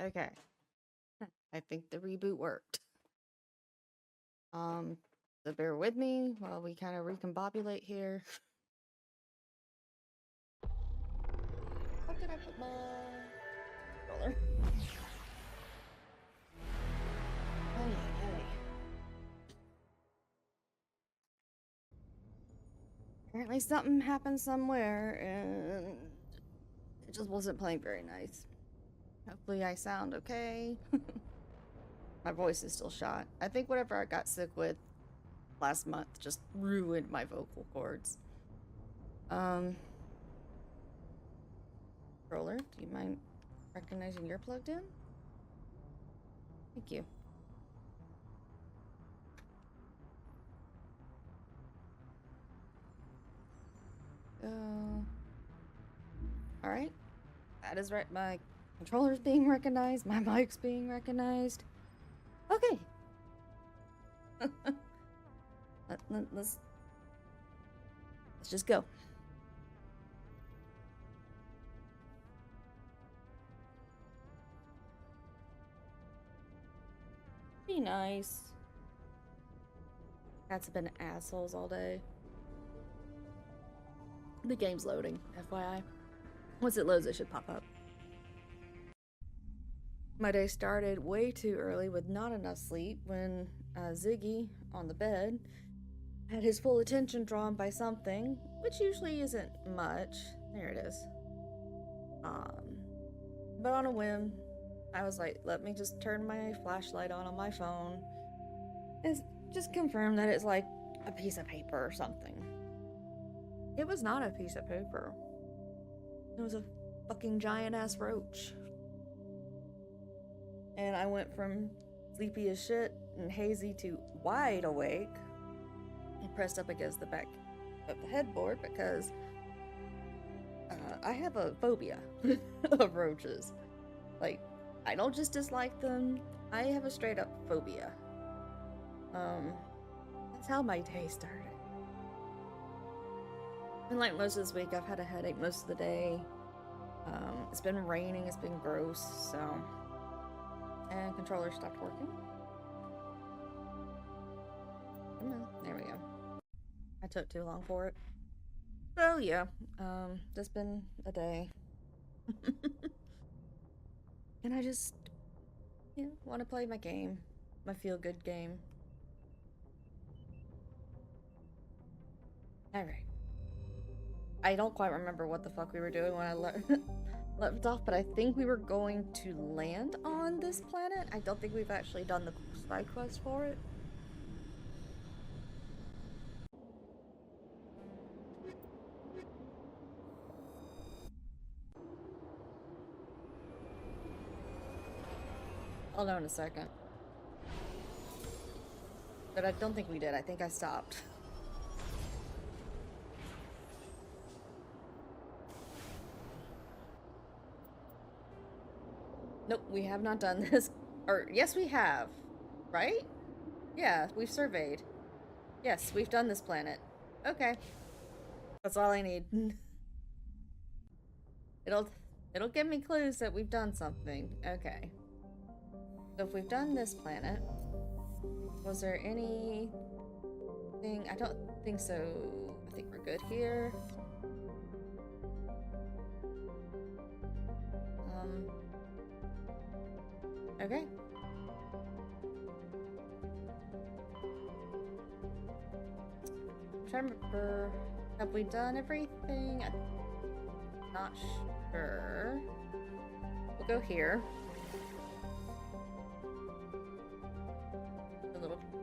Okay. I think the reboot worked. So bear with me while we kind of recombobulate here. How could I put my controller? Oh yeah. Apparently something happened somewhere and it just wasn't playing very nice. Hopefully I sound okay. My voice is still shot. I think whatever I got sick with last month just ruined my vocal cords. Controller, do you mind recognizing you're plugged in? Thank you. Alright. That is right. My controller's being recognized. My mic's being recognized. Okay. Let's just go. Be nice. Cats have been assholes all day. The game's loading, FYI. Once it loads, it should pop up. My day started way too early with not enough sleep when Ziggy, on the bed, had his full attention drawn by something, which usually isn't much. There it is. But on a whim, I was like, let me just turn my flashlight on my phone and just confirm that it's like a piece of paper or something. It was not a piece of paper. It was a fucking giant ass roach. And I went from sleepy as shit and hazy to wide awake and pressed up against the back of the headboard because I have a phobia of roaches. Like, I don't just dislike them, I have a straight up phobia. That's how my day started. And like most of this week, I've had a headache most of the day. It's been raining, it's been gross, so. And controller stopped working. Come on, there we go. I took too long for it. So yeah, just been a day. And I just, want to play my game. My feel-good game. Alright. I don't quite remember what the fuck we were doing when I left off, but I think we were going to land on this planet. I don't think we've actually done the side quest for it. I'll know in a second. But I don't think we did. I think I stopped. Nope, we have not done this. Or, yes, we have. Right? Yeah, we've surveyed. Yes, we've done this planet. Okay. That's all I need. It'll give me clues that we've done something. Okay. So if we've done this planet, was there anything? I don't think so. I think we're good here. Okay. I'm trying to remember. Have we done everything? I'm not sure. We'll go here.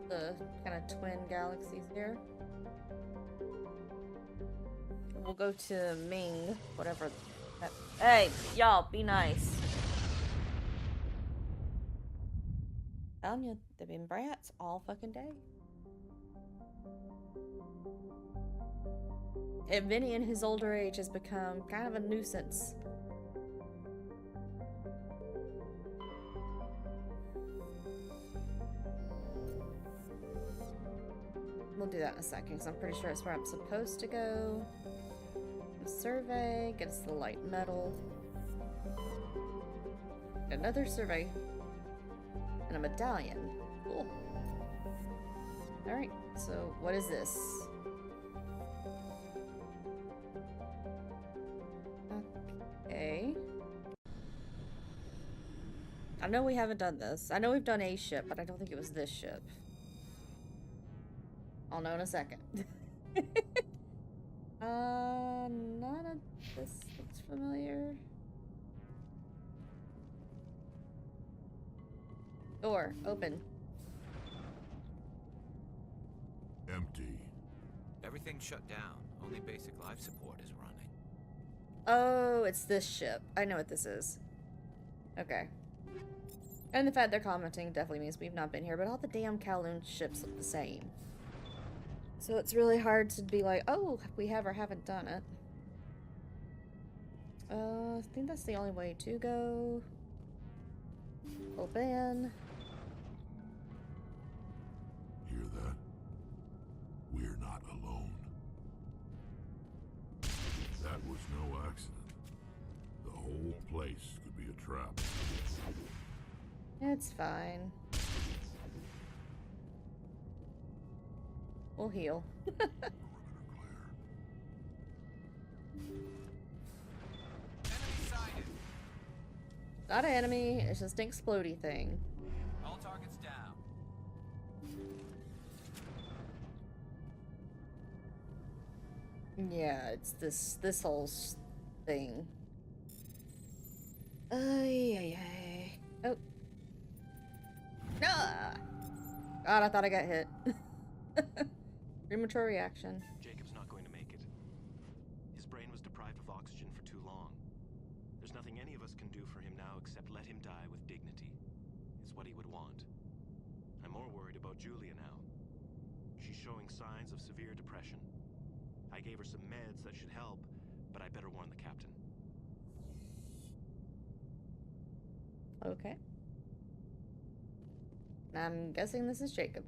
The kind of twin galaxies here. We'll go to Ming, whatever that. Hey, y'all, be nice. Telling you, they've been brats all fucking day. And Vinny in his older age has become kind of a nuisance. We'll do that in a second, because I'm pretty sure it's where I'm supposed to go. Survey, get us the light metal. And another survey. And a medallion. Cool. Alright, so what is this? Okay. I know we haven't done this. I know we've done a ship, but I don't think it was this ship. I'll know in a second. None of this looks familiar. Door, open. Empty. Everything's shut down. Only basic life support is running. Oh, it's this ship. I know what this is. Okay. And the fact they're commenting definitely means we've not been here, but all the damn Kowloon ships look the same. So it's really hard to be like, oh, we have or haven't done it. I think that's the only way to go. Open. Hear that? We're not alone. That was no accident. The whole place could be a trap. It's fine. We'll heal. Not an enemy, it's just an explodey thing. All targets down. Yeah, it's this whole thing. Ay. Oh. Ah! God, I thought I got hit. Premature reaction. Jacob's not going to make it. His brain was deprived of oxygen for too long. There's nothing any of us can do for him now except let him die with dignity. It's what he would want. I'm more worried about Julia now. She's showing signs of severe depression. I gave her some meds that should help, but I better warn the captain. Okay. I'm guessing this is Jacob.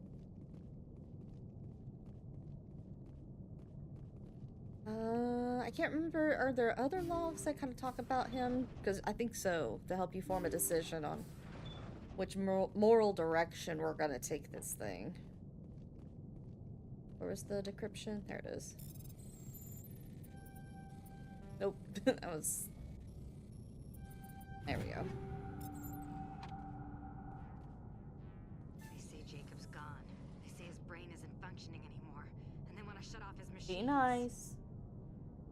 I can't remember, are there other logs that kind of talk about him? Because I think so, to help you form a decision on which moral direction we're gonna take this thing. Where was the decryption? There it is. Nope, that was... There we go. They say Jacob's gone. They say his brain isn't functioning anymore. And they want to shut off his machines. Be nice.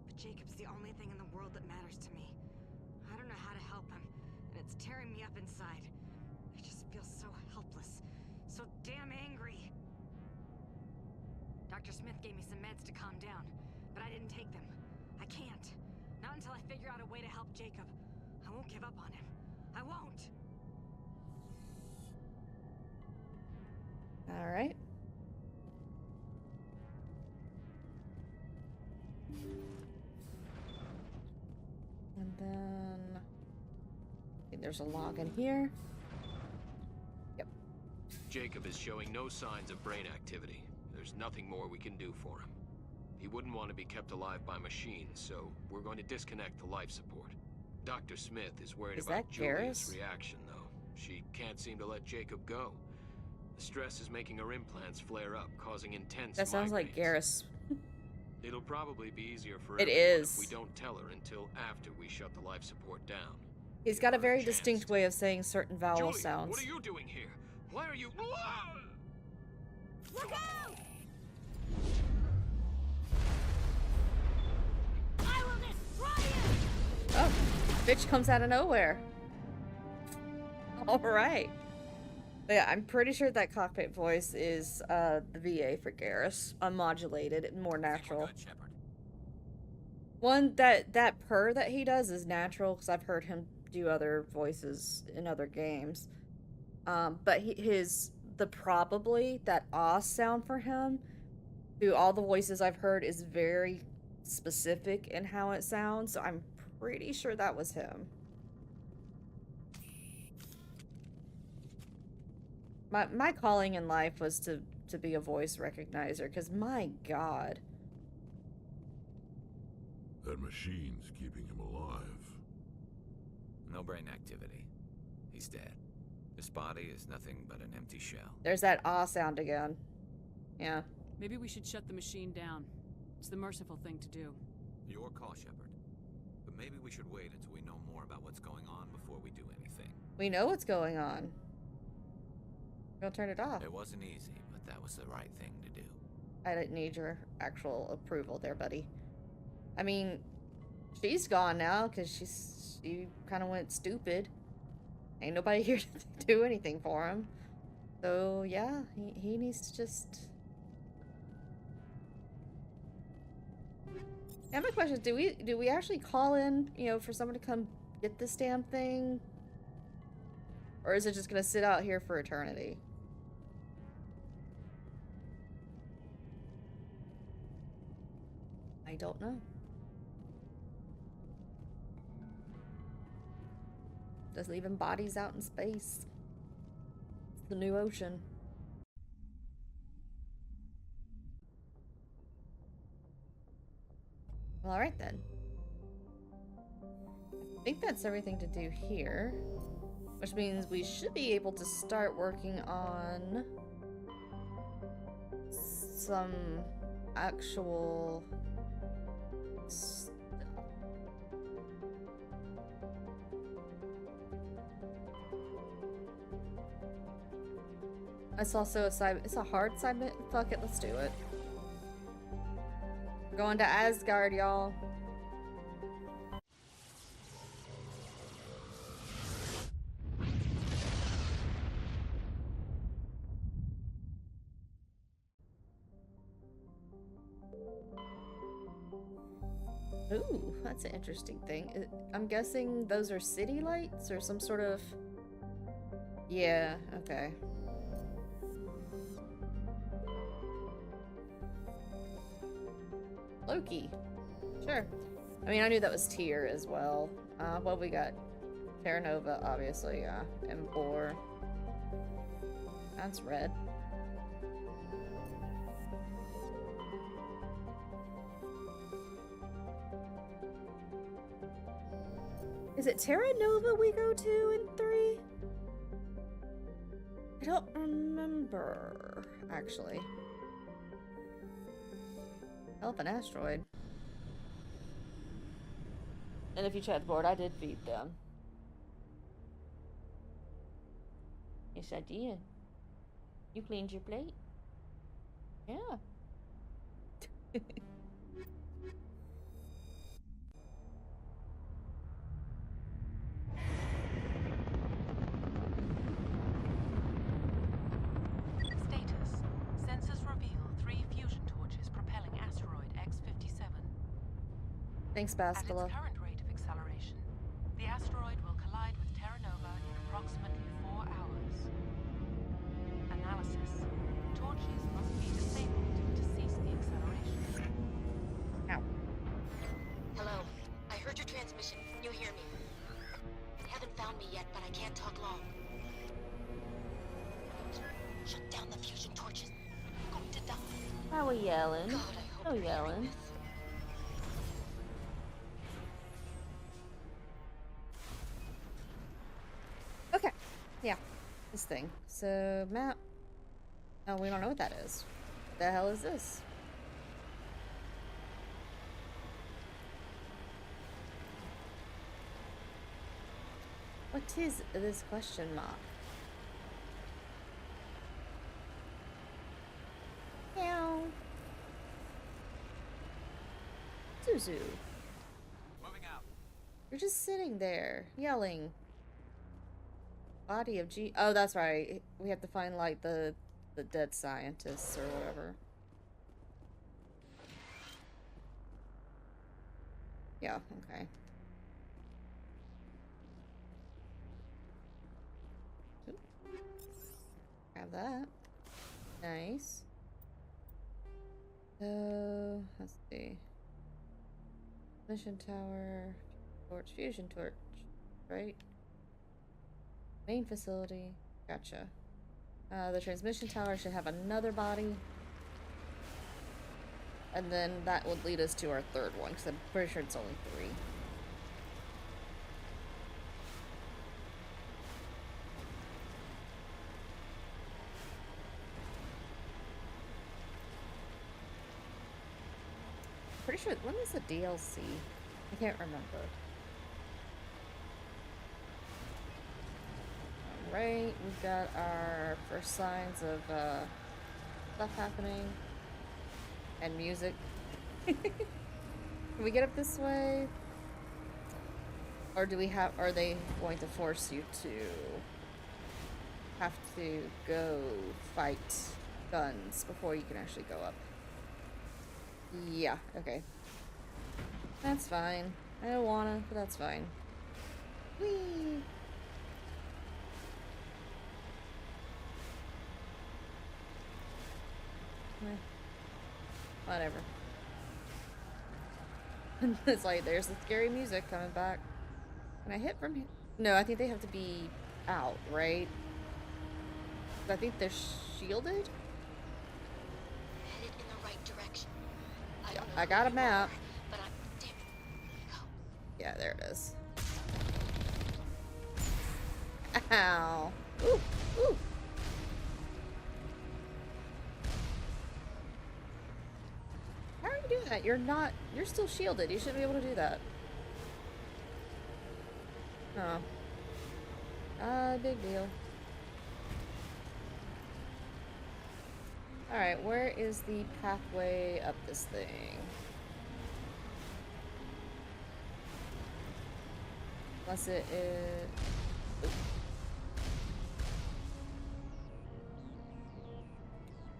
But Jacob's the only thing in the world that matters to me. I don't know how to help him, and it's tearing me up inside. I just feel so helpless, so damn angry. Dr. Smith gave me some meds to calm down, but I didn't take them. I can't. Not until I figure out a way to help Jacob. I won't give up on him. I won't. All right. And then I think there's a log in here. Yep. Jacob is showing no signs of brain activity. There's nothing more we can do for him. He wouldn't want to be kept alive by machines, so we're going to disconnect the life support. Dr. Smith is worried about Julia's reaction, though. She can't seem to let Jacob go. The stress is making her implants flare up, causing intense That sounds like migraines. Garrus. It'll probably be easier for It everyone is. if we don't tell her until after we shut the life support down. He's got a very distinct way of saying certain vowel Julia, sounds. what are you doing here? Why are you... Look out! I will destroy you! Oh, bitch comes out of nowhere. All right. But yeah, I'm pretty sure that cockpit voice is the VA for Garrus, unmodulated and more natural. One that purr that he does is natural because I've heard him do other voices in other games. But the probably that ah sound for him through all the voices I've heard is very specific in how it sounds. So I'm pretty sure that was him. My calling in life was to be a voice recognizer, because my god. That machine's keeping him alive. No brain activity. He He's dead. This body is nothing but an empty shell. There's that ah sound again. Yeah. Maybe we should shut the machine down. It's the merciful thing to do. Your call, Shepard. But maybe we should wait until we know more about what's going on before we do anything. We know what's going on. Go turn it off. It wasn't easy, but that was the right thing to do. I didn't need your actual approval there, buddy. I mean, she's gone now because she kind of went stupid. Ain't nobody here to do anything for him. So yeah, he needs to just. And my question is, do we actually call in, you know, for someone to come get this damn thing? Or is it just gonna sit out here for eternity? I don't know. Just leaving bodies out in space. It's the new ocean. Well, alright then. I think that's everything to do here. Which means we should be able to start working on some actual stuff. It's also it's a hard assignment. Fuck it, let's do it. We're going to Asgard, y'all. Ooh, that's an interesting thing. I'm guessing those are city lights or some sort of... Yeah, okay. Loki. Sure. I mean, I knew that was Tyr as well. What we got? Terra Nova, obviously, yeah. M4. That's red. Is it Terra Nova we go to in 3? I don't remember, actually. Hell of an asteroid. And if you chat board, I did feed them. Yes, I did. You cleaned your plate? Yeah. Status. Sensors reveal 3 fusion torches propelling asteroid X-57. Thanks, At Bastila. its current rate of acceleration, the asteroid will collide with Terra Nova in approximately 4 hours. Analysis. Torches must be disabled to cease the acceleration. Ow. Hello. I heard your transmission. Can you hear me? You haven't found me yet, but I can't talk long. Shut down the fusion torches. I'm going to die. How we yelling? God, I hope No you're hearing yelling. this. Okay. Yeah. This thing. So, map. Oh, we don't know what that is. What the hell is this? What is this question mark? Meow. Zuzu. Moving out. You're just sitting there, yelling. Body of G. Oh, that's right. We have to find, like, the dead scientists or whatever. Yeah, okay. Oop. Grab that. Nice. So, let's see. Mission tower. Torch. Fusion torch. Right? Main facility. Gotcha. The transmission tower should have another body. And then that would lead us to our third one, because I'm pretty sure it's only 3. pretty sure, when is the DLC? I can't remember. Alright, we've got our first signs of stuff happening. And music. Can we get up this way? Or do we have, are they going to force you to have to go fight guns before you can actually go up? Yeah, okay. That's fine. I don't wanna, but that's fine. Whee! Whatever. It's like, there's the scary music coming back. Can I hit from here? No, I think they have to be out, right? I think they're shielded? Headed in the right direction. Yeah, I got a map. But I'm... Damn it. Go. Yeah, there it is. Ow. Ooh, ooh. How are you doing that? You're not... You're still shielded. You shouldn't be able to do that. Oh. Big deal. Alright, where is the pathway up this thing? Unless it is... Oop.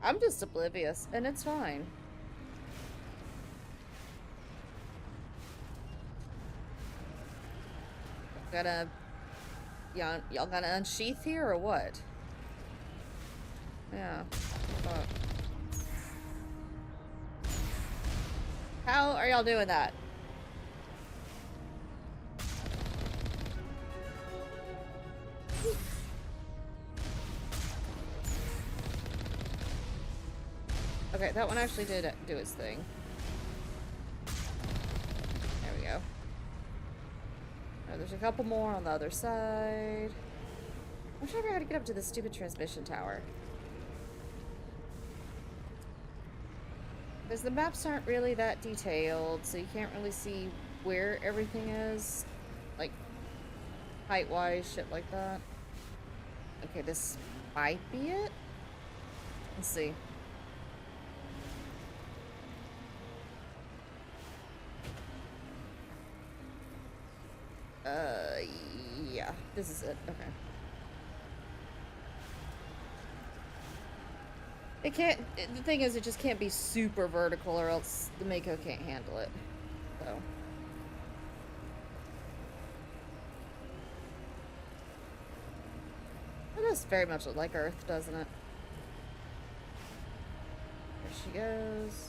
I'm just oblivious, and it's fine. Gotta... Y'all gonna unsheath here, or what? Yeah. Fuck. How are y'all doing that? Okay, that one actually did do its thing. There we go. Oh, there's a couple more on the other side. I'm trying to figure out how to get up to this stupid transmission tower. Because the maps aren't really that detailed, so you can't really see where everything is. Like, height-wise, shit like that. Okay, this might be it? Let's see. Yeah, this is it. Okay. It can't, the thing is, it just can't be super vertical or else the Mako can't handle it. So. It does very much look like Earth, doesn't it? There she goes.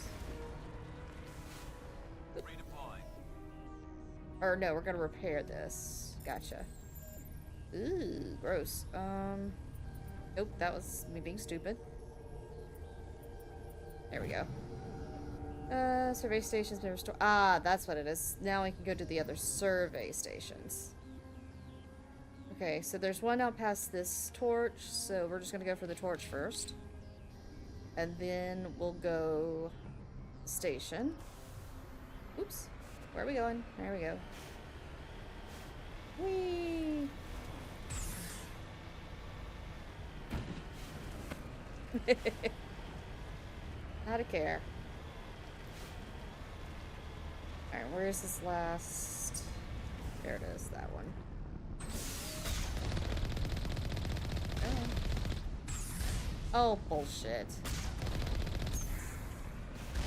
Or no, we're gonna repair this. Gotcha. Ooh, gross. Nope, that was me being stupid. There we go. Survey stations been restored. Ah, that's what it is. Now we can go to the other survey stations. Okay, so there's one out past this torch, so we're just gonna go for the torch first. And then we'll go station. Oops. Where are we going? There we go. Whee! Not a care. Alright, where's this last... There it is, that one. Oh, bullshit.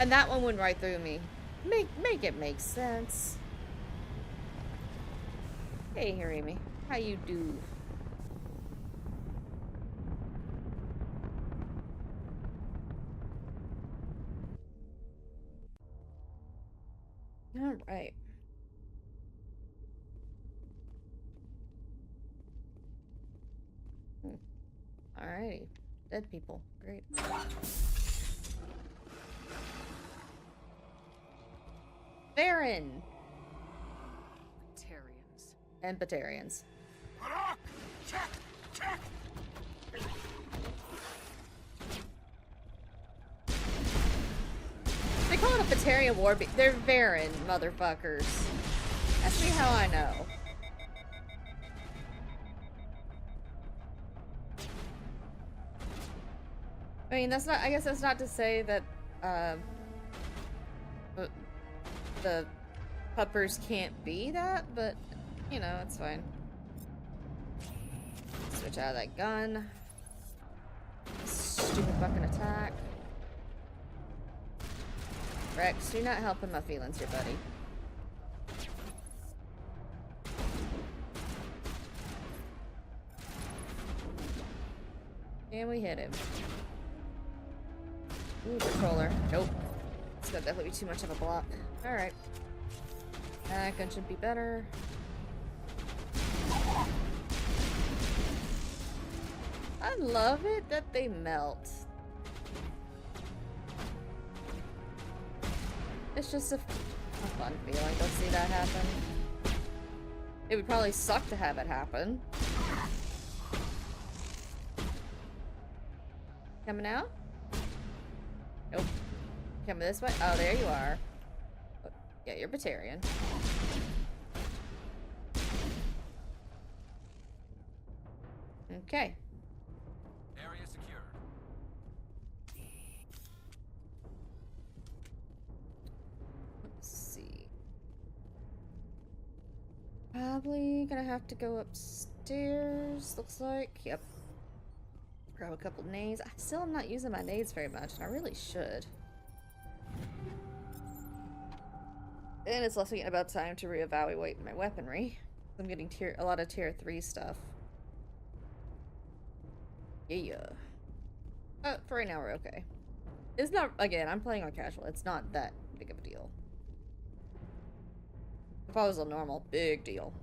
And that one went right through me. Make it make sense. Hey, Hirimi. How you do? Alright. Alrighty. Dead people. Great. Baron! Batarians. And Batarians. Check! Check! They call it a Batarian war they're Varen, motherfuckers. Ask me how I know. I mean, that's not, I guess that's not to say that, the puppers can't be that, but, you know, it's fine. Switch out of that gun. Stupid fucking attack. Rex, you're not helping my feelings here, buddy. And we hit him. Ooh, controller. Nope. It's gonna definitely be too much of a block. Alright. That gun should be better. I love it that they melt. It's just a fun feeling to see that happen. It would probably suck to have it happen. Coming out? Nope. Coming this way? Oh, there you are. Oh, yeah, you're Batarian. Okay. Area secured. Let's see. Probably gonna have to go upstairs, looks like. Yep. Grab a couple nades. I still am not using my nades very much, and I really should. And it's also getting about time to reevaluate my weaponry. I'm getting a lot of tier 3 stuff. Yeah. For right now we're okay. It's not, again, I'm playing on casual. It's not that big of a deal. If I was a normal, big deal.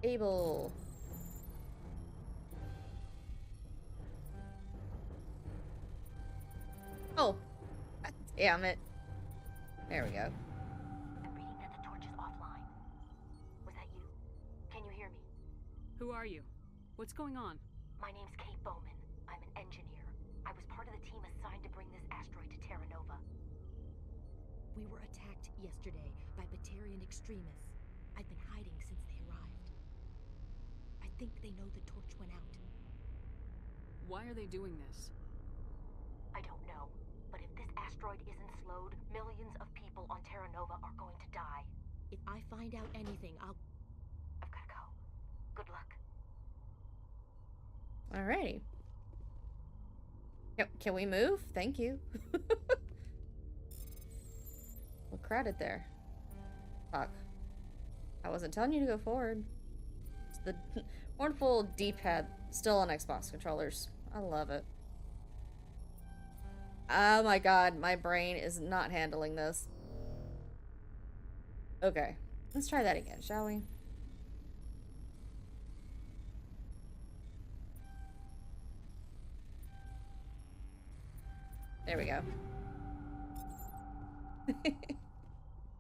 Able. Oh, damn it. There we go. I'm reading that the torch is offline. Was that you? Can you hear me? Who are you? What's going on? My name's Kate Bowman. I'm an engineer. I was part of the team assigned to bring this asteroid to Terra Nova. We were attacked yesterday by Batarian extremists. I've been hiding since they arrived. I think they know the torch went out. Why are they doing this? I don't know, but if this asteroid isn't slowed, millions of people on Terra Nova are going to die. If I find out anything, I've gotta go. Good luck. Alrighty. Can we move? Thank you. We're crowded there. Fuck. I wasn't telling you to go forward. It's the wonderful D-pad still on Xbox controllers. I love it. Oh my god, my brain is not handling this. Okay, let's try that again, shall we? There we go.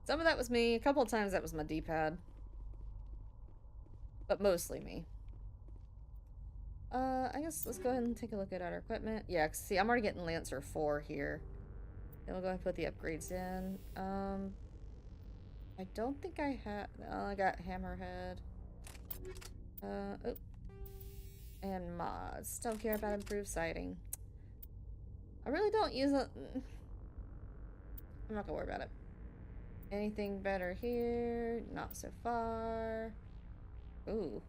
Some of that was me. A couple of times that was my D-pad. But mostly me. I guess let's go ahead and take a look at our equipment. Yeah, see, I'm already getting Lancer 4 here. Then we'll go ahead and put the upgrades in. I don't think I have... Oh, I got Hammerhead. Oh. And mods. Don't care about improved sighting. I really don't use it. I'm not gonna worry about it. Anything better here? Not so far. Ooh.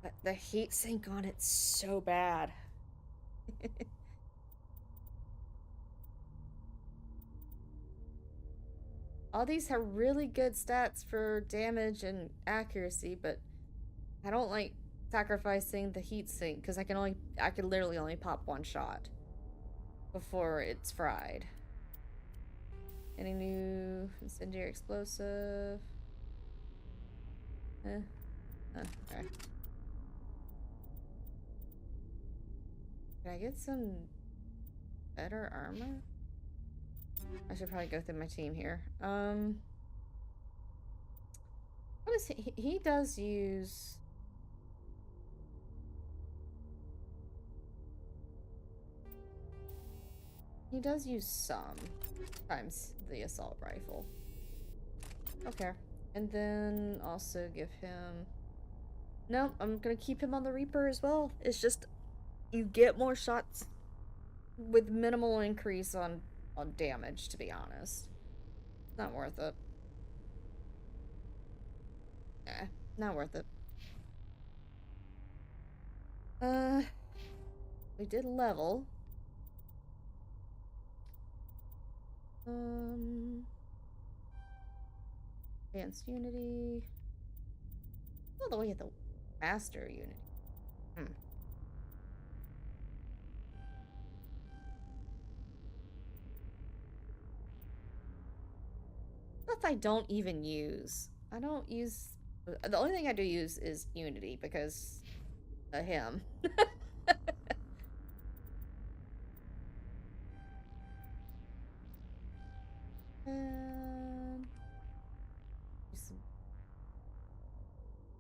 But the heat sink on it's so bad. All these have really good stats for damage and accuracy, but I don't like sacrificing the heat sink because I can literally only pop one shot before it's fried. Any new incendiary explosive? Okay. Can I get some better armor? I should probably go through my team here. What is he? He does use. He does use some times the assault rifle. Okay. And then also give him. No, I'm gonna keep him on the Reaper as well. It's just you get more shots with minimal increase on damage, to be honest. Not worth it. Not worth it. We did level. Advanced Unity. All the way at the Master Unity. Stuff I don't even use. I don't use. The only thing I do use is Unity because of him.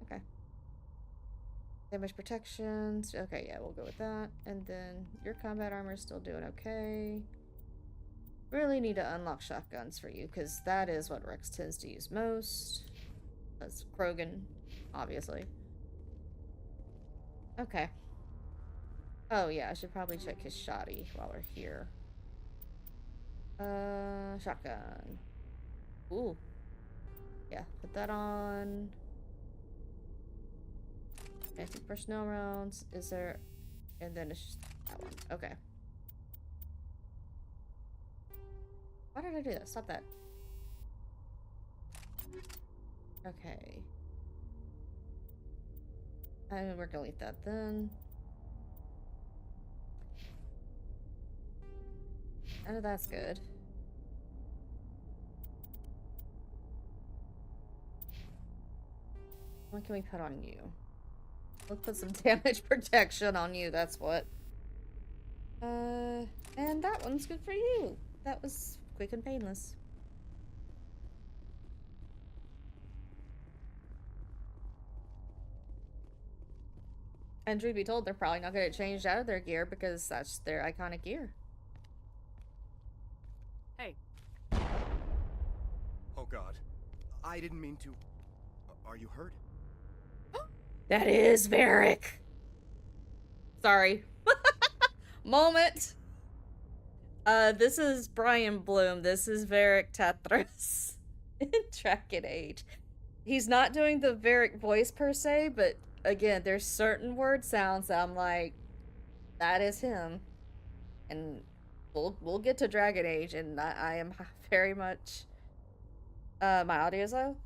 Okay. Damage protections. Okay, yeah, we'll go with that. And then your combat armor is still doing okay. Really need to unlock shotguns for you because that is what Rex tends to use most. That's Krogan, obviously. Okay. Oh yeah, I should probably check his shoddy while we're here. Shotgun. Ooh. Yeah, put that on. Anti-personnel rounds. Is there... And then it's just that one. Okay. Why did I do that? Stop that. Okay. And we're gonna leave that then. Oh, that's good. What can we put on you? Let's put some damage protection on you, that's what. And that one's good for you. That was quick and painless. And truth be told, they're probably not gonna get changed out of their gear because that's their iconic gear. Hey. Oh god. I didn't mean to. Are you hurt? That is Varric. Sorry. Moment. This is Brian Bloom. This is Varric Tetris in Dragon Age. He's not doing the Varric voice per se, but again, there's certain word sounds that I'm like, that is him. And we'll get to Dragon Age, and I am very much. My audio's low.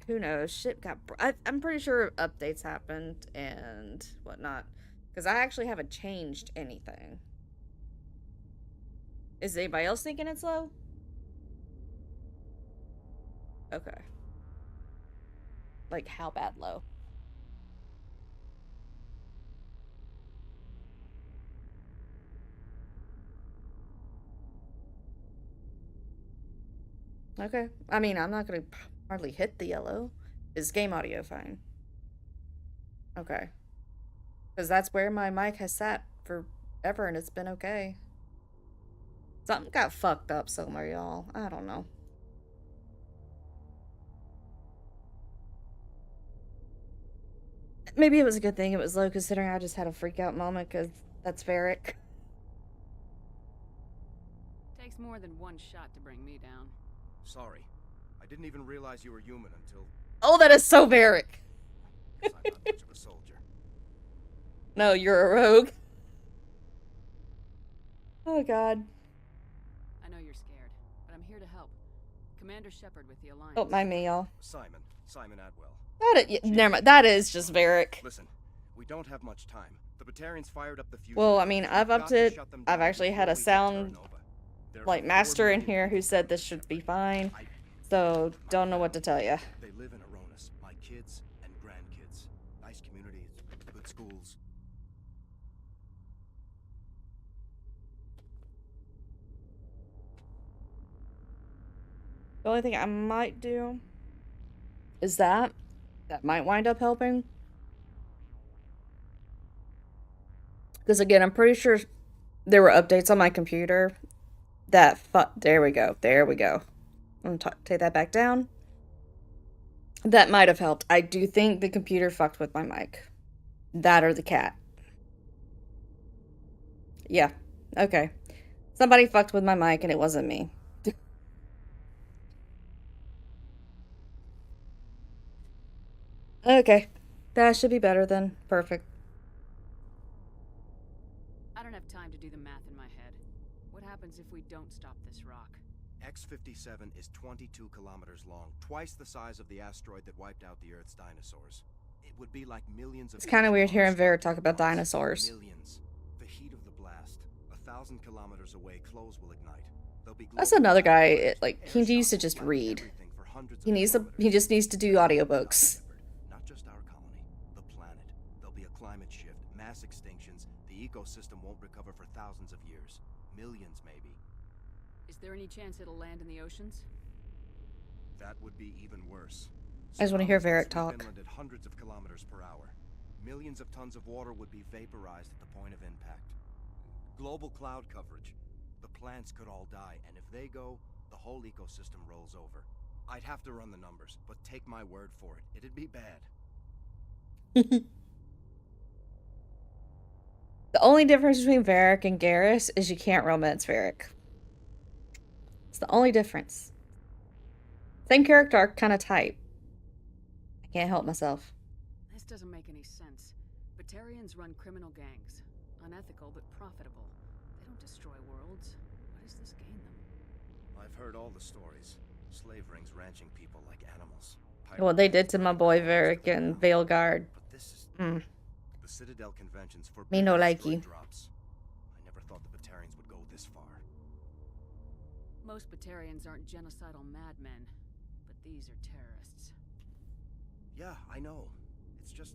Who knows? Shit got. I'm pretty sure updates happened and whatnot. Because I actually haven't changed anything. Is anybody else thinking it's low? Okay. Like, how bad low? Okay. I mean, I'm not gonna hardly hit the yellow. Is game audio fine? Okay. Because that's where my mic has sat forever and it's been okay. Something got fucked up somewhere, y'all. I don't know. Maybe it was a good thing it was low considering I just had a freak out moment because that's Varric. Takes more than one shot to bring me down. Sorry. I didn't even realize you were human until... Oh, that is so Varric. I'm not much of a soldier. No, you're a rogue. Oh, God. I know you're scared, but I'm here to help. Commander Shepard with the Alliance. Don't mind me, y'all. Simon Atwell. Never mind. That is just Varric. Listen, we don't have much time. The Batarians fired up the fusion. Well, I mean, I've upped it. I've actually had a sound like master in here who said this should be fine. So don't know what to tell you. They live in Aronis. My kids and grandkids. Nice communities, good schools. The only thing I might do is that might wind up helping. Because again, I'm pretty sure there were updates on my computer that there we go. There we go. I'm gonna take that back down. That might have helped. I do think the computer fucked with my mic. That or the cat. Yeah. Okay. Somebody fucked with my mic and it wasn't me. Okay. That should be better then. Perfect. I don't have time to do the math in my head. What happens if we don't stop this rock? X-57 is 22 kilometers long, twice the size of the asteroid that wiped out the Earth's dinosaurs. It would be like millions of... It's kind of weird hearing Vera talk about dinosaurs. Millions. The heat of the blast. 1,000 kilometers away, clothes will ignite. That's another guy, like, he needs to just read. He just needs to do audiobooks. Not just our colony, the planet. There'll be a climate shift, mass extinctions. The ecosystem won't recover for thousands of years. Millions, maybe. Is there any chance it'll land in the oceans? That would be even worse. I just want to hear Varric talk. Inland at hundreds of kilometers per hour. Millions of tons of water would be vaporized at the point of impact. Global cloud coverage. The plants could all die, and if they go, the whole ecosystem rolls over. I'd have to run the numbers, but take my word for it, it'd be bad. The only difference between Varric and Garrus is you can't romance Varric. It's the only difference. Same character arc, kind of type. I can't help myself. This doesn't make any sense. Batarians run criminal gangs. Unethical, but profitable. They don't destroy worlds. What does this gain them? I've heard all the stories. Slave rings ranching people like animals. What they did to my boy Varric and Veilguard. But this is... The Citadel conventions for me no like you. Drops. I never thought the Batarians would go this far. Most Batarians aren't genocidal madmen, but these are terrorists. Yeah, I know. It's just...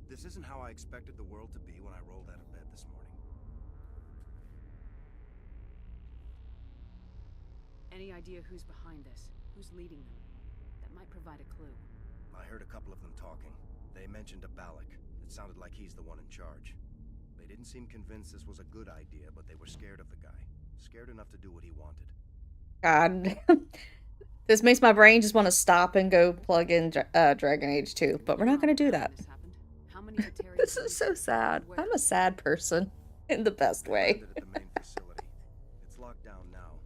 This isn't how I expected the world to be when I rolled out of bed this morning. Any idea who's behind this? Who's leading them? That might provide a clue. I heard a couple of them talking. They mentioned a Balak. It sounded like he's the one in charge. They didn't seem convinced this was a good idea, but they were scared of the guy. Scared enough to do what he wanted. God. This makes my brain just want to stop and go plug in Dragon Age 2, but we're not going to do that. This is so sad. I'm a sad person in the best way. At the main facility. It's locked down now.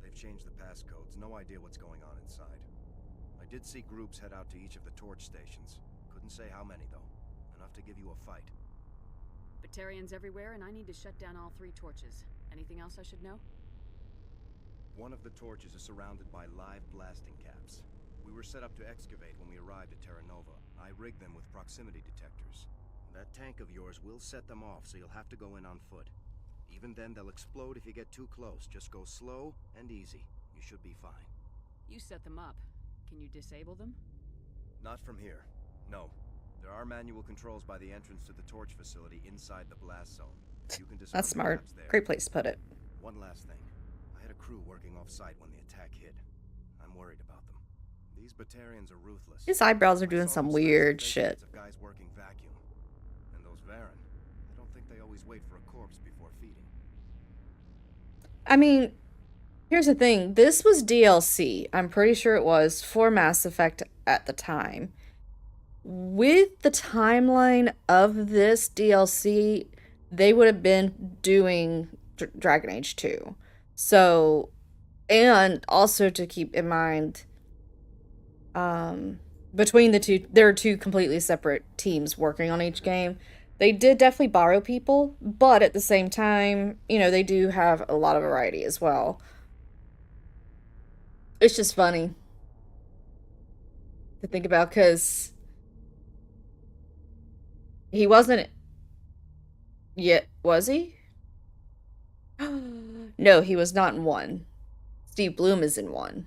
They've changed the passcodes. No idea what's going on inside. I did see groups head out to each of the torch stations. Couldn't say how many, though. Enough to give you a fight. Batarians everywhere, and I need to shut down all 3 torches. Anything else I should know? One of the torches is surrounded by live blasting caps. We were set up to excavate when we arrived at Terra Nova. I rigged them with proximity detectors. That tank of yours will set them off, so you'll have to go in on foot. Even then, they'll explode if you get too close. Just go slow and easy. You should be fine. You set them up. Can you disable them? Not from here. No. There are manual controls by the entrance to the torch facility inside the blast zone. You can disarm That's smart. the there. Great place to put it. One last thing. I had a crew working off-site when the attack hit. I'm worried about them. These Batarians are ruthless. His eyebrows are doing some weird shit. Of guys working vacuum. And those Varen, I don't think they always wait for a corpse before feeding. I mean, here's the thing. This was DLC. I'm pretty sure it was for Mass Effect at the time. With the timeline of this DLC, they would have been doing Dragon Age 2. So, and also to keep in mind, between the two, there are 2 completely separate teams working on each game. They did definitely borrow people, but at the same time, you know, they do have a lot of variety as well. It's just funny to think about, because he wasn't yet, was he? No, he was not in 1. Steve Bloom is in 1.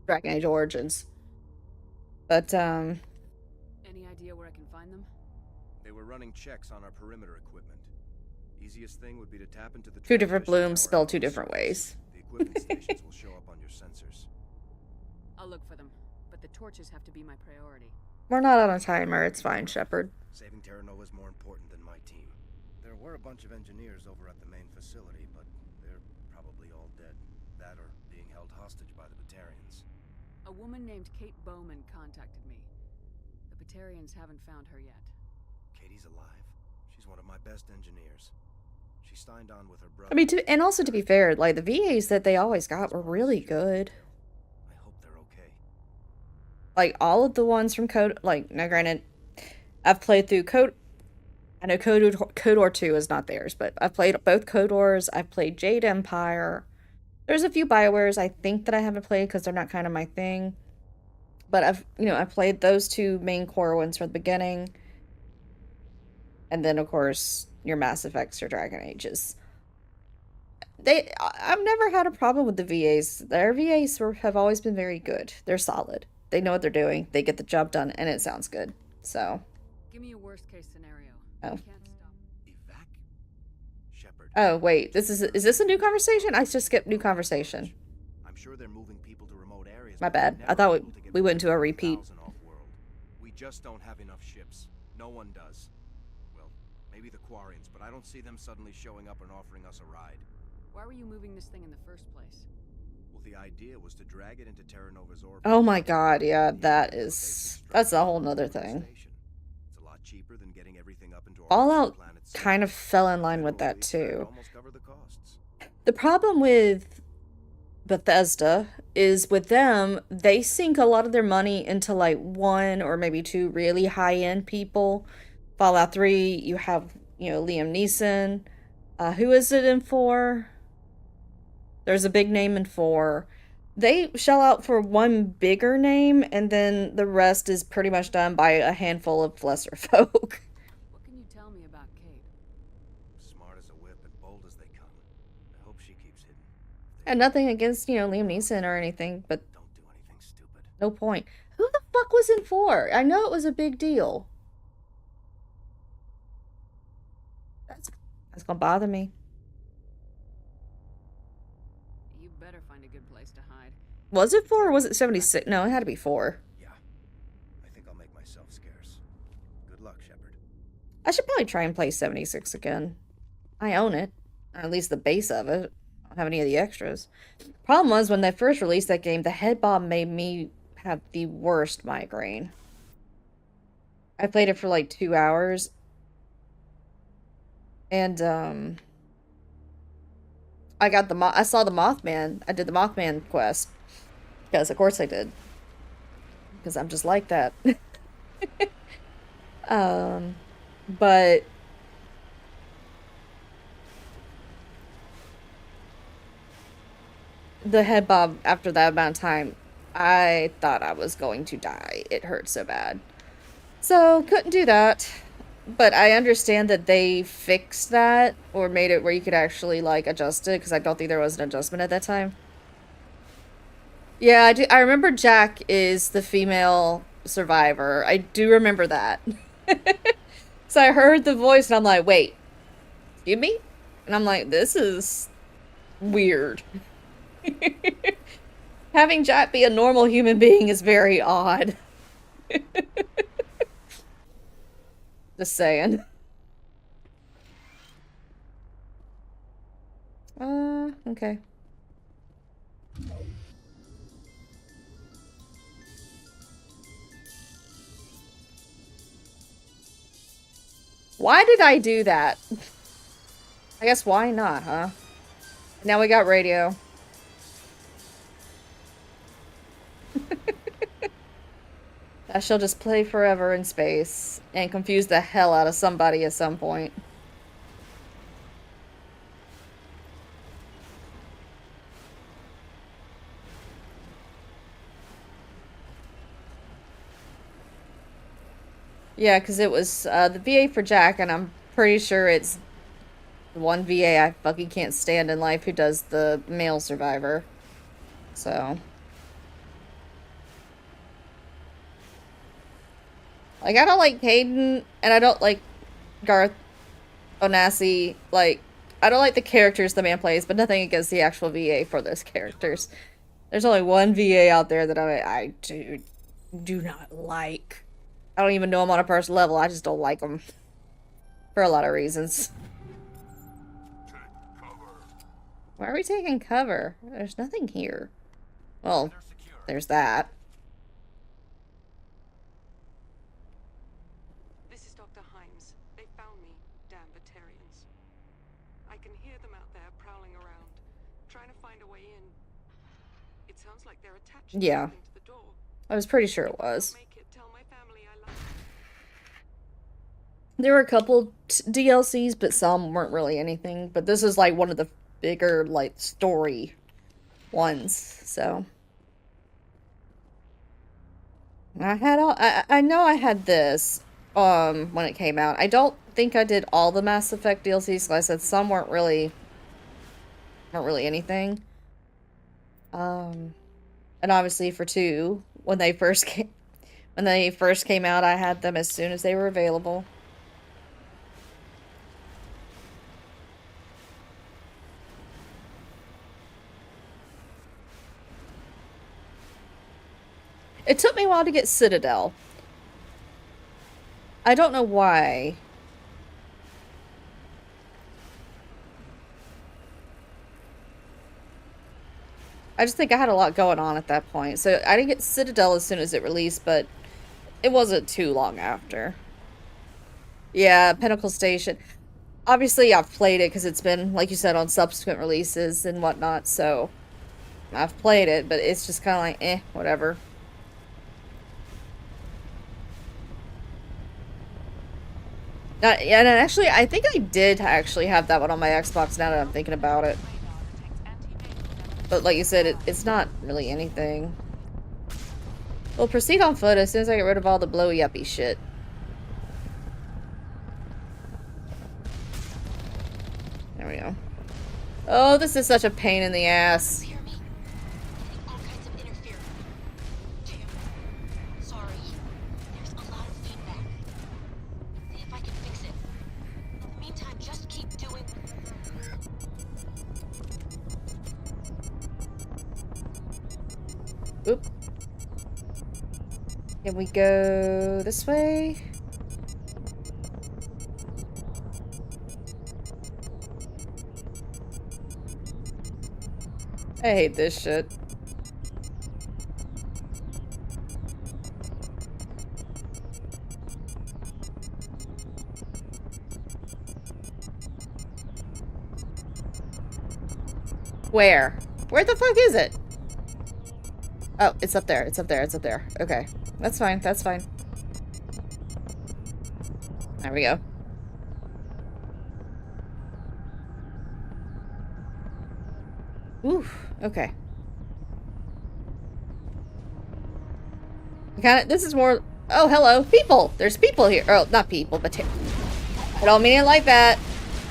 Dragon Age Origins. But, Any idea where I can find them? They were running checks on our perimeter equipment. Easiest thing would be to tap into the 2 different Blooms spelled 2 different ways. The equipment stations will show up on your sensors. torches have to be my priority. We're not on a timer. It's fine, Shepard. Saving Terra Nova is more important than my team. There were a bunch of engineers over at the main facility, but they're probably all dead. That or being held hostage by the Batarians. A woman named Kate Bowman contacted me. The Batarians haven't found her yet. Katie's alive. She's one of my best engineers. She signed on with her brother. I mean, and also to be fair, like, the VAs that they always got were really good. I hope they're okay. Like, all of the ones from Code... Like, now granted, I've played through Code... I know KOTOR 2 is not theirs, but I've played both KOTORs. I've played Jade Empire. There's a few Biowares I think that I haven't played because they're not kind of my thing. But I've played those two main core ones from the beginning. And then, of course, your Mass Effects, your Dragon Ages. I've never had a problem with the VAs. Their VAs have always been very good. They're solid. They know what they're doing. They get the job done, and it sounds good. So. Give me a worst case scenario. Oh. Can't stop. Evac? Shepard. Oh, wait. Is this a new conversation? I just skipped new conversation. I'm sure they're moving people to remote areas. My bad. I thought we went into a repeat. We just don't have enough ships. No one does. Well, maybe the Quarians, but I don't see them suddenly showing up and offering us a ride. Why were you moving this thing in the first place? Well, the idea was to drag it into Terra Nova's orbit. Oh my god, yeah, that's a whole nother thing. It's a lot cheaper than getting everything up into Fallout kind of fell in line with that too. Almost cover the costs. The problem with Bethesda is with them, they sink a lot of their money into like one or maybe two really high-end people. Fallout 3, you have, Liam Neeson. Who is it in 4? There's a big name in 4. They shell out for one bigger name, and then the rest is pretty much done by a handful of lesser folk. What can you tell me about Kate? Smart as a whip and bold as they come. I hope she keeps hidden. And nothing against, Liam Neeson or anything, but Don't do anything stupid. no point. Who the fuck was in 4? I know it was a big deal. That's gonna bother me. You better find a good place to hide. Was it 4 or was it 76? No, it had to be 4. Yeah. I think I'll make myself scarce. Good luck, Shepard. I should probably try and play 76 again. I own it. Or at least the base of it. I don't have any of the extras. Problem was, when they first released that game, the head bob made me have the worst migraine. I played it for like 2 hours. And, I saw the Mothman. I did the Mothman quest. Because, of course I did. Because I'm just like that. But the head bob, after that amount of time, I thought I was going to die. It hurt so bad. So, couldn't do that. But I understand that they fixed that, or made it where you could actually, like, adjust it, because I don't think there was an adjustment at that time. Yeah, I remember Jack is the female survivor. I do remember that. So I heard the voice, and I'm like, wait, excuse me? And I'm like, this is weird. Having Jack be a normal human being is very odd. Just saying. Okay. Why did I do that? I guess why not, huh? Now we got radio. I shall just play forever in space and confuse the hell out of somebody at some point. Yeah, because it was the VA for Jack, and I'm pretty sure it's the one VA I fucking can't stand in life who does the male survivor. So. Like, I don't like Hayden, and I don't like Garth Onassi. Like, I don't like the characters the man plays, but nothing against the actual VA for those characters. There's only one VA out there that dude, do not like. I don't even know them on a personal level. I just don't like them for a lot of reasons. Why are we taking cover? There's nothing here. Well, there's that. This is Dr. Himes. They found me, damn Batarians. I can hear them out there prowling around, trying to find a way in. It sounds like they're attached to the door. I was pretty sure it was. There were a couple DLCs, but some weren't really anything. But this is like one of the bigger, like, story ones, so. I had all, I know I had this, when it came out. I don't think I did all the Mass Effect DLCs, like I said, some weren't really anything. And obviously for 2, when they first came out, I had them as soon as they were available. It took me a while to get Citadel. I don't know why. I just think I had a lot going on at that point. So I didn't get Citadel as soon as it released, but it wasn't too long after. Yeah, Pinnacle Station. Obviously, I've played it because it's been, like you said, on subsequent releases and whatnot, so I've played it, but it's just kind of like, whatever. And actually, I think I did actually have that one on my Xbox now that I'm thinking about it. But like you said, it's not really anything. We'll proceed on foot as soon as I get rid of all the blowy-uppy shit. There we go. Oh, this is such a pain in the ass. Oop. Can we go this way? I hate this shit. Where? Where the fuck is it? Oh, it's up there. It's up there. It's up there. Okay. That's fine. That's fine. There we go. Oof. Okay. This is more... Oh, hello. People! There's people here. Oh, not people, but... I don't mean it like that.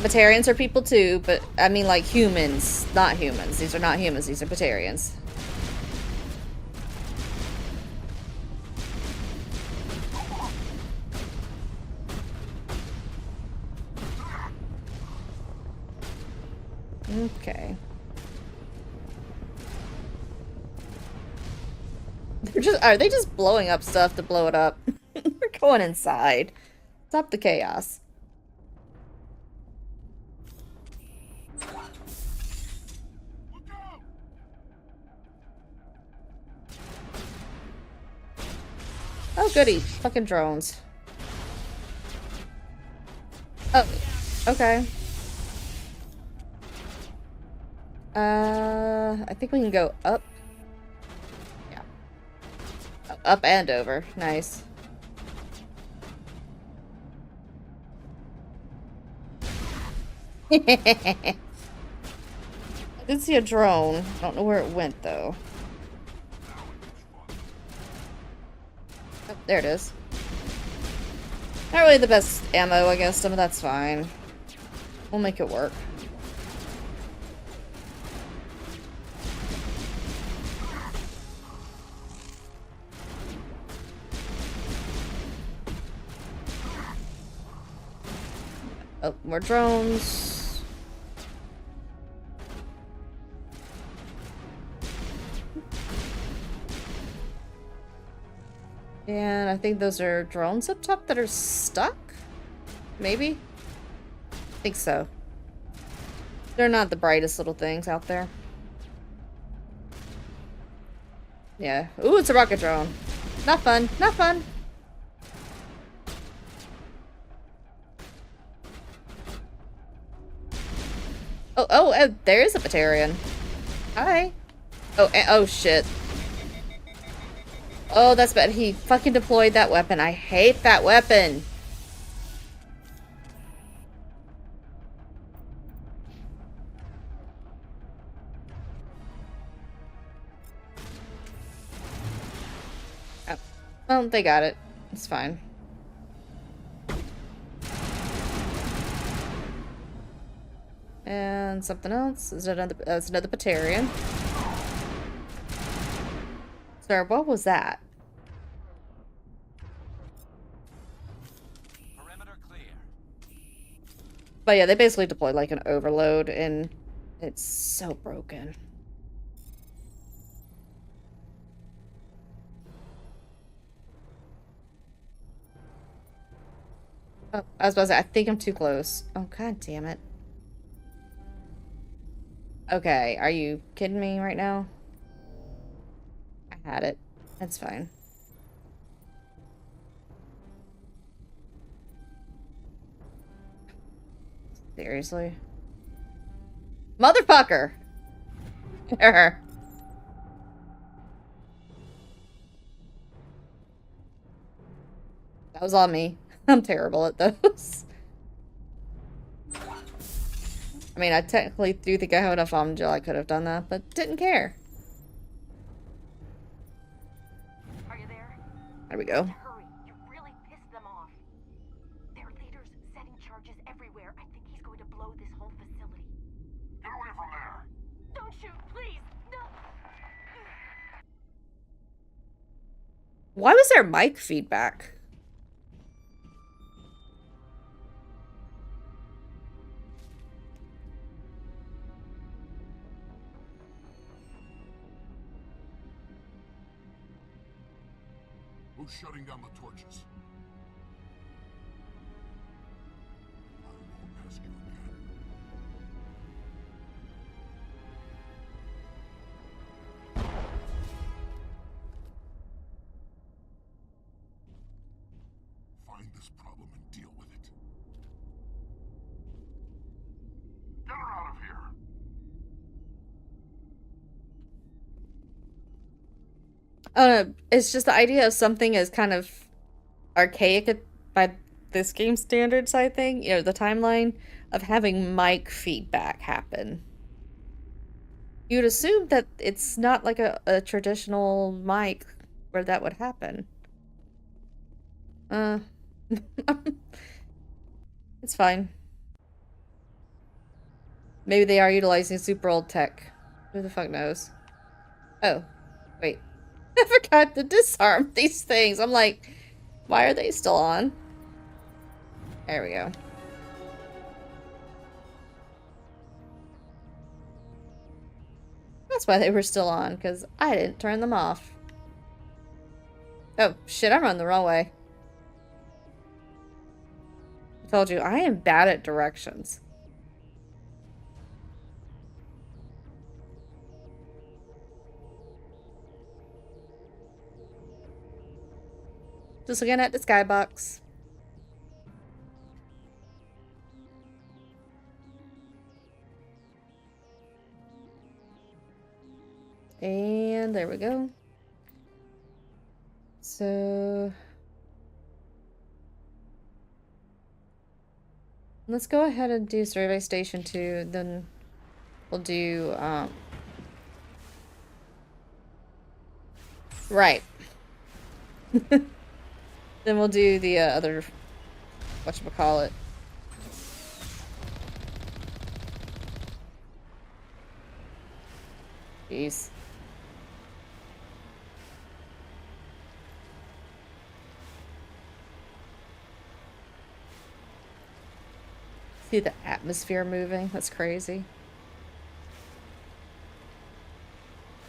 Batarians are people too, but I mean like humans. Not humans. These are not humans. These are Batarians. Okay. Are they just blowing up stuff to blow it up? We're going inside. Stop the chaos. Oh goody. Fucking drones. Oh, okay. I think we can go up. Yeah. Oh, up and over. Nice. I did see a drone. I don't know where it went, though. Oh, there it is. Not really the best ammo against them, but that's fine. We'll make it work. Oh, more drones. And I think those are drones up top that are stuck? Maybe? I think so. They're not the brightest little things out there. Yeah. Ooh, it's a rocket drone. Not fun. Not fun. Oh, there is a Batarian. Hi. Oh, shit. Oh, that's bad. He fucking deployed that weapon. I hate that weapon. Oh. Well, they got it. It's fine. And something else. Is it another? It's another Batarian. Sir, what was that? Perimeter clear. But yeah, they basically deployed like an overload, and it's so broken. Oh, I was about to say, I think I'm too close. Oh, god damn it. Okay, are you kidding me right now? I had it. That's fine. Seriously? Motherfucker! That was on me. I'm terrible at those. I mean, I technically do think I have enough Omni Gel I could have done that, but didn't care. Are you there? There we go. Hurry, you really pissed them off. Their leader's setting charges everywhere. I think he's going to blow this whole facility. Get away from there! Don't shoot, please! No! Why was there mic feedback? Who's shutting down the torches? I won't ask you again. Find this problem and deal with it. Get her out of here! I don't know, it's just the idea of something as kind of archaic by this game standards, I think. You know, the timeline of having mic feedback happen. You'd assume that it's not like a traditional mic where that would happen. It's fine. Maybe they are utilizing super old tech. Who the fuck knows? Oh, wait. I forgot to disarm these things. I'm like, why are they still on? There we go. That's why they were still on, because I didn't turn them off. Oh, shit, I'm running the wrong way. I told you, I am bad at directions. Just looking at the skybox. And there we go. So let's go ahead and do Survey Station 2, then we'll do right. Then we'll do the other, whatchamacallit. Jeez. See the atmosphere moving? That's crazy.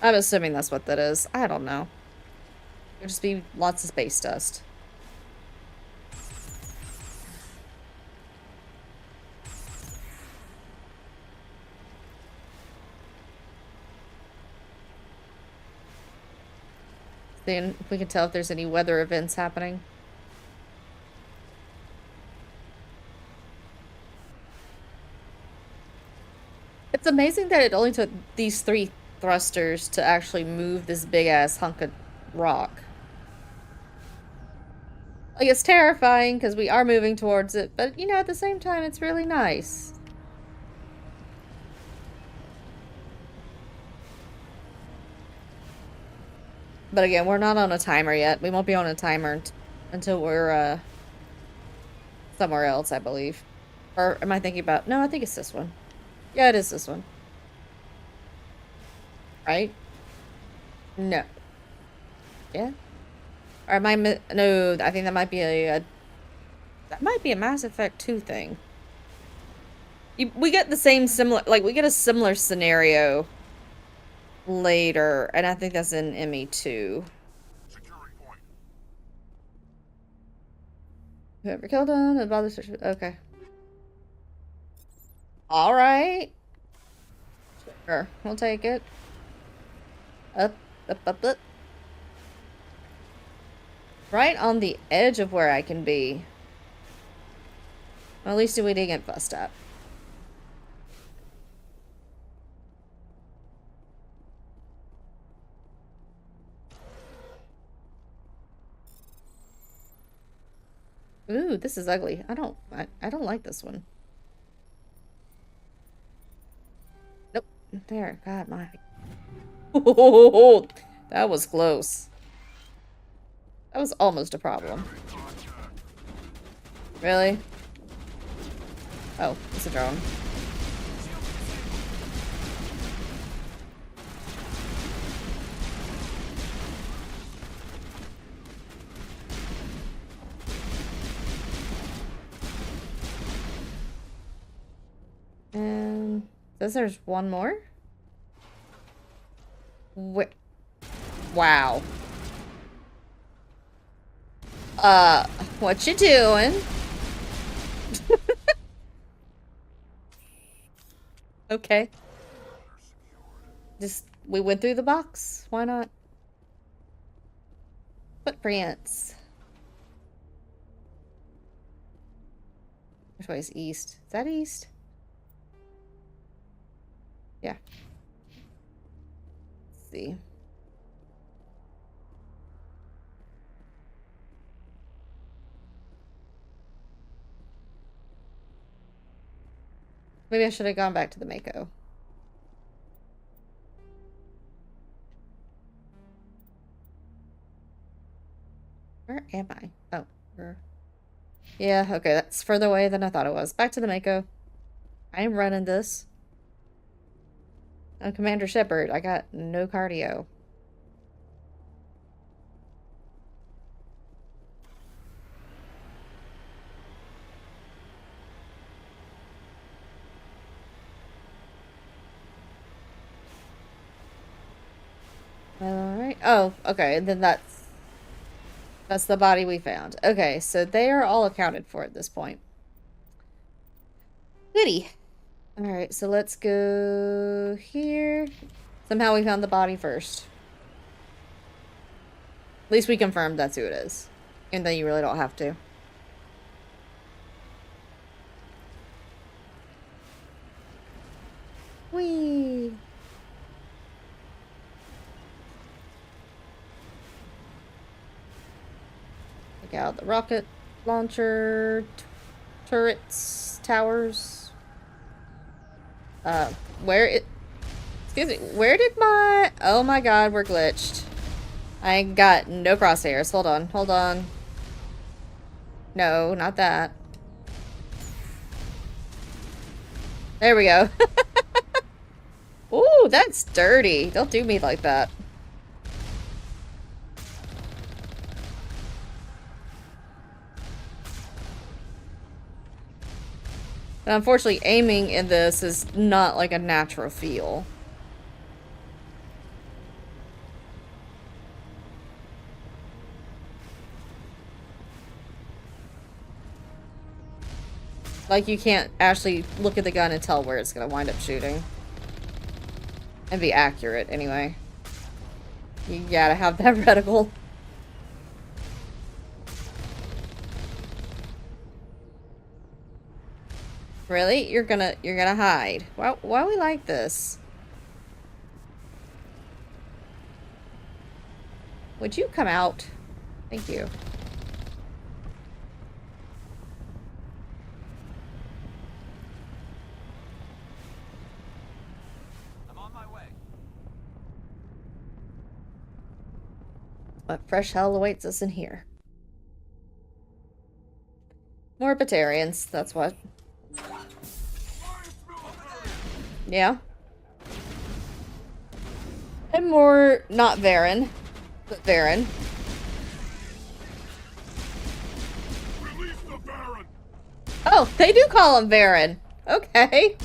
I'm assuming that's what that is. I don't know. It'll just be lots of space dust. Then we can tell if there's any weather events happening. It's amazing that it only took these 3 thrusters to actually move this big-ass hunk of rock. Like, it's terrifying because we are moving towards it, but, you know, at the same time, it's really nice. But again, we're not on a timer yet. We won't be on a timer until we're, somewhere else, I believe. Or am I thinking about... No, I think it's this one. Yeah, it is this one. Right? No. Yeah? Or am I... No, I think that might be that might be a Mass Effect 2 thing. We get the same similar... Like, we get a similar scenario later, and I think that's in ME2. Whoever killed him, and bother search. Okay. Alright. Sure, we'll take it. Up, up, up, up. Right on the edge of where I can be. Well, at least we didn't get fussed up. Ooh, this is ugly. I don't like this one. Nope. There. God, my. Oh, that was close. That was almost a problem. Really? Oh, it's a drone. And says there's one more? Wow. What you doing? Okay. Just, we went through the box. Why not? Footprints. Which way is east? Is that east? Yeah. Let's see. Maybe I should have gone back to the Mako. Where am I? Oh, yeah, okay, that's further away than I thought it was. Back to the Mako. I am running this. I'm Commander Shepard. I got no cardio. Alright. Oh, okay, and then that's the body we found. Okay, so they are all accounted for at this point. Goody. Alright, so let's go here. Somehow we found the body first. At least we confirmed that's who it is. And then you really don't have to. Whee! Take out the rocket launcher, turrets, towers. Excuse me, where did my, oh my god, we're glitched. I got no crosshairs. Hold on. No, not that. There we go. Ooh, that's dirty. Don't do me like that. But unfortunately, aiming in this is not like a natural feel. Like, you can't actually look at the gun and tell where it's gonna wind up shooting. And be accurate, anyway. You gotta have that reticle. Really? You're gonna hide. Why we like this? Would you come out? Thank you. I'm on my way. What fresh hell awaits us in here? More Batarians, that's what. Yeah. And more, not Varen, but Varen. Release the Baron! Oh, they do call him Varen. Okay.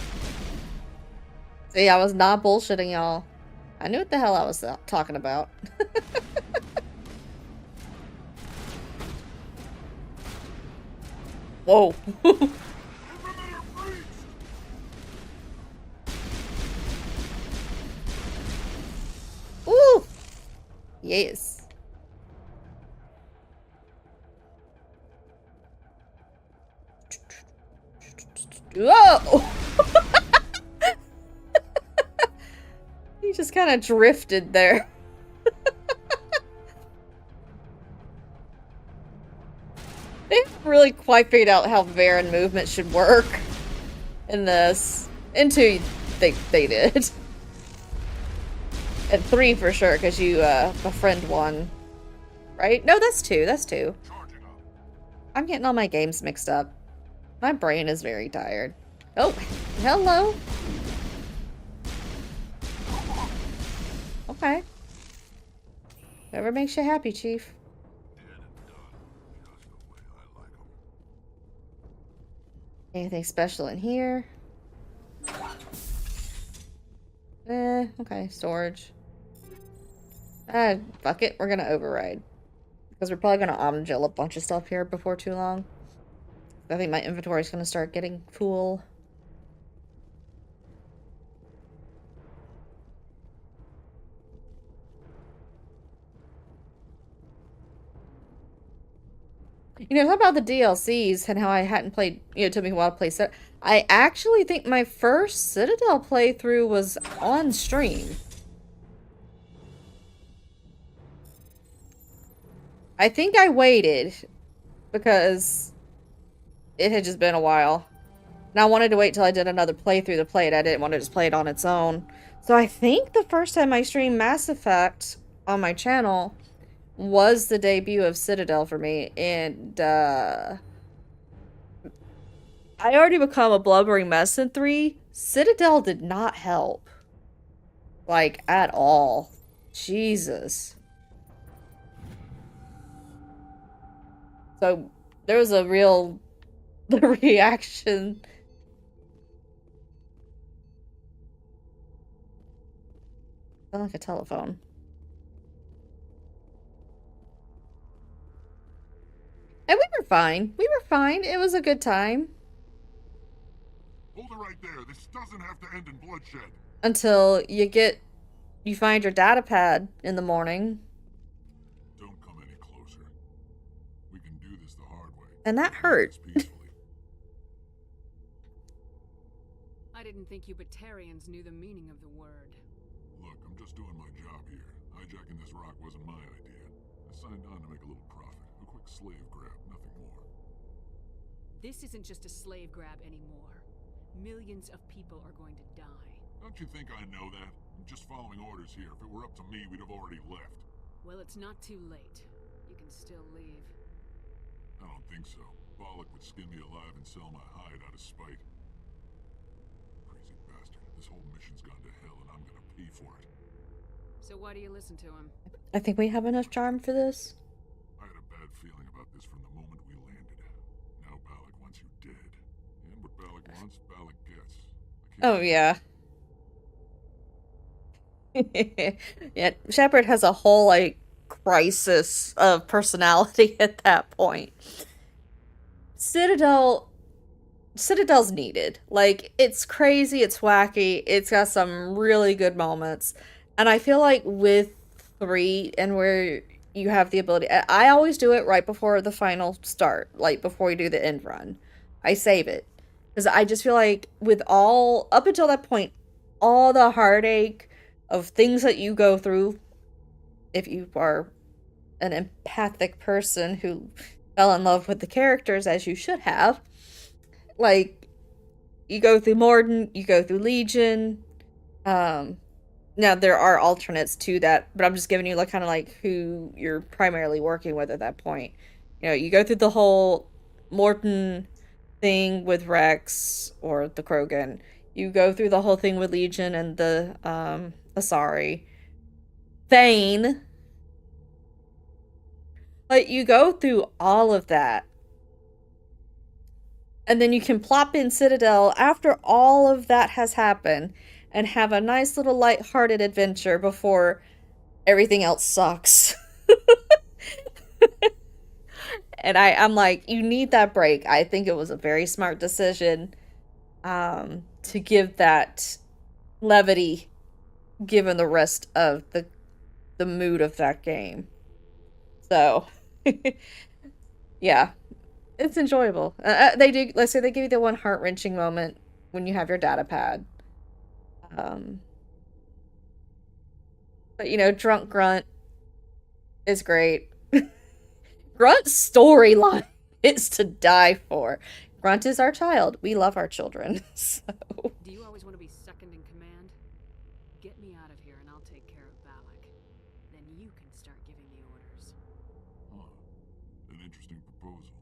See, I was not bullshitting y'all. I knew what the hell I was talking about. Whoa. Ooh. Yes. Whoa. He just kind of drifted there. They haven't really quite figured out how Varen movement should work in this. Until they did. And 3 for sure, because you befriend 1. Right? No, that's 2. That's 2. I'm getting all my games mixed up. My brain is very tired. Oh, hello. Okay. Whatever makes you happy, Chief. Anything special in here? Okay, storage. Fuck it, we're gonna override. Because we're probably gonna omgel a bunch of stuff here before too long. I think my inventory is gonna start getting full. You know, talk about the DLCs and how I hadn't played, it took me a while to play Citadel. I actually think my first Citadel playthrough was on stream. I think I waited because it had just been a while. And I wanted to wait till I did another playthrough to play it. I didn't want to just play it on its own. So I think the first time I streamed Mass Effect on my channel was the debut of Citadel for me. And, I already become a blubbering mess in 3. Citadel did not help. Like, at all. Jesus. So, there was a real reaction. Sound like a telephone. And we were fine. We were fine. It was a good time. Hold it right there. This doesn't have to end in bloodshed. Until you find your data pad in the morning. Don't come any closer. We can do this the hard way. And that hurt. I didn't think you Batarians knew the meaning of the word. Look, I'm just doing my job here. Hijacking this rock wasn't my idea. I signed on to make a little profit. A quick slave grab, nothing more. This isn't just a slave grab anymore. Millions of people are going to die. Don't you think I know that? I'm just following orders here. If it were up to me, we'd have already left. Well, it's not too late. You can still leave. I don't think so. Bollock would skin me alive and sell my hide out of spite. Crazy bastard. This whole mission's gone to hell and I'm gonna pay for it. So why do you listen to him? I think we have enough charm for this. I had a bad feeling about this from the moment we landed. Now Bollock wants you dead. And what Bollock wants, Bollock gets. Oh, yeah. Yeah, Shepard has a whole, like, crisis of personality at that point. Citadel Citadel's needed. Like, it's crazy, it's wacky, it's got some really good moments. And I feel like with 3 and where you have the ability, I always do it right before the final start, like before you do the end run. I save it. Because I just feel like with all, up until that point, all the heartache of things that you go through, if you are an empathic person who fell in love with the characters as you should have, like, you go through Morden, you go through Legion. Now there are alternates to that, but I'm just giving you like kind of like who you're primarily working with at that point. You know, you go through the whole Morden thing with Rex or the Krogan. You go through the whole thing with Legion and the Asari. Thane. Like, you go through all of that. And then you can plop in Citadel after all of that has happened and have a nice little light-hearted adventure before everything else sucks. And I'm like, you need that break. I think it was a very smart decision to give that levity given the rest of the mood of that game. So, yeah, it's enjoyable. They do, let's say they give you the one heart-wrenching moment when you have your data pad. But you know, Drunk Grunt is great. Grunt's storyline is to die for. Grunt is our child. We love our children. So. Do you always want to be second in command? Get me out of here and I'll take care of Balak. Then you can start giving the orders. Huh. An interesting proposal.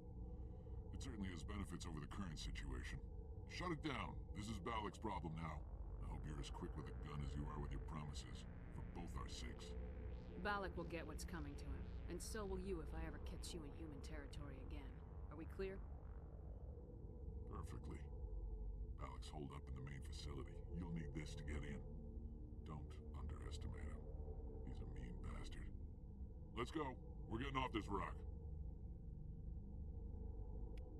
It certainly has benefits over the current situation. Shut it down. This is Balak's problem now. I hope you're as quick with a gun as you are with your promises. For both our sakes. Balak will get what's coming to him, and so will you if I ever catch you in human territory again. Are we clear? Perfectly. Balak's holed up in the main facility. You'll need this to get in. Don't underestimate him. He's a mean bastard. Let's go. We're getting off this rock.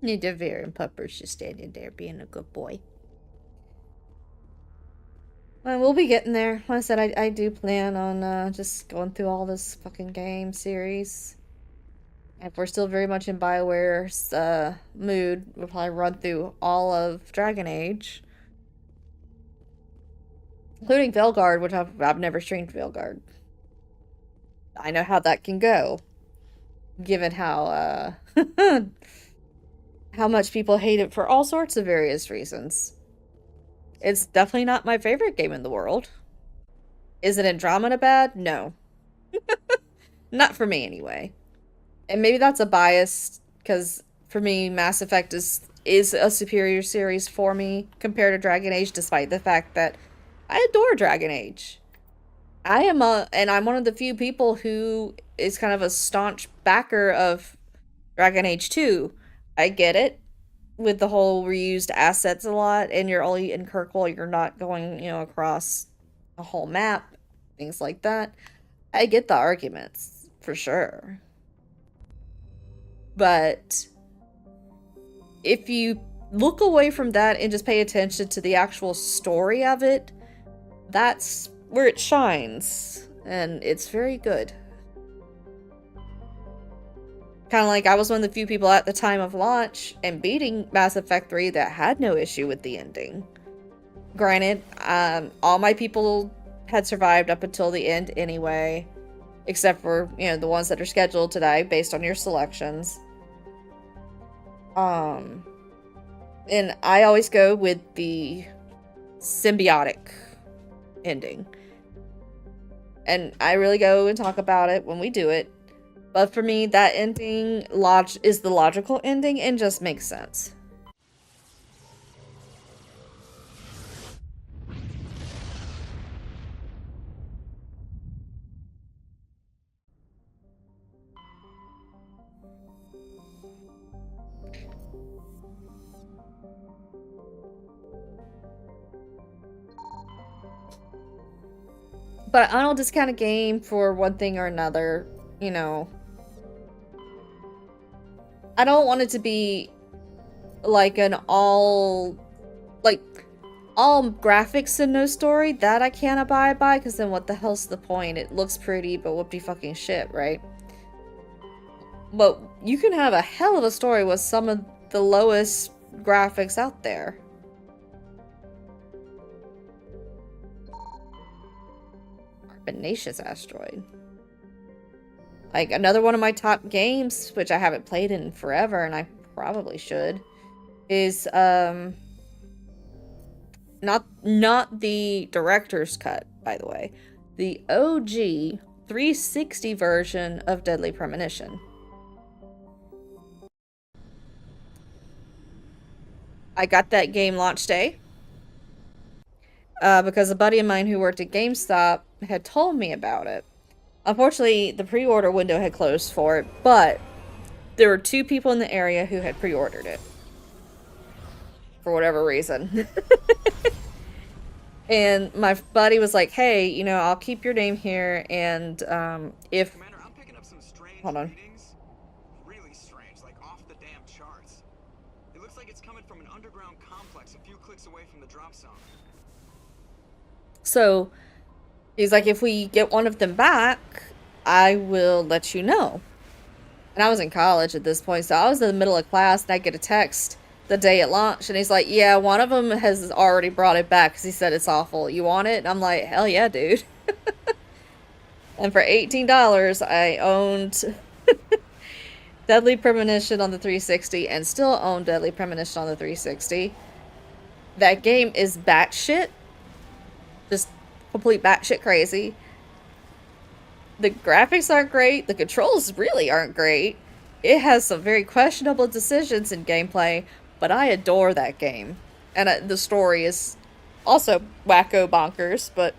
Nidaveer and Pupper's just standing there being a good boy. Well, we'll be getting there. Like I said, I do plan on just going through all this fucking game series. If we're still very much in BioWare's mood, we'll probably run through all of Dragon Age. Including Veilguard, which I've never streamed Veilguard. I know how that can go. Given how, how much people hate it for all sorts of various reasons. It's definitely not my favorite game in the world. Is it Andromeda bad? No. Not for me, anyway. And maybe that's a bias, because for me, Mass Effect is a superior series for me compared to Dragon Age, despite the fact that I adore Dragon Age. I'm one of the few people who is kind of a staunch backer of Dragon Age 2. I get it. With the whole reused assets a lot, and you're only in Kirkwall, you're not going, you know, across a whole map, things like that. I get the arguments, for sure. But if you look away from that and just pay attention to the actual story of it, that's where it shines, and it's very good. Kind of like I was one of the few people at the time of launch and beating Mass Effect 3 that had no issue with the ending. Granted, all my people had survived up until the end anyway, except for, you know, the ones that are scheduled to die based on your selections. And I always go with the symbiotic ending. And I really go and talk about it when we do it. But for me, that ending is the logical ending and just makes sense. But I don't discount a game for one thing or another, you know. I don't want it to be like an all graphics and no story, that I can't abide by, because then what the hell's the point? It looks pretty, but whoopty fucking shit, right? But you can have a hell of a story with some of the lowest graphics out there. Carbonaceous asteroid. Like, another one of my top games, which I haven't played in forever, and I probably should, is, not the director's cut, by the way. The OG 360 version of Deadly Premonition. I got that game launch day. Because a buddy of mine who worked at GameStop had told me about it. Unfortunately, the pre-order window had closed for it, but there were 2 people in the area who had pre-ordered it. For whatever reason. And my buddy was like, hey, you know, I'll keep your name here, and, if... Commander, I'm picking up some strange Hold on. readings. Really strange, like off the damn charts. It looks like it's coming from an underground complex a few clicks away from the drop zone. So, he's like, if we get one of them back, I will let you know. And I was in college at this point, so I was in the middle of class, and I get a text the day it launched, and he's like, yeah, one of them has already brought it back because he said it's awful. You want it? And I'm like, hell yeah, dude. And for $18, I owned Deadly Premonition on the 360 and still own Deadly Premonition on the 360. That game is batshit. Just complete batshit crazy. The graphics aren't great. The controls really aren't great. It has some very questionable decisions in gameplay, but I adore that game. And the story is also wacko bonkers, but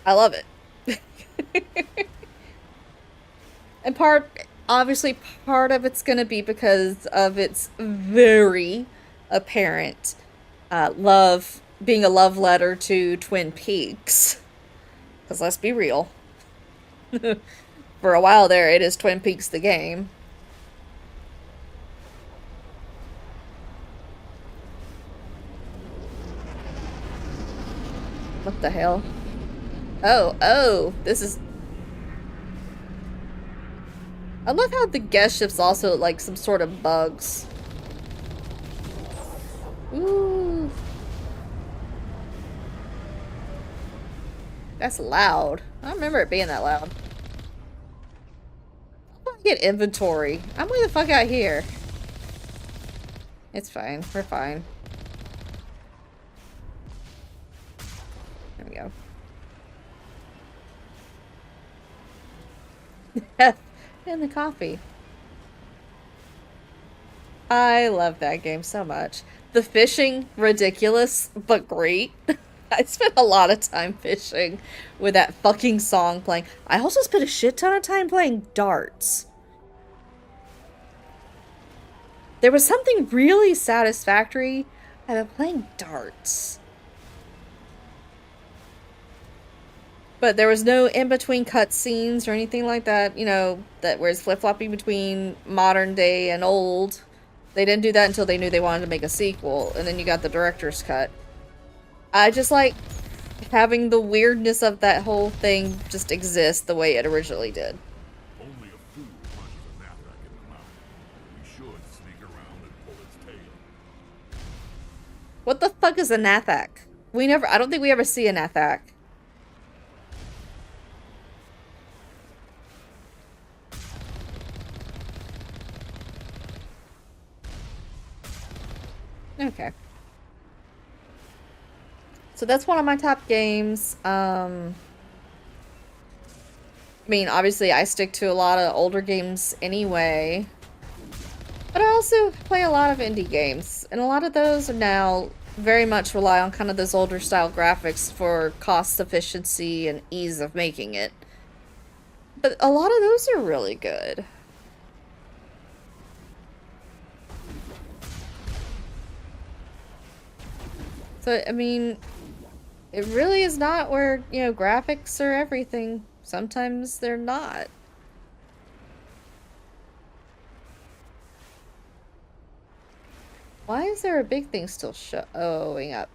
I love it. And obviously part of it's gonna be because of its very apparent being a love letter to Twin Peaks. Because let's be real. For a while there, it is Twin Peaks the game. What the hell? Oh, this is... I love how the guest ship's also like some sort of bugs. Ooh. That's loud. I don't remember it being that loud. I get inventory. I'm way the fuck out here. It's fine. We're fine. There we go. And the coffee. I love that game so much. The fishing, ridiculous, but great. I spent a lot of time fishing with that fucking song playing. I also spent a shit ton of time playing darts. There was something really satisfactory about playing darts. But there was no in-between cutscenes or anything like that, you know, that where it's flip-flopping between modern day and old. They didn't do that until they knew they wanted to make a sequel, and then you got the director's cut. I just like having the weirdness of that whole thing just exist the way it originally did. Only a fool punches a knapsack in the mouth. We should sneak around and pull its tail. What the fuck is a Nathak? I don't think we ever see a Nathak. Okay. So that's one of my top games. I mean, obviously I stick to a lot of older games anyway. But I also play a lot of indie games. And a lot of those are now very much rely on kind of those older style graphics for cost efficiency and ease of making it. But a lot of those are really good. So, I mean, it really is not where, you know, graphics are everything. Sometimes they're not. Why is there a big thing still showing up?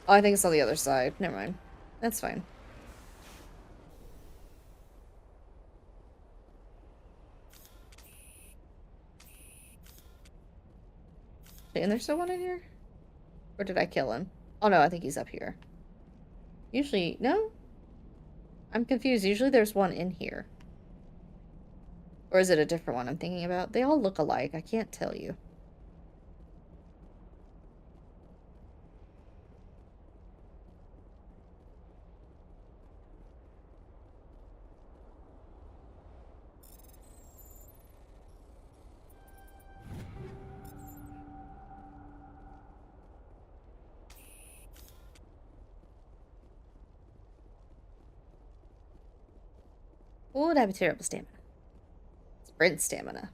Oh, I think it's on the other side. Never mind. That's fine. And there's still one in here? Or did I kill him? Oh no, I think he's up here. Usually, no? I'm confused. Usually there's one in here. Or is it a different one I'm thinking about? They all look alike. I can't tell you. Oh, I have a terrible stamina. Sprint stamina.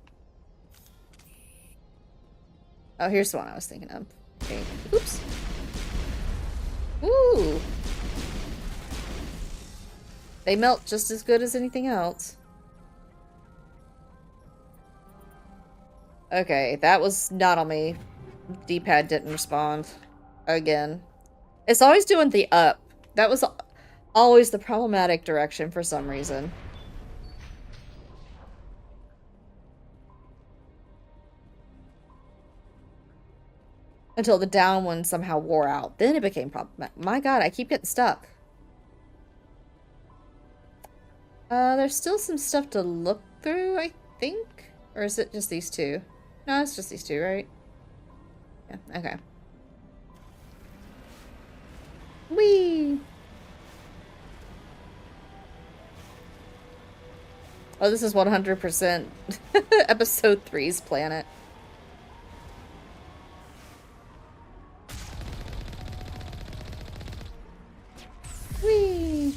Oh, here's the one I was thinking of. Okay. Oops. Ooh. They melt just as good as anything else. Okay, that was not on me. D-pad didn't respond. Again. It's always doing the up. That was always the problematic direction for some reason. Until the down one somehow wore out. Then it became problematic. My god, I keep getting stuck. There's still some stuff to look through, I think? Or is it just these two? No, it's just these two, right? Yeah, okay. Whee! Oh, this is 100% episode 3's planet. Whee!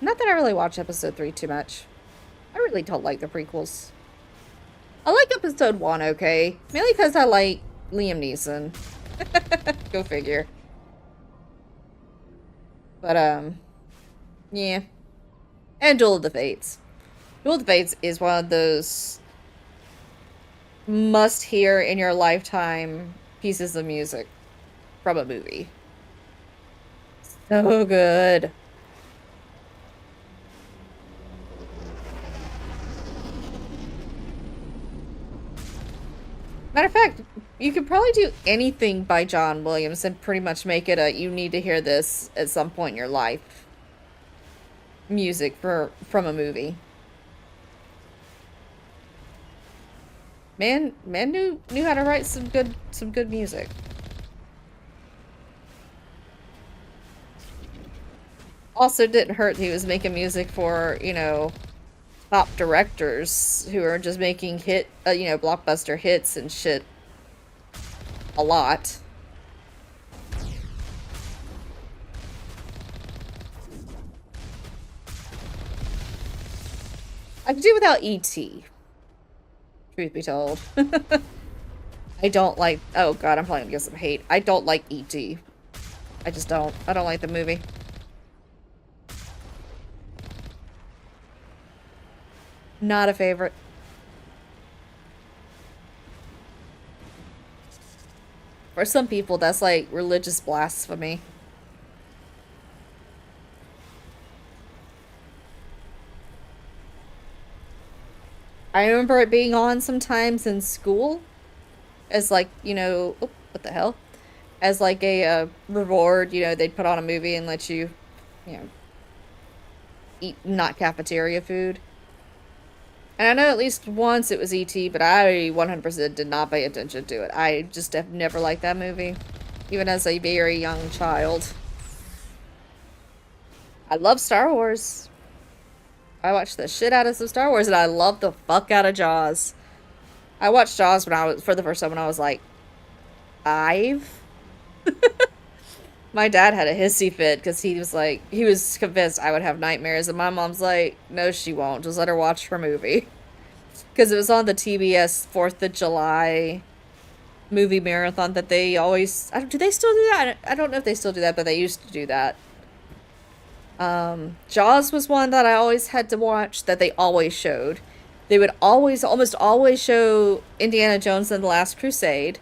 Not that I really watch episode 3 too much. I really don't like the prequels. I like episode 1, okay? Mainly because I like Liam Neeson. Go figure. But, yeah. And Duel of the Fates. Duel of the Fates is one of those must-hear in your lifetime pieces of music from a movie. So good. Matter of fact, you could probably do anything by John Williams and pretty much make it a you need to hear this at some point in your life music from a movie. Man knew how to write some good music. Also didn't hurt he was making music for, you know, top directors who are just making you know, blockbuster hits and shit a lot. I could do without E.T. Truth be told. I don't like... Oh god, I'm probably gonna get some hate. I don't like E.T. I just don't. I don't like the movie. Not a favorite. For some people, that's like religious blasphemy. I remember it being on sometimes in school as like, you know, oh, what the hell? As like a reward, you know, they'd put on a movie and let you, you know, eat not cafeteria food. And I know at least once it was E.T., but I 100% did not pay attention to it. I just have never liked that movie, even as a very young child. I love Star Wars. I watched the shit out of some Star Wars, and I love the fuck out of Jaws. I watched Jaws for the first time when I was like 5. My dad had a hissy fit because he was convinced I would have nightmares, and my mom's like, no, she won't. Just let her watch her movie. Because it was on the TBS 4th of July movie marathon that they always... do they still do that? I don't know if they still do that, but they used to do that. Jaws was one that I always had to watch, that they always showed. They would almost always show Indiana Jones and the Last Crusade,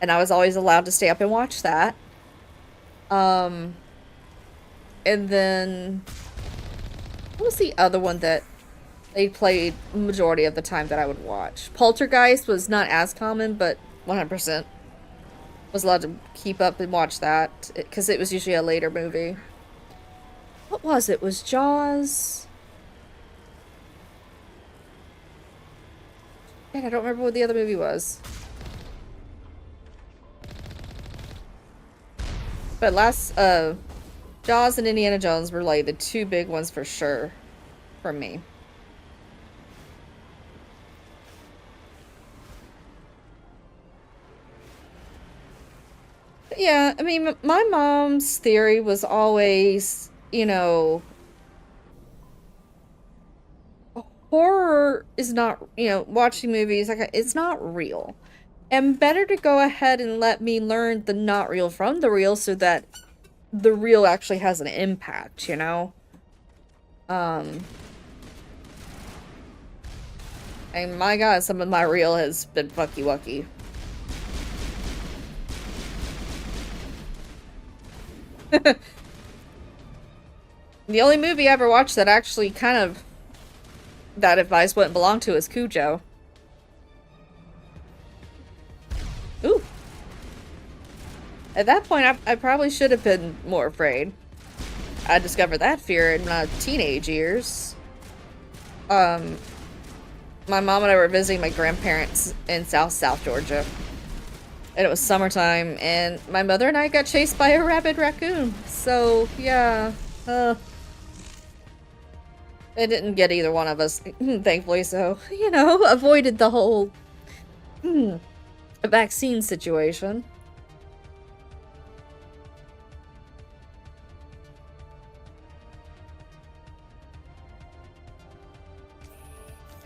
and I was always allowed to stay up and watch that. And then... what was the other one that they played majority of the time that I would watch? Poltergeist was not as common, but 100% was allowed to keep up and watch that, because it was usually a later movie. What was it? Was Jaws? Man, I don't remember what the other movie was. But Jaws and Indiana Jones were like the two big ones for sure for me. But yeah, I mean, my mom's theory was always, you know, horror is not, you know, watching movies, like, it's not real. And better to go ahead and let me learn the not real from the real so that the real actually has an impact, you know? And my god, some of my real has been fucky wucky. The only movie I ever watched that actually kind of that advice wouldn't belong to is Cujo. Ooh. At that point, I probably should have been more afraid. I discovered that fear in my teenage years. My mom and I were visiting my grandparents in South Georgia. And it was summertime, and my mother and I got chased by a rabid raccoon. So, yeah. It didn't get either one of us, thankfully, so, you know, avoided the whole vaccine situation.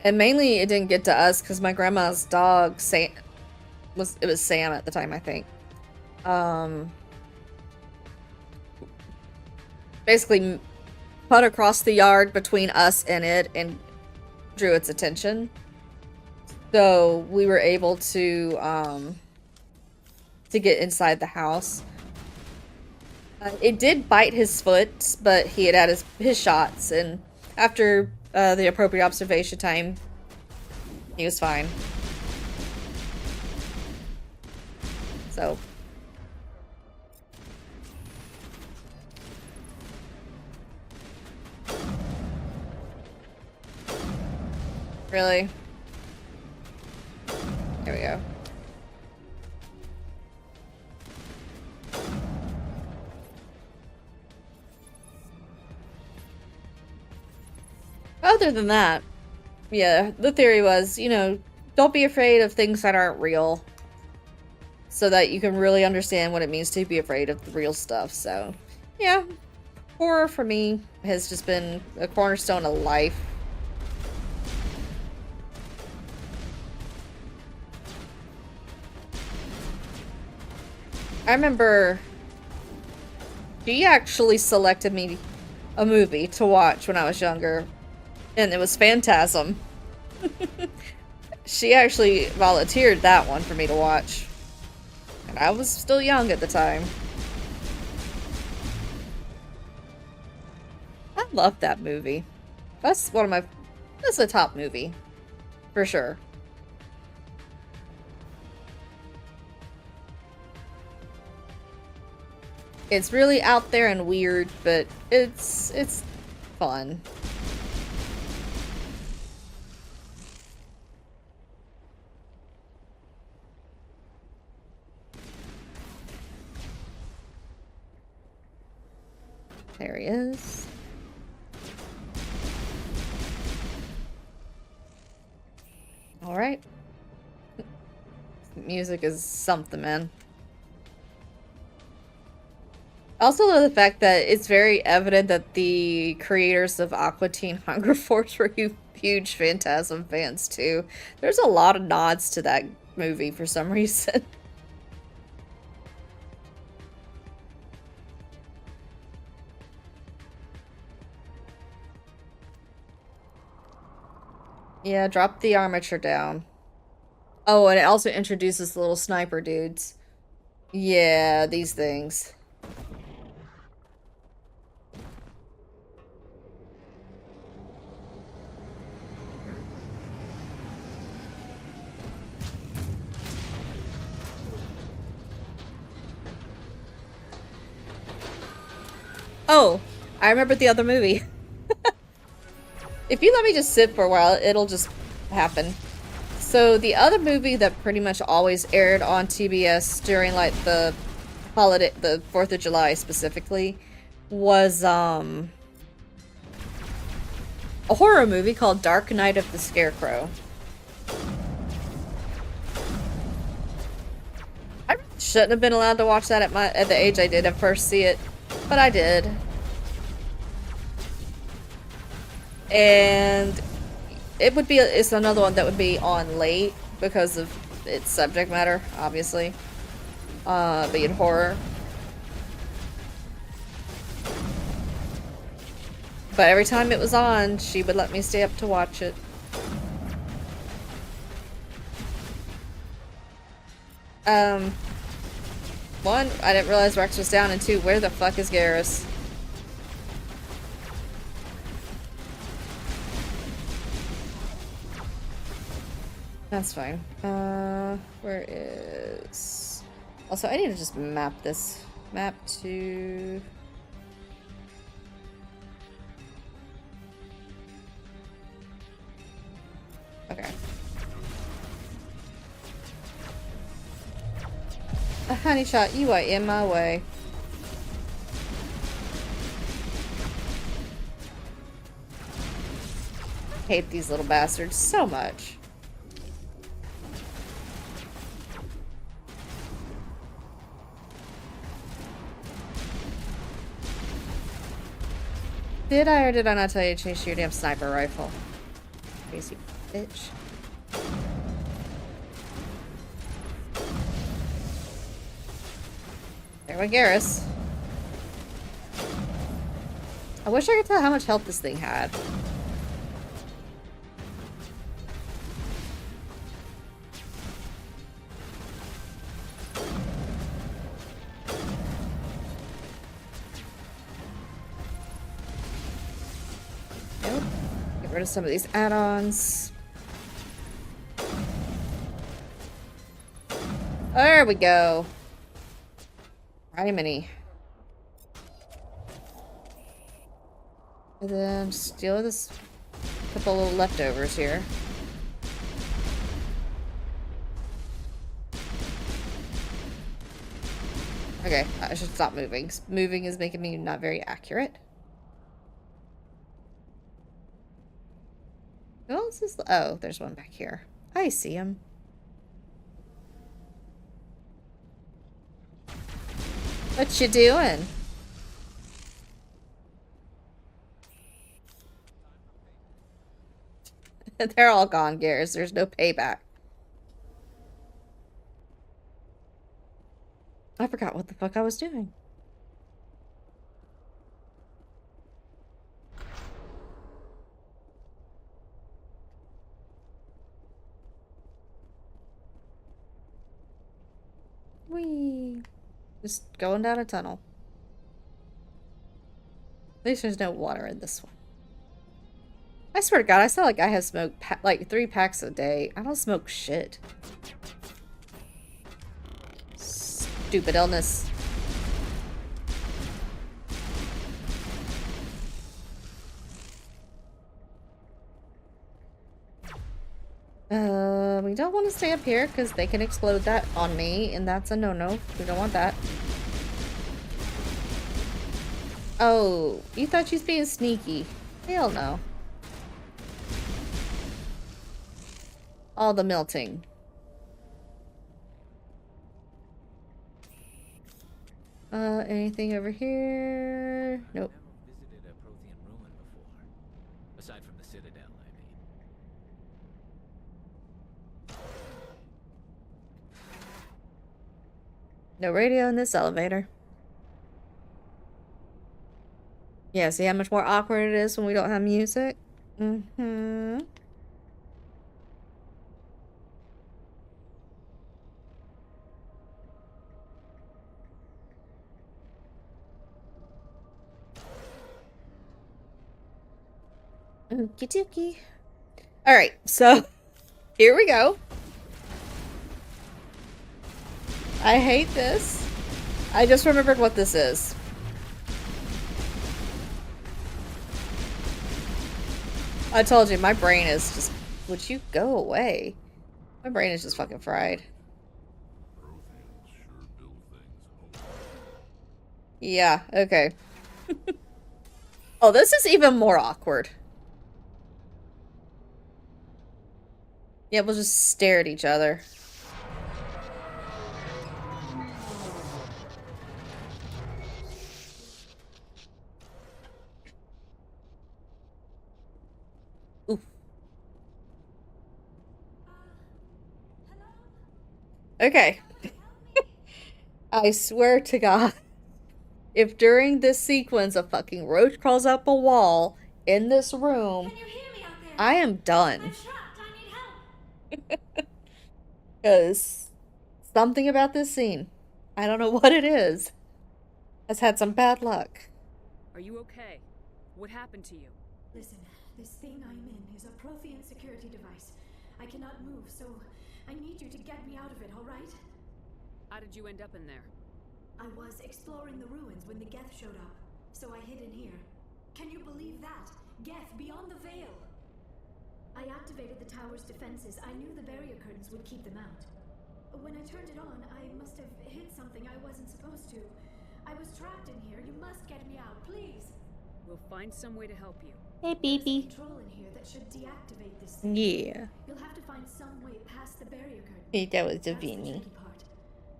And mainly it didn't get to us because my grandma's dog, Sam, it was Sam at the time, I think. Basically put across the yard between us and it and drew its attention. So we were able to get inside the house. It did bite his foot, but he had his shots, and after the appropriate observation time, he was fine. So. Really? There we go. Other than that, yeah, the theory was, you know, don't be afraid of things that aren't real, so that you can really understand what it means to be afraid of the real stuff. So, yeah, horror for me has just been a cornerstone of life. I remember she actually selected me a movie to watch when I was younger, and it was Phantasm. She actually volunteered that one for me to watch, and I was still young at the time. I love that movie. That's a top movie, for sure. It's really out there and weird, but it's fun. There he is. All right. Music is something, man. I also love the fact that it's very evident that the creators of Aqua Teen Hunger Force were huge Phantasm fans too. There's a lot of nods to that movie for some reason. Yeah, drop the armature down. Oh, and it also introduces the little sniper dudes. Yeah, these things. Oh, I remember the other movie. If you let me just sit for a while, it'll just happen. So the other movie that pretty much always aired on TBS during like the holiday, the 4th of July specifically, was a horror movie called Dark Night of the Scarecrow. I shouldn't have been allowed to watch that at the age I did at first see it, but I did. And it's another one that would be on late because of its subject matter, obviously. Being horror. But every time it was on, she would let me stay up to watch it. One, I didn't realize Rex was down, and two, where the fuck is Garrus? That's fine. Where is... Also, I need to just map this. Map to... Okay. A honey shot, you are in my way. I hate these little bastards so much. Did I or did I not tell you to change your damn sniper rifle? Crazy bitch. There went Garrus. I wish I could tell how much health this thing had. Nope. Get rid of some of these add-ons. There we go. Many. And then steal this couple little leftovers here. Okay, I should stop moving. Moving is making me not very accurate. Who else is... Oh, there's one back here. I see him. What you doing? They're all gone, Garrus. There's no payback. I forgot what the fuck I was doing. Whee! Just going down a tunnel. At least there's no water in this one. I swear to God, I sound like I have smoked like 3 packs a day. I don't smoke shit. Stupid illness. We don't want to stay up here because they can explode that on me, and that's a no-no. We don't want that. Oh, you thought she's being sneaky. Hell no. All the melting. Anything over here? Nope. Visited a Prothean ruin before. Aside from the Citadel, I mean. No radio in this elevator. Yeah, see how much more awkward it is when we don't have music? Mm-hmm. Okie dokie. Alright, so here we go. I hate this. I just remembered what this is. I told you, my brain is just... Would you go away? My brain is just fucking fried. Yeah, okay. Oh, this is even more awkward. Yeah, we'll just stare at each other. Oof. Okay. I swear to God, if during this sequence a fucking roach crawls up a wall in this room, I am done. Because something about this scene, I don't know what it is, has had some bad luck. Are you okay? What happened to you? Listen, this thing I'm in is a Prothean security device. I cannot move, so I need you to get me out of it, alright? How did you end up in there? I was exploring the ruins when the Geth showed up, so I hid in here. Can you believe that? Geth beyond the veil! I activated the tower's defenses. I knew the barrier curtains would keep them out. When I turned it on, I must have hit something I wasn't supposed to. I was trapped in here. You must get me out, please! We'll find some way to help you. Hey, baby. There's a control in here that should deactivate this thing. Yeah. You'll have to find some way past the barrier curtain. Hey, that was That's the Davini. tricky part.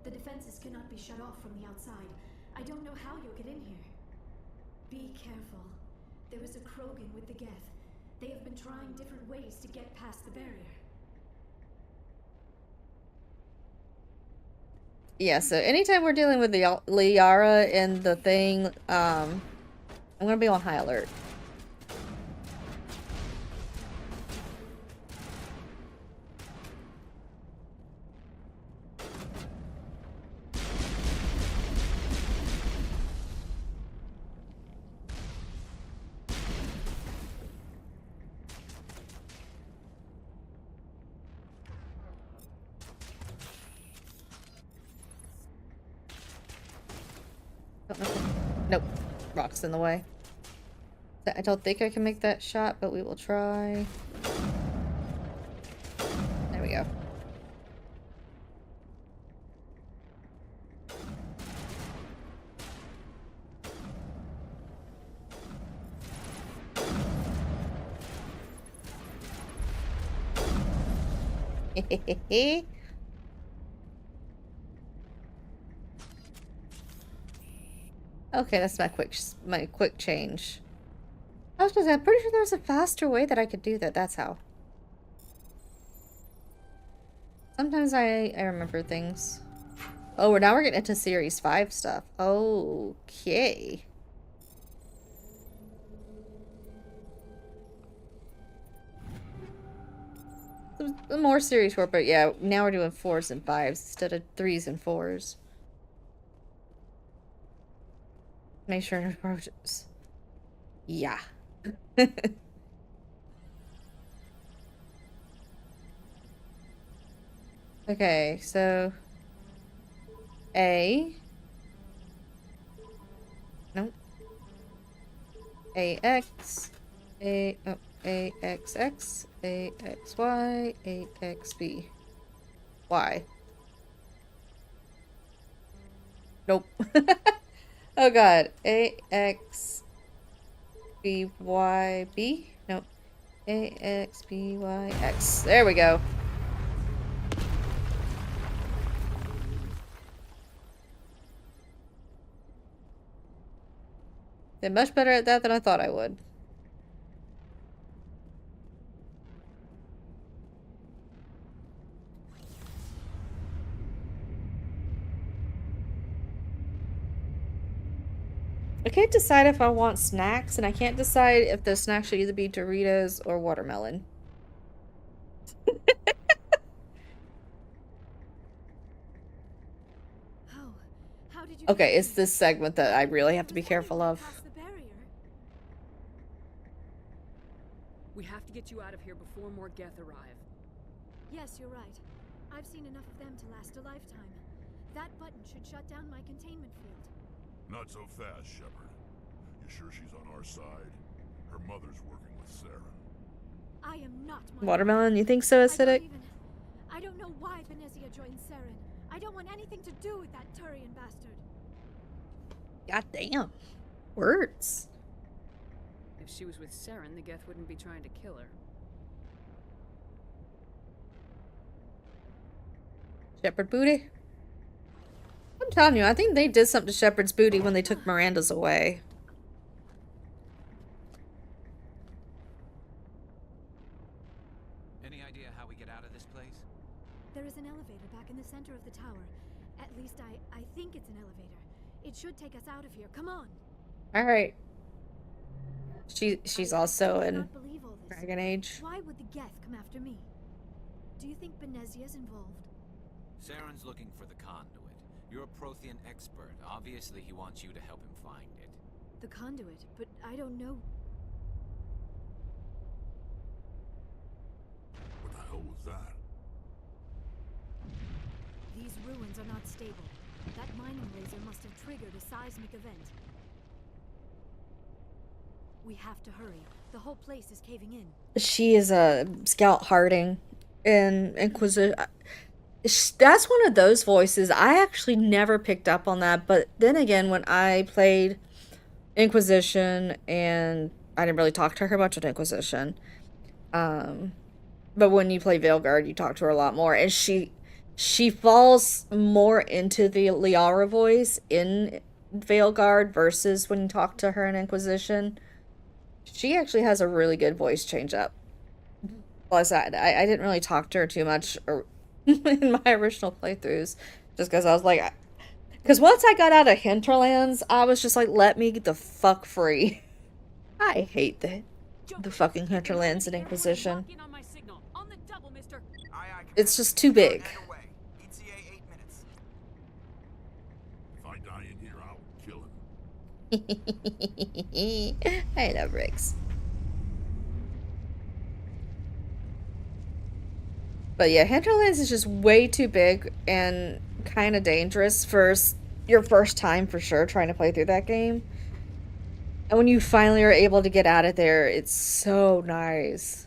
The defenses cannot be shut off from the outside. I don't know how you'll get in here. Be careful. There is a Krogan with the Geth. They have been trying different ways to get past the barrier. Yeah, so anytime we're dealing with the Liara and the thing, I'm gonna be on high alert. Nope. Rock's in the way. I don't think I can make that shot, but we will try. There we go. Hehehe. Okay, that's my quick change. I was gonna say, I'm pretty sure there's a faster way that I could do that. That's how. Sometimes I remember things. Oh, now we're getting into Series 5 stuff. Okay. The more Series 4, but yeah, now we're doing 4s and 5s instead of 3s and 4s. Make sure it approaches. Yeah. Okay, so A. Nope. AX. AXX. AXY. AXB. Y. Nope. Oh god. AXBYB? Nope. AXBYX. There we go. Did much better at that than I thought I would. I can't decide if I want snacks, and I can't decide if the snacks should either be Doritos or watermelon. Okay, it's this segment that I really have to be careful of. We have to get you out of here before more Geth arrive. Yes, you're right. I've seen enough of them to last a lifetime. That button should shut down my containment field. Not so fast, Shepard. You sure she's on our side? Her mother's working with Saren. I am not my Watermelon, you think so acidic? I don't know why Benezia joined Saren. I don't want anything to do with that Turian bastard. God damn. Words. If she was with Saren, the Geth wouldn't be trying to kill her. Shepard booty? I'm telling you, I think they did something to Shepard's booty when they took Miranda's away. Any idea how we get out of this place? There is an elevator back in the center of the tower. At least I think it's an elevator. It should take us out of here. Come on. All right. She's also in Dragon Age. Why would the Geth come after me? Do you think Benezia's involved? Saren's looking for the conduit. You're a Prothean expert. Obviously, he wants you to help him find it. The conduit, but I don't know. What the hell was that? These ruins are not stable. That mining laser must have triggered a seismic event. We have to hurry. The whole place is caving in. She is a Scout Harding in Inquisition. That's one of those voices. I actually never picked up on that, but then again, when I played Inquisition, and I didn't really talk to her much at Inquisition, but when you play Veilguard, you talk to her a lot more, and she falls more into the Liara voice in Veilguard versus when you talk to her in Inquisition. She actually has a really good voice change up. Plus, I didn't really talk to her too much in my original playthroughs, just because I was like, because once I got out of Hinterlands, I was just like, let me get the fuck free. I hate the fucking Hinterlands and Inquisition. It's just too big. If I die in here, I'll kill him. I love Riggs. But yeah, Hinterlands is just way too big and kind of dangerous for your first time for sure trying to play through that game. And when you finally are able to get out of there, it's so nice.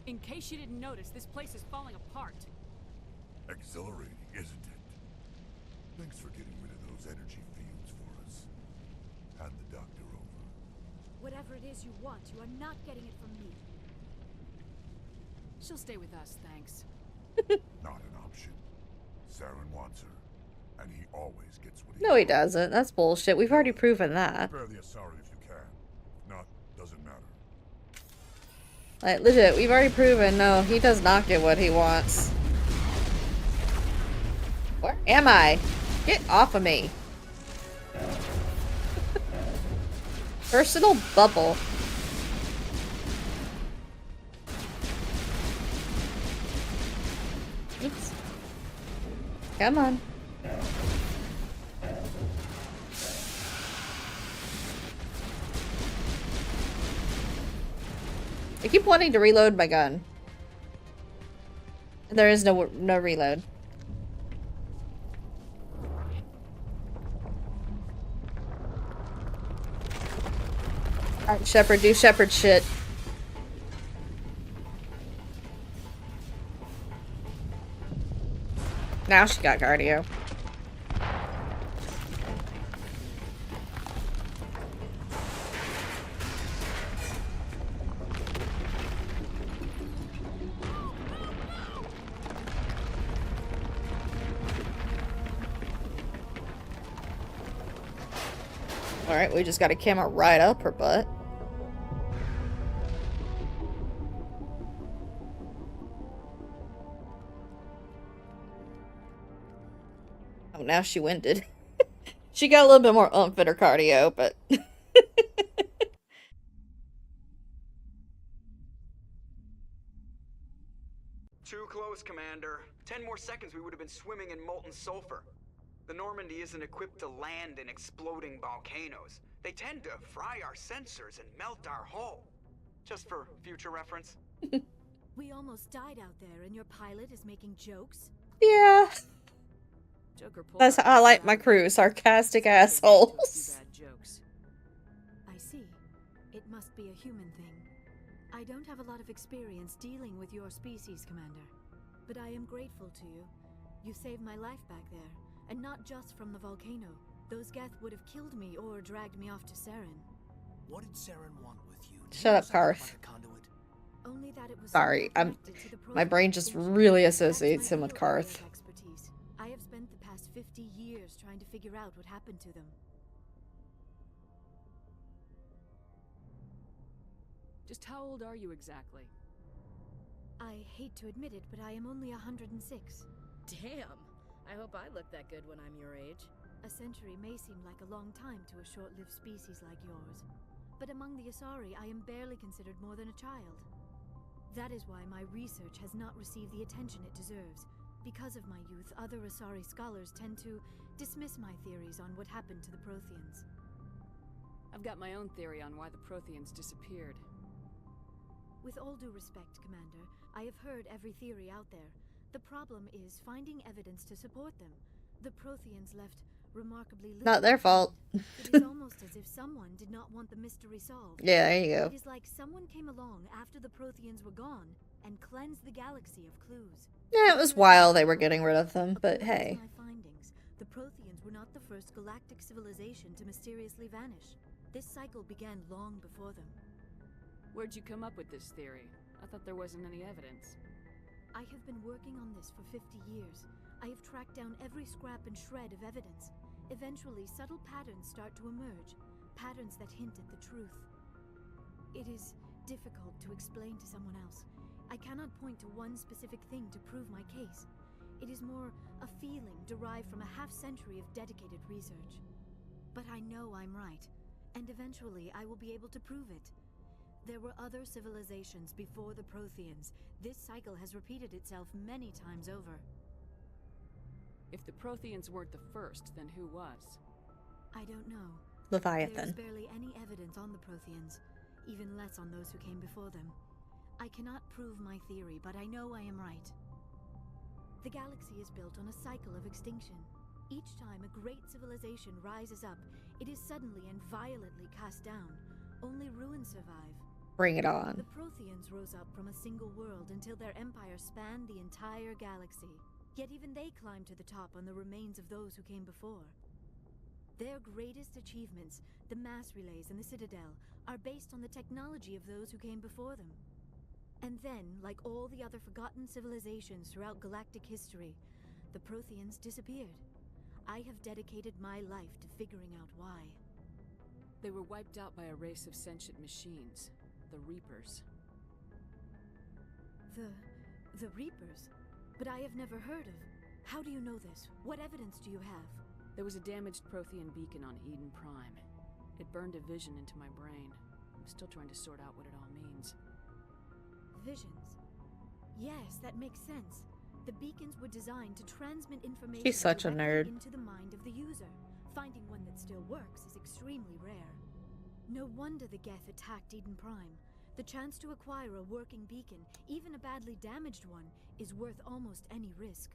In case you didn't notice, this place is falling apart. Exhilarating, isn't it? Thanks for getting rid of those energy fields for us. Hand the doctor over. Whatever it is you want, you are not getting it from me. She'll stay with us, thanks. Not an option. Saren wants her, and he always gets what he No, he doesn't. That's bullshit. We've already proven that. Spare the Asari if you can. If not, doesn't matter. Like, legit, we've already proven, no, he does not get what he wants. Where am I? Get off of me. Personal bubble. Oops. Come on. I keep wanting to reload my gun. There is no reload. Alright, Shepard, do Shepard shit. Now she got cardio. Alright, we just got a camera right up her butt. Oh, now she winded. She got a little bit more oomph in her cardio, but... close, Commander. 10 more seconds we would have been swimming in molten sulfur. The Normandy isn't equipped to land in exploding volcanoes. They tend to fry our sensors and melt our hull. Just for future reference. We almost died out there, and your pilot is making jokes? Yeah. That's how I like my crew, sarcastic assholes. I see. It must be a human thing. I don't have a lot of experience dealing with your species, Commander. But I am grateful to you. You saved my life back there, and not just from the volcano. Those Geth would have killed me or dragged me off to Saren. What did Saren want with you? Shut up, Karth. Only that it was Sorry, my brain just really associates him with Karth. I have spent the past 50 years trying to figure out what happened to them. Just how old are you exactly? I hate to admit it, but I am only 106. Damn! I hope I look that good when I'm your age. A century may seem like a long time to a short-lived species like yours. But among the Asari, I am barely considered more than a child. That is why my research has not received the attention it deserves. Because of my youth, other Asari scholars tend to dismiss my theories on what happened to the Protheans. I've got my own theory on why the Protheans disappeared. With all due respect, Commander, I have heard every theory out there. The problem is finding evidence to support them. The Protheans left remarkably little. Not their fault. It is almost as if someone did not want the mystery solved. Yeah, there you go. It is like someone came along after the Protheans were gone and cleansed the galaxy of clues. Yeah, it was while they were getting rid of them, but hey. My findings, the Protheans were not the first galactic civilization to mysteriously vanish. This cycle began long before them. Where'd you come up with this theory? I thought there wasn't any evidence. I have been working on this for 50 years. I have tracked down every scrap and shred of evidence. Eventually, subtle patterns start to emerge, patterns that hint at the truth. It is difficult to explain to someone else. I cannot point to one specific thing to prove my case. It is more a feeling derived from a half-century of dedicated research. But I know I'm right, and eventually I will be able to prove it. There were other civilizations before the Protheans. This cycle has repeated itself many times over. If the Protheans weren't the first, then who was? I don't know. Leviathan. There is barely any evidence on the Protheans, even less on those who came before them. I cannot prove my theory, but I know I am right. The galaxy is built on a cycle of extinction. Each time a great civilization rises up, it is suddenly and violently cast down. Only ruins survive. Bring it on. The Protheans rose up from a single world until their empire spanned the entire galaxy. Yet even they climbed to the top on the remains of those who came before. Their greatest achievements, the mass relays and the Citadel, are based on the technology of those who came before them. And then, like all the other forgotten civilizations throughout galactic history, the Protheans disappeared. I have dedicated my life to figuring out why. They were wiped out by a race of sentient machines, the Reapers. The Reapers? But I have never heard of. How do you know this? What evidence do you have? There was a damaged Prothean beacon on Eden Prime. It burned a vision into my brain. I'm still trying to sort out what it all means. Visions. Yes, that makes sense. The beacons were designed to transmit information She's such a nerd. into the mind of the user. Finding one that still works is extremely rare. No wonder the Geth attacked Eden Prime. The chance to acquire a working beacon, even a badly damaged one, is worth almost any risk.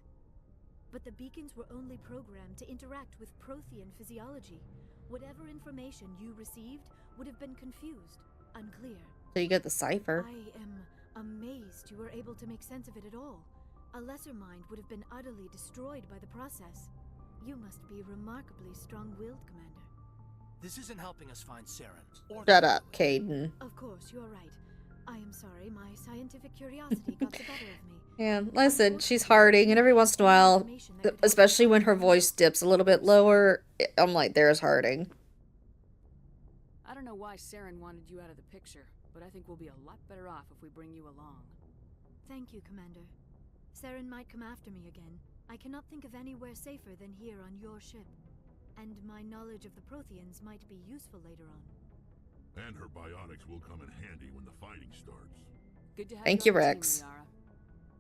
But the beacons were only programmed to interact with Prothean physiology. Whatever information you received would have been confused, unclear. So you get the cipher. I am amazed you were able to make sense of it at all. A lesser mind would have been utterly destroyed by the process. You must be remarkably strong-willed, Commander. This isn't helping us find Saren. Shut up, Caden. Of course, you're right. I am sorry, my scientific curiosity got the better of me. Yeah, listen, she's Harding, and every once in a while, especially when her voice dips a little bit lower, I'm like, there's Harding. I don't know why Saren wanted you out of the picture, but I think we'll be a lot better off if we bring you along. Thank you, Commander. Saren might come after me again. I cannot think of anywhere safer than here on your ship. And my knowledge of the Protheans might be useful later on. And her biotics will come in handy when the fighting starts. Good to have Thank you, on the team, Rex. Liara.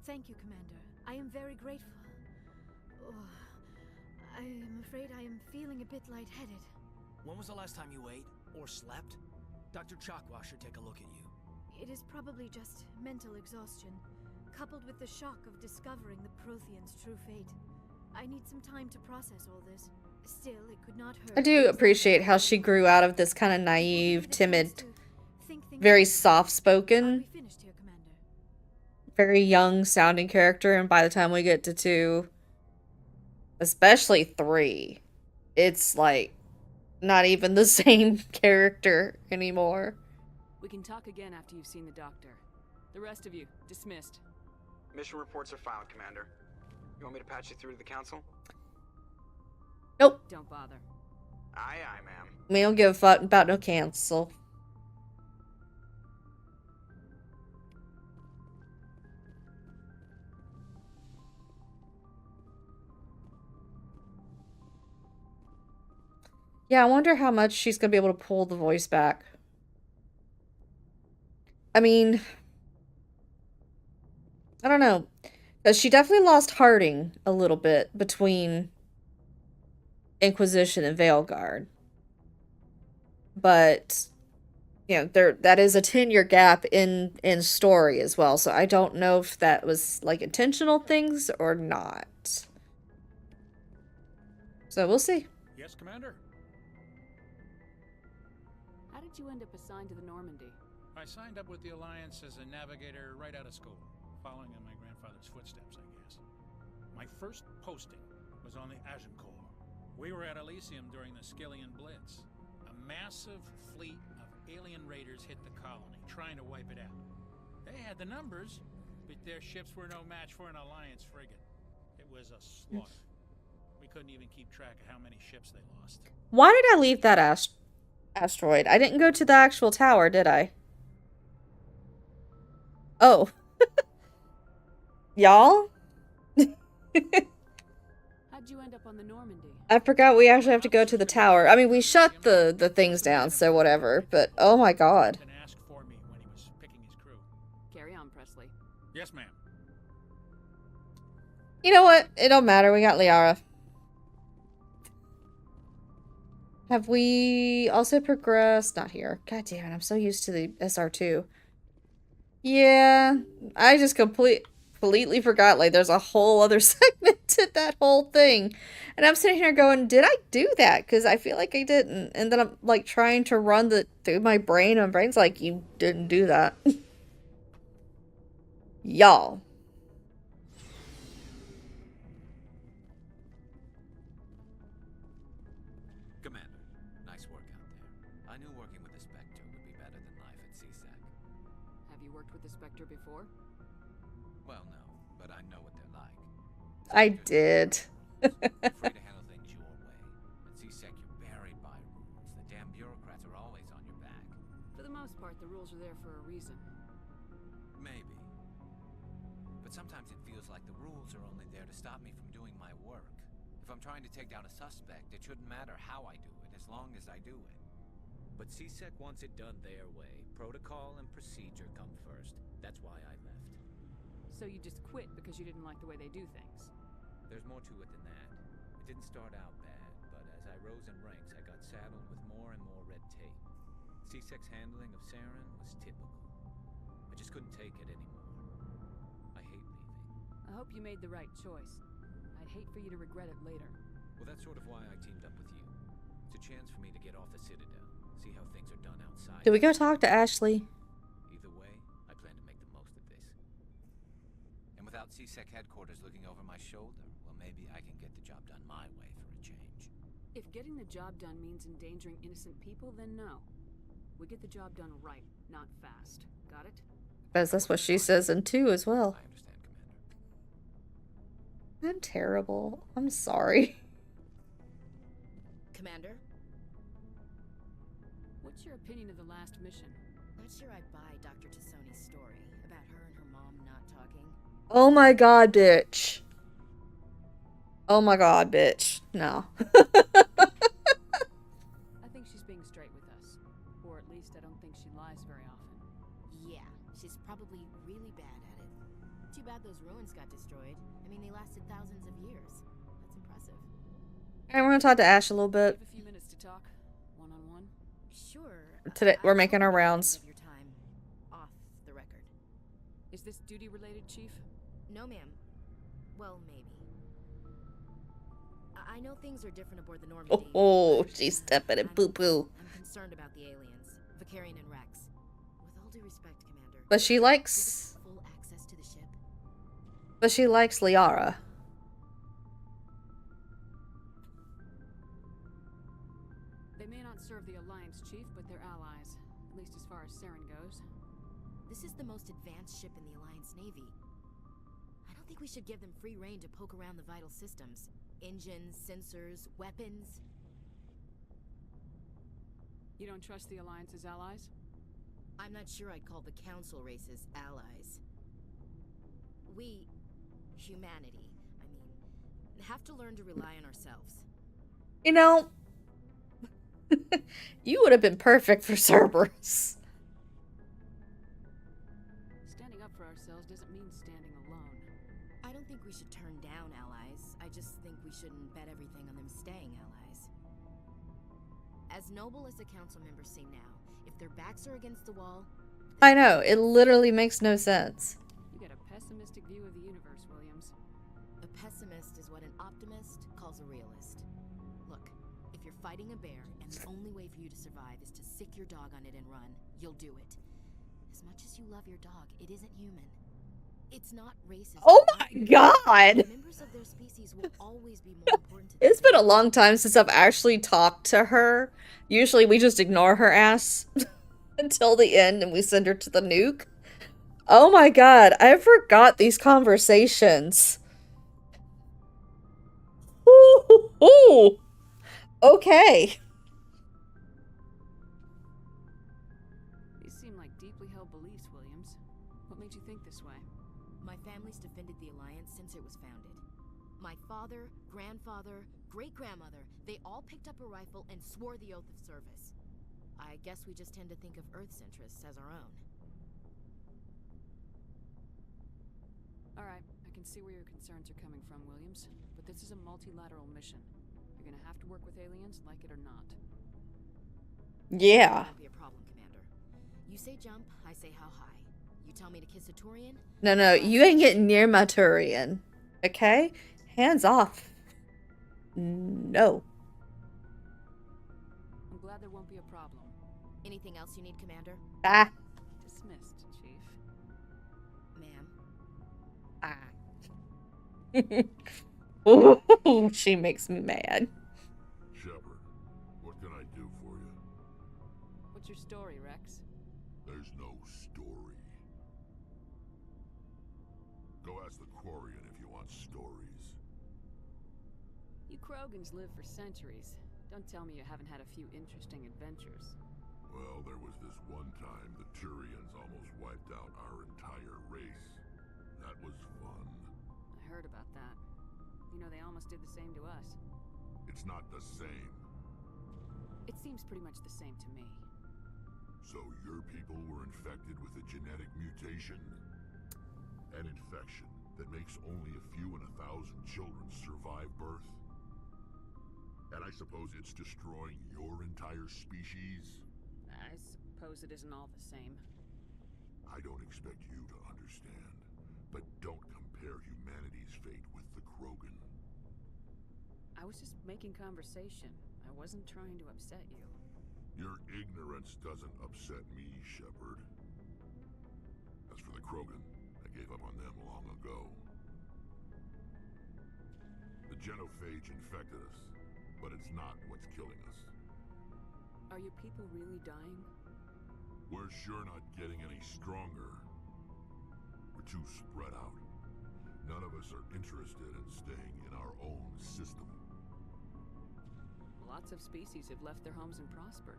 Thank you, Commander. I am very grateful. Oh, I am afraid I am feeling a bit lightheaded. When was the last time you ate or slept? Dr. Chakwa should take a look at you. It is probably just mental exhaustion, coupled with the shock of discovering the Prothean's true fate. I need some time to process all this. Still, it could not hurt. I do appreciate how she grew out of this kind of naive, timid, very soft-spoken, very young-sounding character, and by the time we get to 2, especially 3, it's like not even the same character anymore. We can talk again after you've seen the doctor. The rest of you, dismissed. Mission reports are filed, Commander. You want me to patch you through to the Council? Nope. Don't bother. Aye, aye, ma'am. We don't give a fuck about no cancel. Yeah, I wonder how much she's gonna be able to pull the voice back. I mean, I don't know. Because she definitely lost Harding a little bit between Inquisition and Veilguard. But, you know, that is a 10-year gap in story as well. So I don't know if that was, like, intentional things or not. So we'll see. Yes, Commander? How did you end up assigned to the Normandy? I signed up with the Alliance as a navigator right out of school, following in my grandfather's footsteps, I guess. My first posting was on the Agincourt. We were at Elysium during the Skillian Blitz. A massive fleet of alien raiders hit the colony, trying to wipe it out. They had the numbers, but their ships were no match for an Alliance frigate. It was a slaughter. We couldn't even keep track of how many ships they lost. Why did I leave that asteroid? I didn't go to the actual tower, did I? Oh. Y'all? How'd you end up on the Normandy? I forgot we actually have to go to the tower. I mean, we shut the things down, so whatever. But, oh my god. Carry on, Presley. Yes, ma'am. You know what? It don't matter. We got Liara. Have we also progressed? Not here. God damn it. I'm so used to the SR2. Yeah. I just completely forgot. Like, there's a whole other segment to that whole thing. And I'm sitting here going, did I do that? Because I feel like I didn't. And then I'm, like, trying to run through my brain. And my brain's like, you didn't do that. Y'all. Before? Well, no, but I know what they're like. I did. Afraid to handle things your way. At CSEC, you're buried by rules. The damn bureaucrats are always on your back. For the most part, the rules are there for a reason. Maybe. But sometimes it feels like the rules are only there to stop me from doing my work. If I'm trying to take down a suspect, it shouldn't matter how I do it, as long as I do it. But CSEC wants it done their way. Protocol and procedure come first. That's why I left. So you just quit because you didn't like the way they do things? There's more to it than that. It didn't start out bad, but as I rose in ranks, I got saddled with more and more red tape. CSEC's handling of Saren was typical. I just couldn't take it anymore. I hate leaving. I hope you made the right choice. I'd hate for you to regret it later. Well, that's sort of why I teamed up with you. It's a chance for me to get off the Citadel, see how things are done outside. Did we go talk to Ashley? Without CSEC headquarters looking over my shoulder, well, maybe I can get the job done my way for a change. If getting the job done means endangering innocent people, then no. We get the job done right, not fast. Got it? Because that's what she says in 2 as well. I understand, Commander. I'm terrible. I'm sorry. Commander? What's your opinion of the last mission? Not sure I buy Dr. Tassoni's story about her and her mom not talking. Oh my god, bitch. Oh my god, bitch. No. I think she's being straight with us. Or at least I don't think she lies very often. Yeah, she's probably really bad at it. Too bad those ruins got destroyed. I mean, they lasted thousands of years. That's impressive. Alright, we're gonna talk to Ash a little bit. Have a few minutes to talk, one-on-one. Sure. Today we're making our rounds. Of your time off the record. Is this duty-related, Chief? No, ma'am. Well, maybe. I know things are different aboard the Normandy. Oh, she's stepping in poo-poo. I'm concerned about the aliens, Vicarian and Rex. With all due respect, Commander. But she likes... full access to the ship. But she likes Liara. They may not serve the Alliance, Chief, but they're allies. At least as far as Saren goes. This is the most advanced ship in the Alliance Navy. I don't think we should give them free rein to poke around the vital systems. Engines, sensors, weapons. You don't trust the Alliance's allies? I'm not sure I'd call the Council races allies. We, humanity, I mean, have to learn to rely on ourselves. You know, you would have been perfect for Cerberus. Standing up for ourselves doesn't mean standing alone. I don't think we should turn down allies. I just think we shouldn't bet everything on them staying allies. As noble as the council members seem now, if their backs are against the wall... I know, it literally makes no sense. You get a pessimistic view of the universe, Williams. A pessimist is what an optimist calls a realist. Look, if you're fighting a bear and the only way for you to survive is to sick your dog on it and run, you'll do it. As much as you love your dog, it isn't human. It's not racist. Oh my god! Members of their species will always be more important to them. It's been a long time since I've actually talked to her. Usually we just ignore her ass until the end and we send her to the nuke. Oh my god, I forgot these conversations. Ooh. Okay. These seem like deeply held beliefs, Williams. What made you think this way? My family's defended the Alliance since it was founded. My father, grandfather, great-grandmother, they all picked up a rifle and swore the oath of service. I guess we just tend to think of Earth's interests as our own. Alright, I can see where your concerns are coming from, Williams. But this is a multilateral mission. You're gonna have to work with aliens, like it or not. Yeah. Won't be a problem, Commander. You say jump, I say how high. You tell me to kiss a Turian? No, you ain't getting near my Turian. Okay? Hands off. No. I'm glad there won't be a problem. Anything else you need, Commander? Ah. Dismissed, Chief. Ma'am. Ooh, she makes me mad. Shepard, what can I do for you? What's your story, Rex? There's no story. Go ask the Quarian if you want stories. You Krogans live for centuries. Don't tell me you haven't had a few interesting adventures. Well, there was this one time the Turians almost wiped out our entire race. That was fun. I heard about that. You know, they almost did the same to us. It's not the same. It seems pretty much the same to me. So your people were infected with a genetic mutation? An infection that makes only a few in 1,000 children survive birth? And I suppose it's destroying your entire species? I suppose it isn't all the same. I don't expect you to understand, but don't compare humanity's fate with the Krogan. I was just making conversation. I wasn't trying to upset you. Your ignorance doesn't upset me, Shepard. As for the Krogan, I gave up on them long ago. The genophage infected us, but it's not what's killing us. Are your people really dying? We're sure not getting any stronger. We're too spread out. None of us are interested in staying in our own system. Lots of species have left their homes and prospered.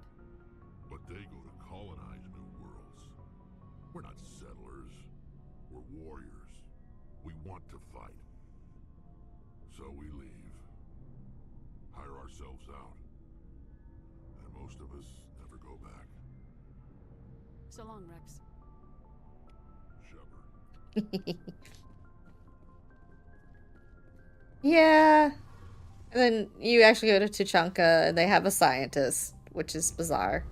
But they go to colonize new worlds. We're not settlers. We're warriors. We want to fight. So we leave. Hire ourselves out. And most of us never go back. So long, Rex. Shepard. Yeah. And then you actually go to Tuchanka and they have a scientist, which is bizarre.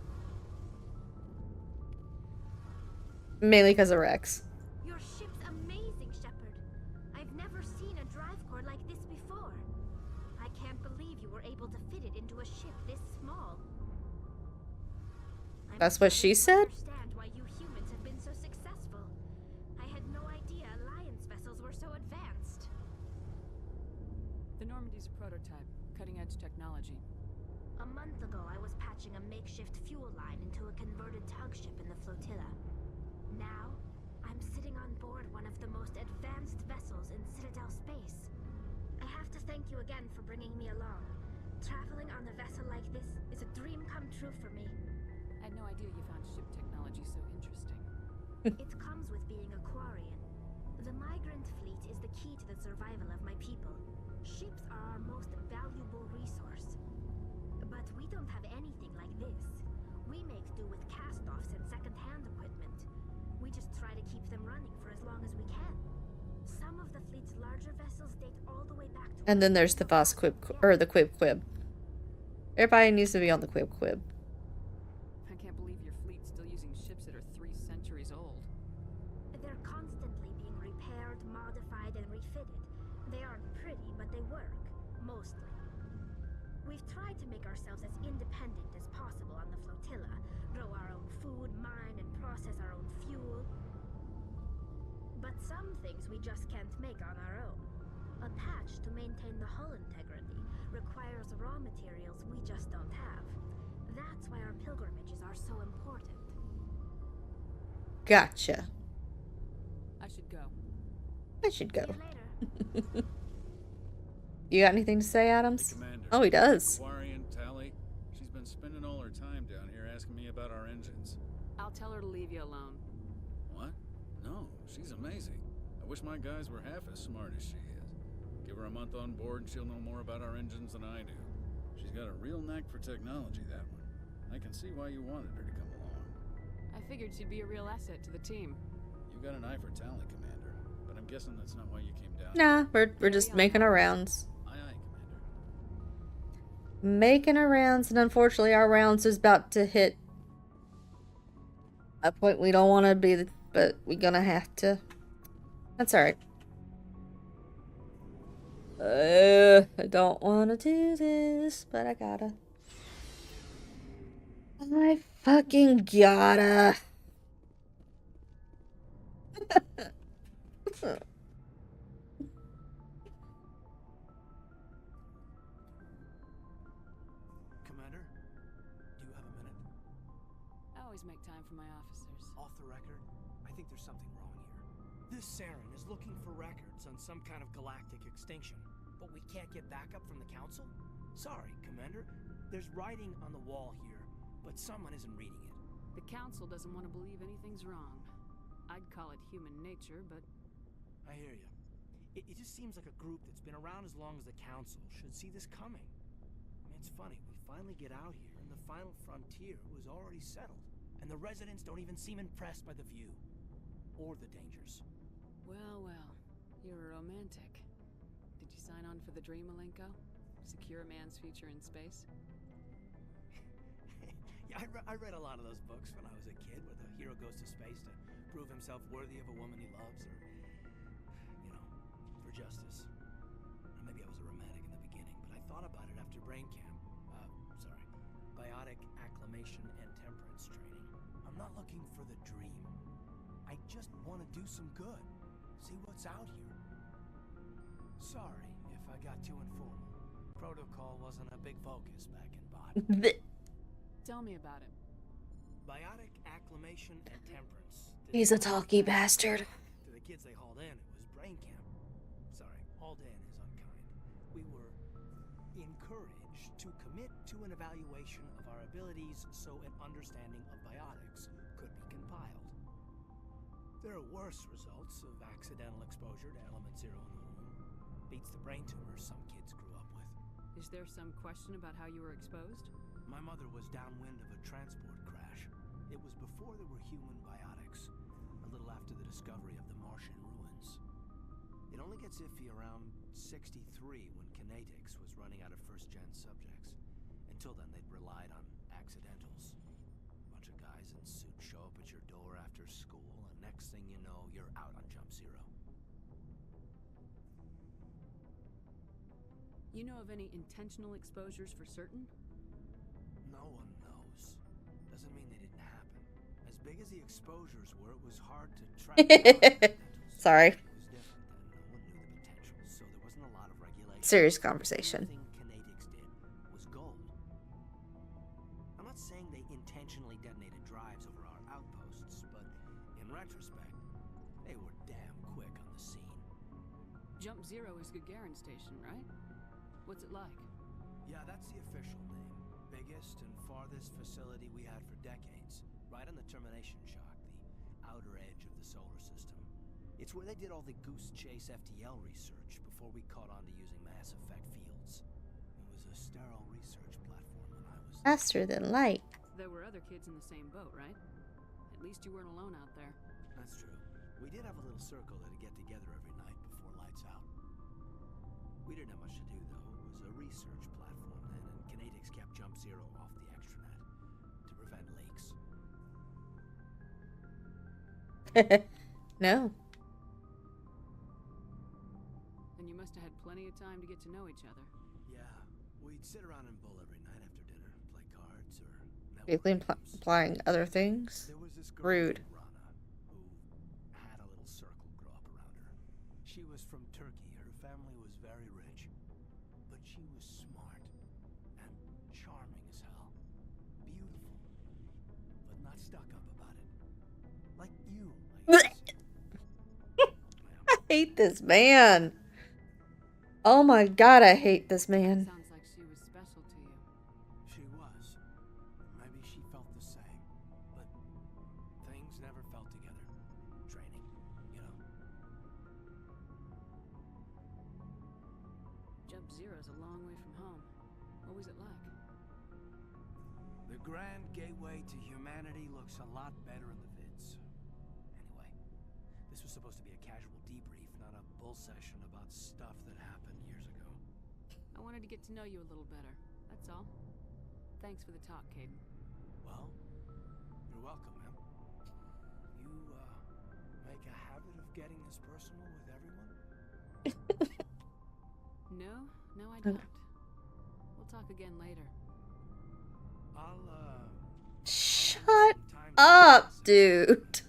Mainly because of Rex. Your ship's amazing, Shepard. I've never seen a drive core like this before. I can't believe you were able to fit it into a ship this small. That's what she said? Understand why you humans have been so successful. I had no idea Alliance vessels were so advanced. The Normandy's a prototype, cutting-edge technology. A month ago, I was patching a makeshift fuel line into a converted tug ship in the flotilla. Now, I'm sitting on board one of the most advanced vessels in Citadel space. I have to thank you again for bringing me along. Traveling on a vessel like this is a dream come true for me. I had no idea you found ship technology so interesting. It comes with being a Quarian. The migrant fleet is the key to the survival of my people. Ships are our most valuable resource. But we don't have anything like this. We make do with cast-offs and second-hand equipment. We just try to keep them running for as long as we can. Some of the fleet's larger vessels date all the way back to... And then there's the Voss Quib, or the Quib Quib. Everybody needs to be on the Quib Quib. I can't believe your fleet's still using ships that are 3 centuries old. They're constantly being repaired, modified, and refitted. They aren't pretty, but they work. Mostly. We've tried to make ourselves as independent as possible on the flotilla. Grow our own food, mine, and process our own fuel. But some things we just can't make on our own. A patch to maintain the hull integrity requires raw materials we just don't have. That's why our pilgrimages are so important. Gotcha. I should go. I should go. See you later. You got anything to say, Adams? Hey, Commander. Oh, he does. Quarian, Tally. She's been spending all her time down here asking me about our engines. I'll tell her to leave you alone. What? No, she's amazing. I wish my guys were half as smart as she is. Give her a month on board and she'll know more about our engines than I do. She's got a real knack for technology, that one. I can see why you wanted her to come along. I figured she'd be a real asset to the team. You got an eye for Tally, Commander. But I'm guessing that's not why you came down. Nah, we're just making our rounds. Aye, aye, Commander. Making our rounds, and unfortunately our rounds is about to hit a point we don't want to be, but we're gonna have to. That's alright. I don't want to do this, but I gotta. I fucking gotta. Commander, do you have a minute? I always make time for my officers. Off the record, I think there's something wrong here. This Saren is looking for records on some kind of galactic extinction, but we can't get backup from the Council? Sorry, Commander. There's writing on the wall here, but someone isn't reading it. The Council doesn't want to believe anything's wrong. I'd call it human nature, but... I hear you. It just seems like a group that's been around as long as the Council should see this coming. I mean, it's funny, we finally get out here, and the final frontier was already settled. And the residents don't even seem impressed by the view. Or the dangers. Well, well. You're a romantic. Did you sign on for the dream, Malenko? Secure a man's future in space? Yeah, I read a lot of those books when I was a kid, where the hero goes to space to prove himself worthy of a woman he loves, or, you know, for justice. Or maybe I was a romantic in the beginning, but I thought about it after brain camp. Biotic acclimation and temperance training. I'm not looking for the dream. I just want to do some good. See what's out here. Sorry if I got too informal. Protocol wasn't a big focus back in bot. Tell me about it. Biotic acclimation and temperance. He's a talky bastard. To the kids they hauled in, it was brain camp. Sorry, hauled in is unkind. We were encouraged to commit to an evaluation of our abilities so an understanding of biotics could be compiled. There are worse results of accidental exposure to element 0 in the womb. Beats the brain tumors some kids grew up with. Is there some question about how you were exposed? My mother was downwind of a transport crash. It was before there were human biotics. A little after the discovery of the Martian It only gets iffy around 63 when Kinetics was running out of first-gen subjects. Until then, they'd relied on accidentals. A bunch of guys in suits show up at your door after school, and next thing you know, you're out on Jump Zero. You know of any intentional exposures for certain? No one knows. Doesn't mean they didn't happen. As big as the exposures were, it was hard to track. Sorry. It was different then. No one knew the potential, so there wasn't a lot of regulation. Serious conversation. The only thing Kinetics did was gold. I'm not saying they intentionally detonated drives over our outposts, but in retrospect, they were damn quick on the scene. Jump Zero is Gagarin Station, right? What's it like? Yeah, that's the official name. Biggest and farthest facility we had for decades. Right on the termination shock, the outer edge of the solar system. It's where they did all the Goose Chase FTL research before we caught on to using mass effect fields. It was a sterile research platform when I was... Faster than light. There were other kids in the same boat, right? At least you weren't alone out there. That's true. We did have a little circle that'd get together every night before lights out. We didn't have much to do, though. It was a research platform then, and Kinetics kept Jump Zero off the extranet to prevent leaks. No. And you must have had plenty of time to get to know each other. Yeah, we'd sit around and bull every night after dinner, play cards or... Basically implying other things. There was this girl Rude. named Rana, who had a little circle grow up around her. She was from Turkey. Her family was very rich. But she was smart and charming as hell. Beautiful. But not stuck up about it. Like you, I guess. I hate this man. Oh my god, I hate this man. Sounds like she was special to you. She was. Maybe she felt the same. But things never felt together. Training, you know. Jump Zero's a long way from home. What was it like? The Grand Gateway to Humanity looks a lot better in the vids. Anyway, this was supposed to be a casual debrief, not a bull session about stuff that happened years ago. I wanted to get to know you a little better. That's all. Thanks for the talk, Caden. Well, you're welcome, man. You, make a habit of getting this personal with everyone? No, I don't. We'll talk again later. I'll Shut up, dude.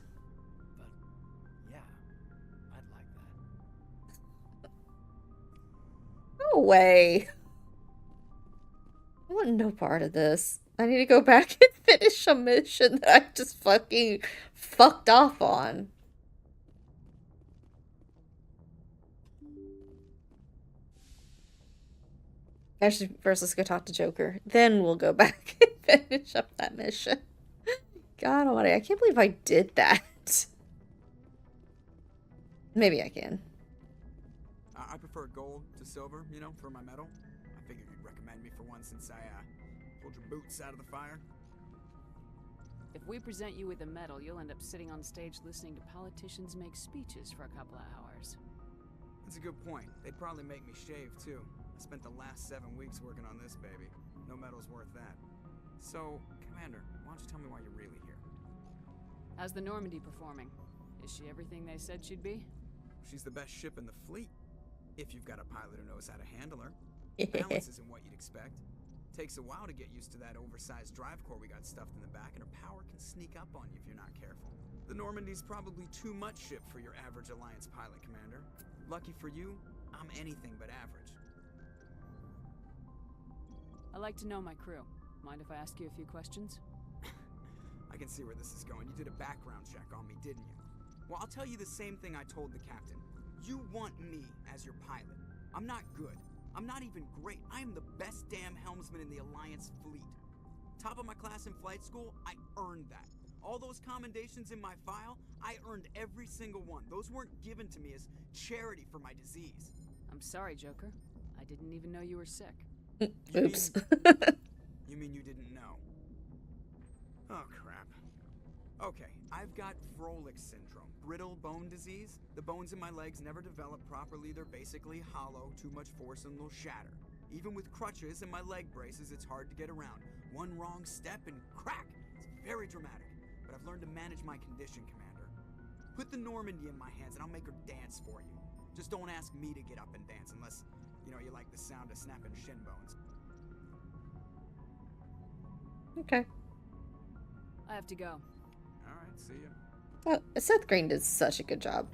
But, yeah, I'd like that. No way. I want no part of this. I need to go back and finish a mission that I just fucking fucked off on. Actually, first let's go talk to Joker. Then we'll go back and finish up that mission. God almighty, I can't believe I did that. Maybe I can. I prefer gold to silver, you know, for my medal. I figured you'd recommend me for one since I, pulled your boots out of the fire. If we present you with a medal, you'll end up sitting on stage listening to politicians make speeches for a couple of hours. That's a good point. They'd probably make me shave, too. I spent the last 7 weeks working on this baby. No medal's worth that. So, Commander, why don't you tell me why you're really here? How's the Normandy performing? Is she everything they said she'd be? She's the best ship in the fleet. If you've got a pilot who knows how to handle her. Balance isn't what you'd expect. Takes a while to get used to that oversized drive core we got stuffed in the back, and her power can sneak up on you if you're not careful. The Normandy's probably too much ship for your average Alliance pilot, Commander. Lucky for you, I'm anything but average. I like to know my crew. Mind if I ask you a few questions? I can see where this is going. You did a background check on me, didn't you? Well, I'll tell you the same thing I told the captain. You want me as your pilot. I'm not good. I'm not even great. I am the best damn helmsman in the Alliance fleet. Top of my class in flight school, I earned that. All those commendations in my file, I earned every single one. Those weren't given to me as charity for my disease. I'm sorry, Joker. I didn't even know you were sick. Oops. You mean you didn't know? Oh, crap. Okay, I've got Froelich syndrome, brittle bone disease. The bones in my legs never develop properly. They're basically hollow. Too much force and they'll shatter. Even with crutches and my leg braces, it's hard to get around. One wrong step and crack! It's very dramatic, but I've learned to manage my condition, Commander. Put the Normandy in my hands and I'll make her dance for you. Just don't ask me to get up and dance unless, you like the sound of snapping shin bones. Okay. I have to go. Alright, see ya. Oh, Seth Green did such a good job.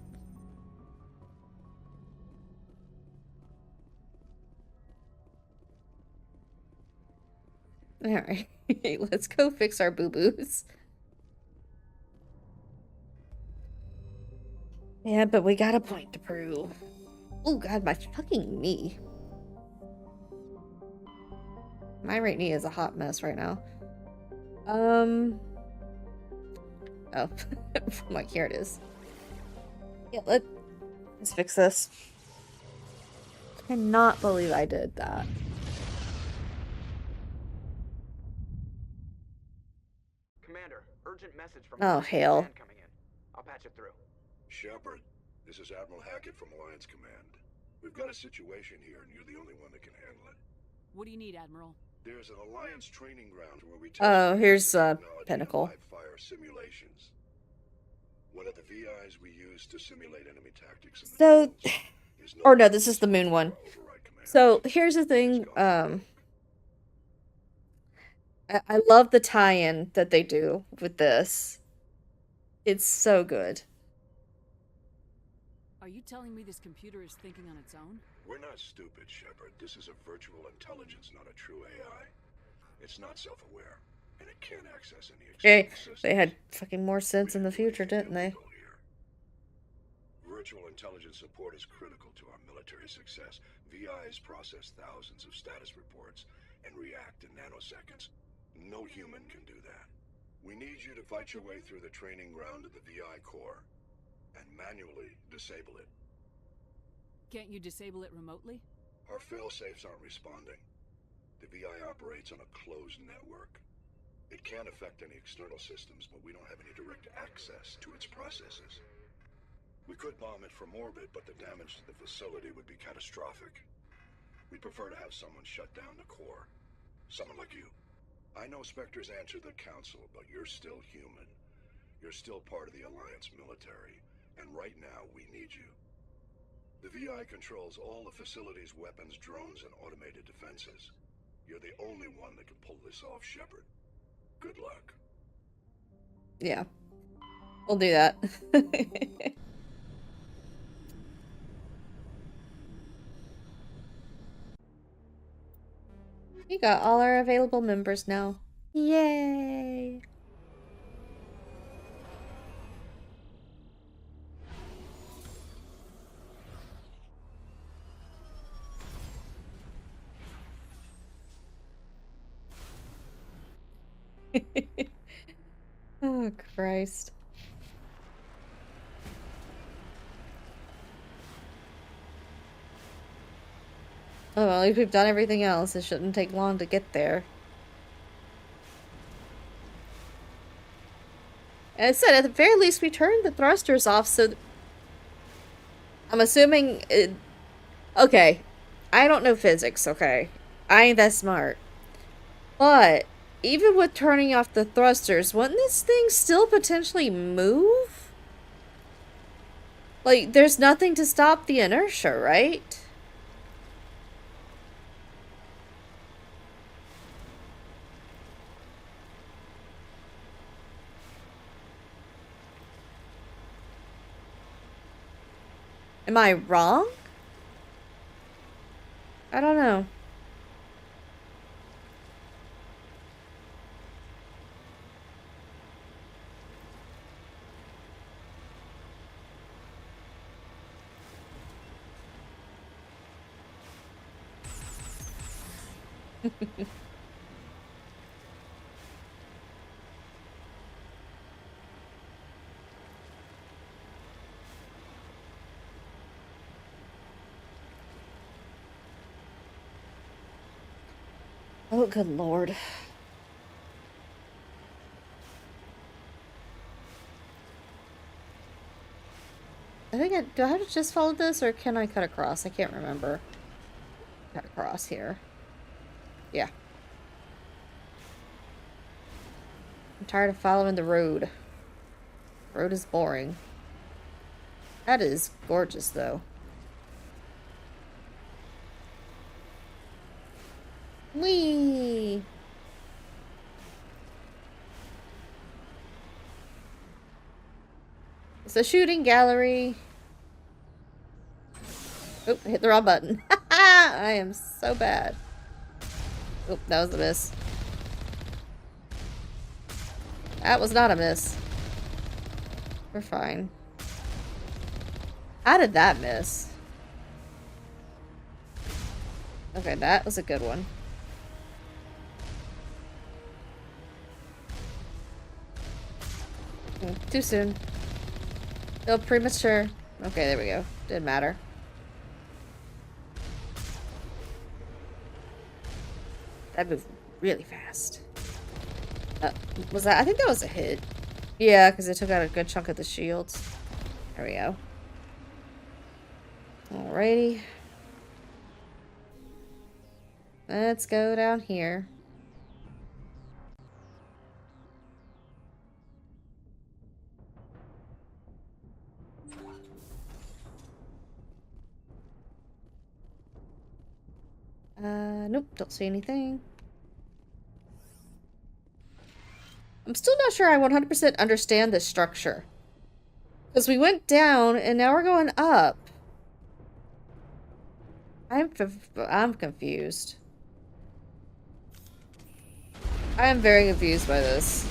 Alright, let's go fix our boo-boos. Yeah, but we got a point to prove. Oh god, my fucking knee. My right knee is a hot mess right now. Oh. I'm like, here it is. Yeah, let's fix this. I cannot believe I did that. Commander, urgent message from hell. coming in. I'll patch it through. Shepard, this is Admiral Hackett from Alliance Command. We've got a situation here, and you're the only one that can handle it. What do you need, Admiral? There's an Alliance training ground where we Oh, here's Pinnacle. live fire simulations. One of the VIs we use to simulate enemy tactics. So, or no, this is the moon one. So here's the thing. I love the tie-in that they do with this. It's so good. Are you telling me this computer is thinking on its own? We're not stupid, Shepard. This is a virtual intelligence, not a true AI. It's not self-aware, and it can't access any Hey, external systems. they had fucking more sense in the future, didn't they? Virtual intelligence support is critical to our military success. VIs process thousands of status reports and react in nanoseconds. No human can do that. We need you to fight your way through the training ground of the VI core and manually disable it. Can't you disable it remotely? Our fail-safes aren't responding. The VI operates on a closed network. It can't affect any external systems, but we don't have any direct access to its processes. We could bomb it from orbit, but the damage to the facility would be catastrophic. We'd prefer to have someone shut down the core. Someone like you. I know Spectres answer the Council, but you're still human. You're still part of the Alliance military, and right now we need you. The VI controls all the facility's weapons, drones, and automated defenses. You're the only one that can pull this off, Shepard. Good luck. Yeah. We'll do that. We got all our available members now. Yay! Oh, Christ. Oh, well, if we've done everything else, it shouldn't take long to get there. And I said, at the very least, we turned the thrusters off, so... I'm assuming... Okay. I don't know physics, okay? I ain't that smart. But, even with turning off the thrusters, wouldn't this thing still potentially move? Like, there's nothing to stop the inertia, right? Am I wrong? I don't know. Oh, good lord. I think do I have to just follow this, or can I cut across? I can't remember. Cut across here. Yeah. I'm tired of following the road. Road is boring. That is gorgeous, though. Whee! It's a shooting gallery. Oop, I hit the wrong button. I am so bad. Oop, that was a miss. That was not a miss. We're fine. How did that miss? Okay, that was a good one. Too soon. Still premature. Okay, there we go. Didn't matter. That moved really fast. Was that? I think that was a hit. Yeah, because it took out a good chunk of the shields. There we go. Alrighty. Let's go down here. Nope, don't see anything. I'm still not sure I 100% understand this structure. Because we went down, and now we're going up. I'm confused. I am very confused by this.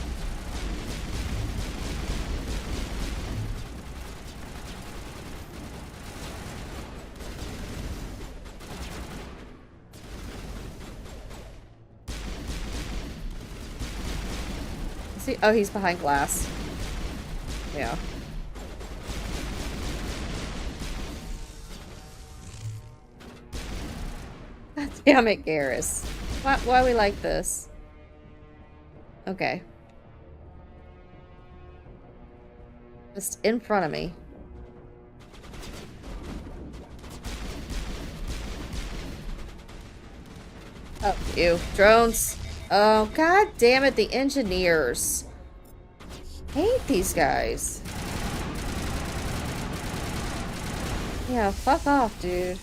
See? Oh, he's behind glass. Yeah. God damn it, Garrus. Why we like this? Okay. Just in front of me. Oh, ew. Drones. Oh, god damn it, the engineers. I hate these guys. Yeah, fuck off, dude.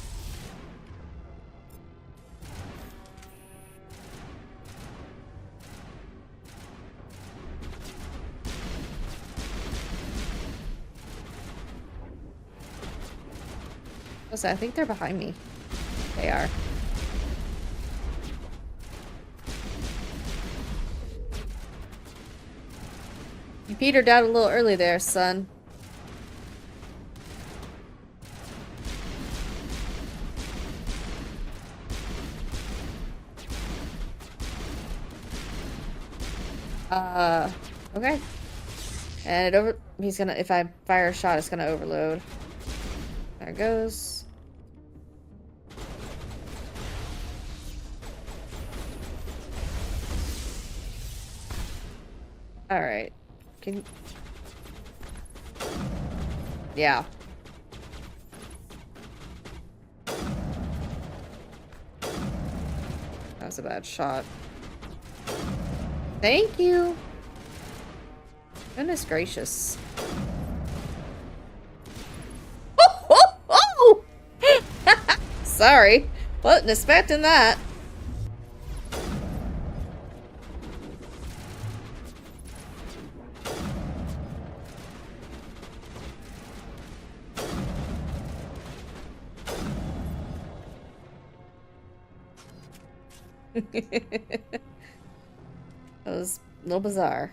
Listen, I think they're behind me. They are. You petered out a little early there, son. Okay. And he's gonna, if I fire a shot, it's gonna overload. There it goes. Alright. Yeah. That was a bad shot. Thank you. Goodness gracious. Oh! Sorry. Wasn't expecting that. That was a little bizarre.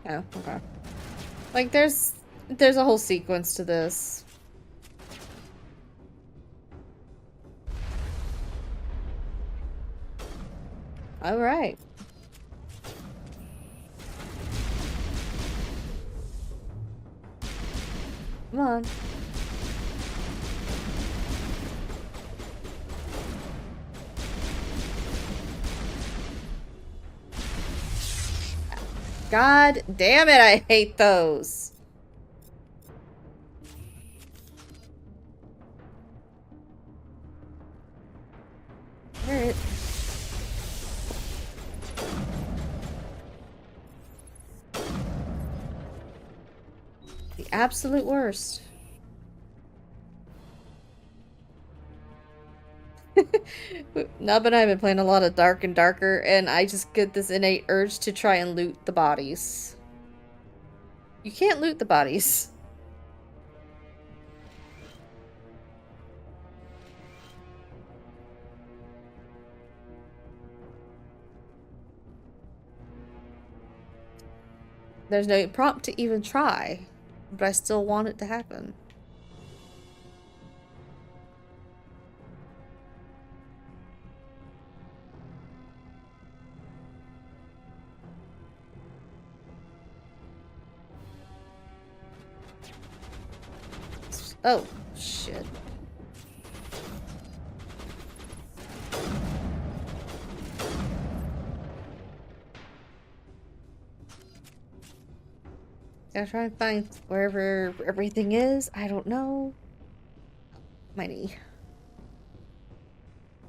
Oh, okay. Like, there's a whole sequence to this. All right. Come on. God damn it, I hate those. Alright. The absolute worst. Nub and I have been playing a lot of Dark and Darker, and I just get this innate urge to try and loot the bodies. You can't loot the bodies. There's no prompt to even try, but I still want it to happen. Oh, shit. Gotta try and find wherever everything is. I don't know. My knee.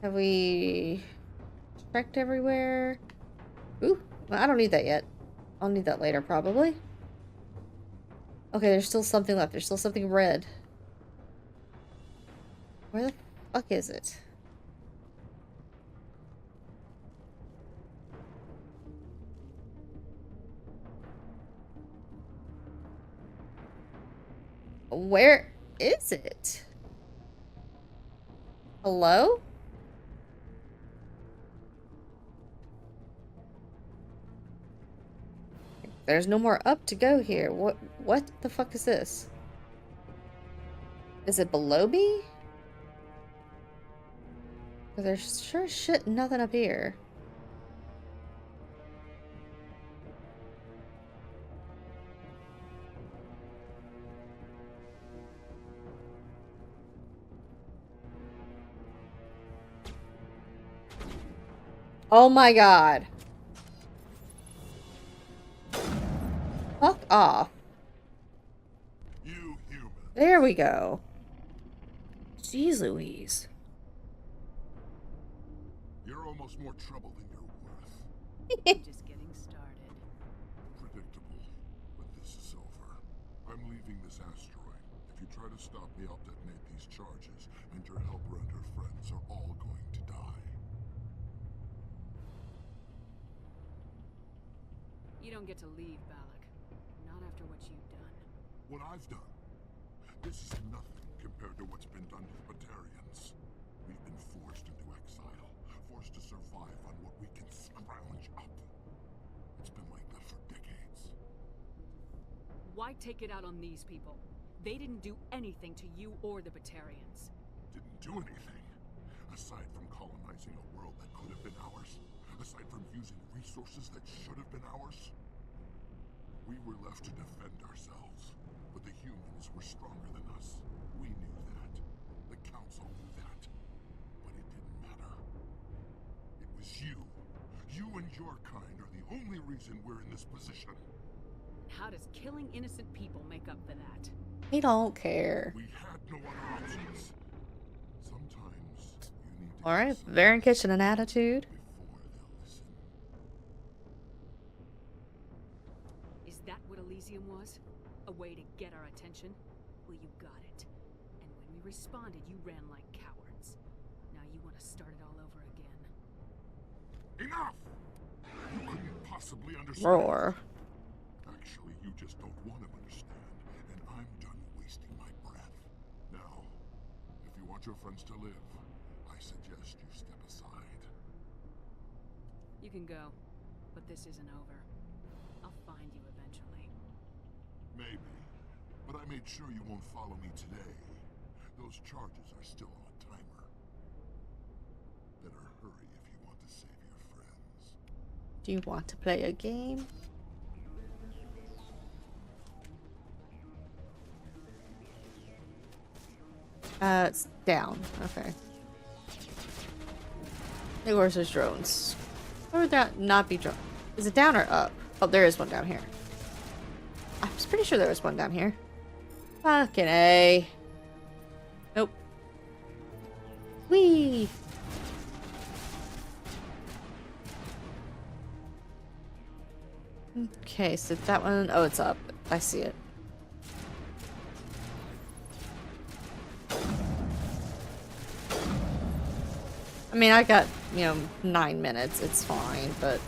Have we checked everywhere? Ooh, well, I don't need that yet. I'll need that later, probably. Okay, there's still something left. There's still something red. Where the fuck is it? Where is it? Hello? There's no more up to go here. What the fuck is this? Is it below me? There's sure as shit nothing up here. Oh my god. Fuck off. You human. There we go. Jeez Louise. You're almost more trouble than you're worth. Just getting started. Predictable, but this is over. I'm leaving this asteroid. If you try to stop me, I'll detonate these charges, and your helper and her friends are all going to die. You don't get to leave, Balak. Not after what you've done. What I've done? This is nothing compared to what's been done to the Batarians. We've been forced into exile, forced to survive on what we can scrounge up. It's been like that for decades. Why take it out on these people? They didn't do anything to you or the Batarians. Didn't do anything. Aside from colonizing a world that could have been ours. Aside from using resources that should have been ours. We were left to defend ourselves. But the humans were stronger than us. We knew that. The Council knew that. But it didn't matter. It was you. You and your kind are the only reason we're in this position. How does killing innocent people make up for that? We don't care. We had no other options. Sometimes you need to. Alright, Varen Kitchen an attitude. Is that what Elysium was? A way to get our attention? Well, you got it. And when we responded, you ran like cowards. Now you want to start it all over again. Enough! You couldn't possibly understand. Roar. Actually, you just don't want to understand, and I'm done wasting my breath. Now, if you want your friends to live, I suggest you step aside. You can go, but this isn't over. I'll find you eventually. Maybe, but I made sure you won't follow me today. Those charges are still on a timer. Better hurry if you want to save your friends. Do you want to play a game? It's down. Okay. Hey, where's those drones? Or would that not be drone? Is it down or up? Oh, there is one down here. I was pretty sure there was one down here. Fucking A. Nope. Whee! Okay, so that one... Oh, it's up. I see it. I mean, I got, 9 minutes. It's fine, but...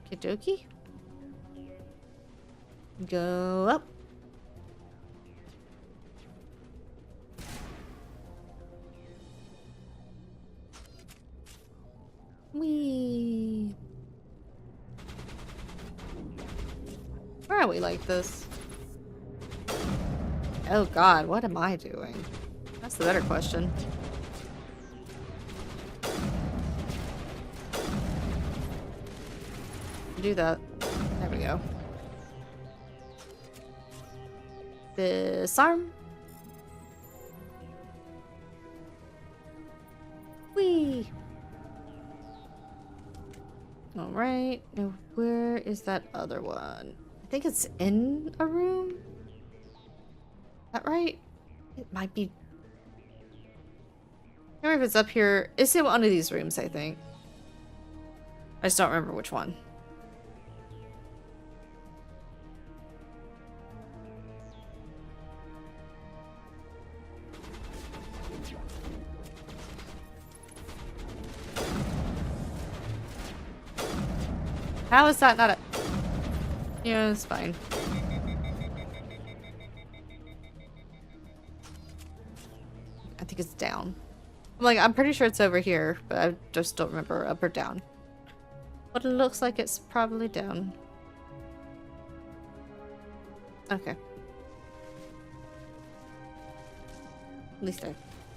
Okie dokie. Go up. Whee! Where are we like this? Oh god, what am I doing? That's the better question. Do that. There we go. Disarm. Whee! Alright, now where is that other one? I think it's in a room? Is that right? It might be. I don't know if it's up here. It's in one of these rooms, I think. I just don't remember which one. How is that not a... Yeah, it's fine. I think it's down. I'm pretty sure it's over here, but I just don't remember up or down. But it looks like it's probably down. Okay. At least I...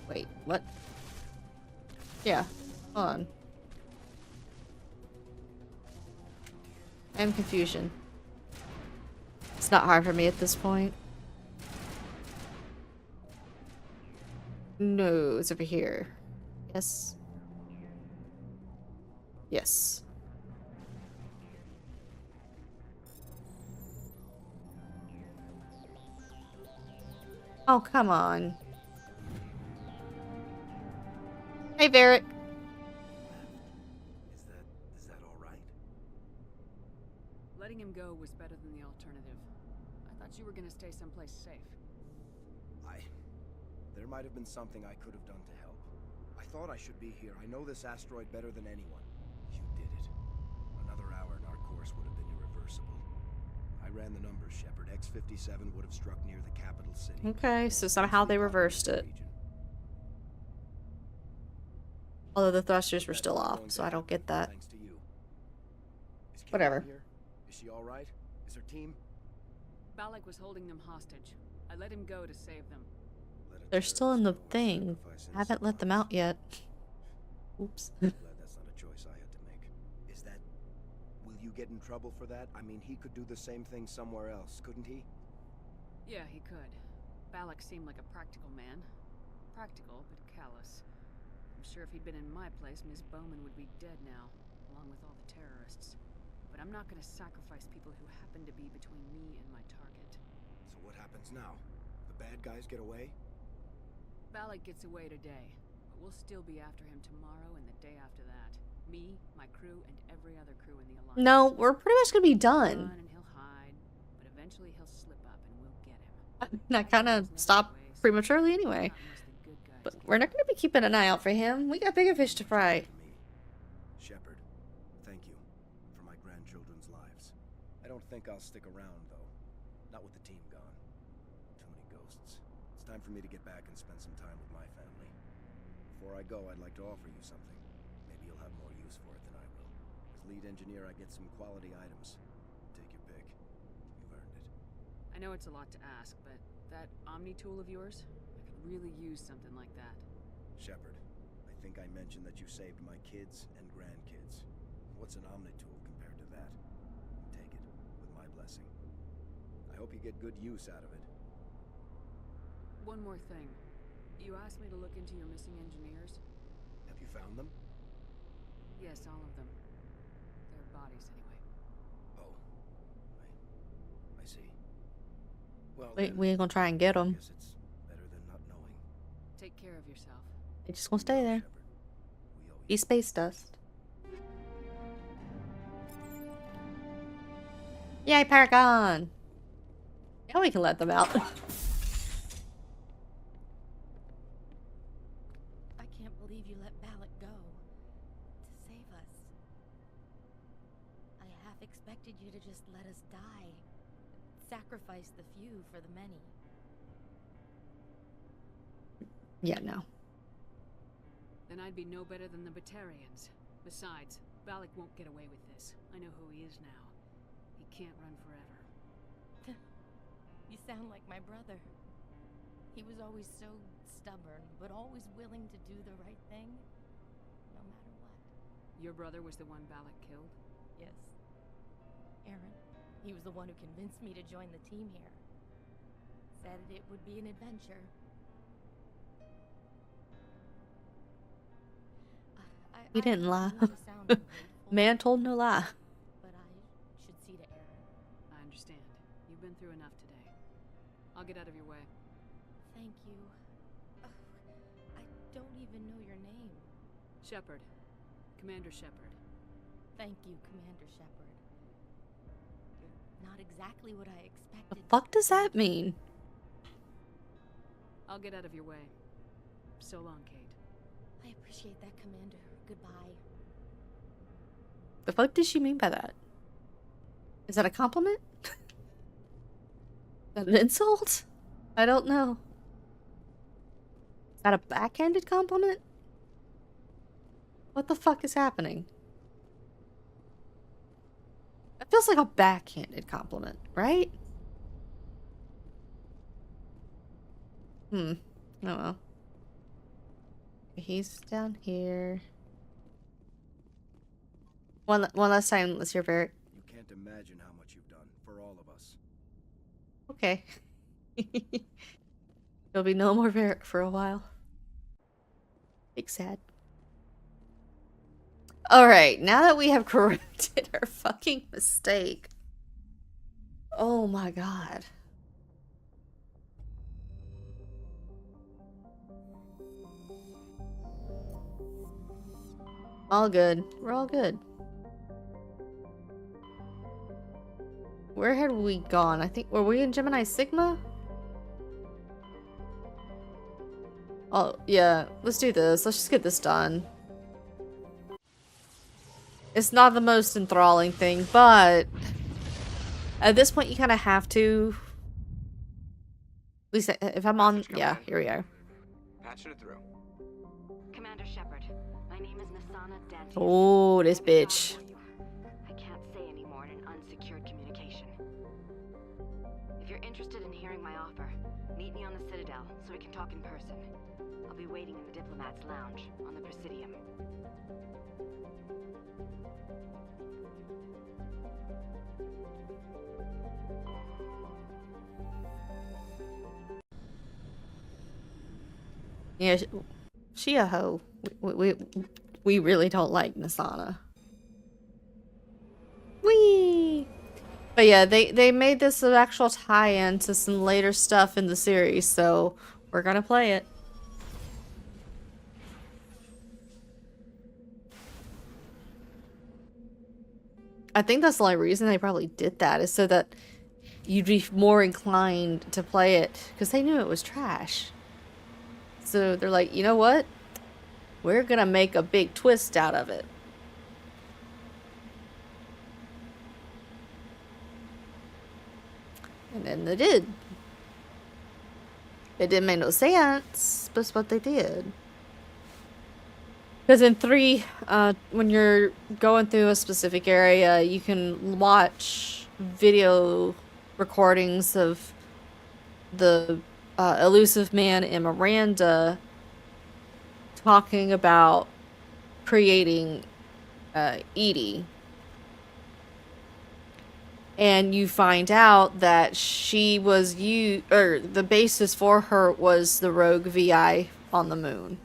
Wait, what? Yeah, hold on. I am confusion. It's not hard for me at this point. No, it's over here. Yes. Yes. Oh, come on. Hey, Barrett. Is that all right? Letting him go was better than the alternative. I thought you were gonna stay someplace safe. There might have been something I could have done to help. I thought I should be here. I know this asteroid better than anyone. You did it. Another hour and our course would have been irreversible. I ran the numbers, Shepard. X-57 would have struck near the capital city. Okay, so somehow they reversed it. Although the thrusters were still off, so I don't get that. Whatever. Is she all right? Is her team? Balak was holding them hostage. I let him go to save them. They're still in the thing. I haven't let them out yet. Oops. Glad that's not a choice I had to make. Is that... Will you get in trouble for that? I mean, he could do the same thing somewhere else, couldn't he? Yeah, he could. Balak seemed like a practical man. Practical, but callous. I'm sure if he'd been in my place, Miss Bowman would be dead now, along with all the terrorists. But I'm not gonna sacrifice people who happen to be between me and my target. So what happens now? The bad guys get away? Balak gets away today, but we'll still be after him tomorrow and the day after that. Me, my crew, and every other crew in the Alliance. No, we're pretty much gonna be done. And he'll hide, but eventually he'll slip up and we'll get him. That kind of stopped prematurely anyway. But we're not gonna be keeping an eye out for him. We got bigger fish to fry. Shepard, thank you for my grandchildren's lives. I don't think I'll stick around, though. Not with the team gone. Too many ghosts. It's time for me to get back and spend some time with my family. Before I go, I'd like to offer you something. Maybe you'll have more use for it than I will. As lead engineer, I get some quality items. Take your pick. You've earned it. I know it's a lot to ask, but that Omni tool of yours, I could really use something like that. Shepard, I think I mentioned that you saved my kids and grandkids. What's an Omni tool compared to that? Take it, with my blessing. I hope you get good use out of it. One more thing. You asked me to look into your missing engineers? Have you found them? Yes, all of them. Their bodies, anyway. Oh. I see. Well, We ain't gonna try and get them. guess it's better than not knowing. Take care of yourself. They just gonna stay there. Be space dust. Yay, Paragon! Now we can let them out. I can't believe you let Balak go. To save us. I half expected you to just let us die. Sacrifice the few for the many. Yeah, no. Then I'd be no better than the Batarians. Besides, Balak won't get away with this. I know who he is now. He can't run forever. You sound like my brother. He was always so stubborn, but always willing to do the right thing, no matter what. Your brother was the one Balak killed? Yes. Aaron. He was the one who convinced me to join the team here. Said it would be an adventure. He didn't lie. I sound ungrateful, Man told no lie. but I should see to Aaron. I understand. You've been through enough today. I'll get out of your way. Thank you. Ugh, I don't even know your name. Shepard. Commander Shepard. Thank you, Commander Shepard. You're not exactly what I expected. The fuck does that mean? I'll get out of your way. So long, Kate. I appreciate that, Commander. Goodbye. The fuck did she mean by that? Is that a compliment? Is that an insult? I don't know. Is that a backhanded compliment? What the fuck is happening? That feels like a backhanded compliment, right? I don't know. He's down here. One last time, let's hear Barrett. You can't imagine how much you've done for all of us. Okay. There'll be no more Barrett for a while. Big sad. Alright, now that we have corrected our fucking mistake. Oh my god. All good. We're all good. Where had we gone? I think, were we in Gemini Sigma? Oh, yeah. Let's do this. Let's just get this done. It's not the most enthralling thing, but at this point you kind of have to. At least if I'm on, yeah, here we are. Patching it through. Commander Shepard, my name is Nasana Dent. Oh, this bitch. I can't say anymore in an unsecured communication. If you're interested in hearing my offer, meet me on the Citadel so we can talk in person. I'll be waiting in the Diplomat's Lounge on the Presidium. Yeah, she a hoe. We really don't like Nasana. Whee! But yeah, they made this an actual tie-in to some later stuff in the series, so we're gonna play it. I think that's the only reason they probably did that, is so that you'd be more inclined to play it, because they knew it was trash. So they're like, you know what? We're gonna make a big twist out of it. And then they did. It didn't make no sense, but it's what they did. Because in 3, when you're going through a specific area, you can watch video recordings of the elusive man and Miranda talking about creating EDI. And you find out that she was the basis for her was the rogue VI on the moon.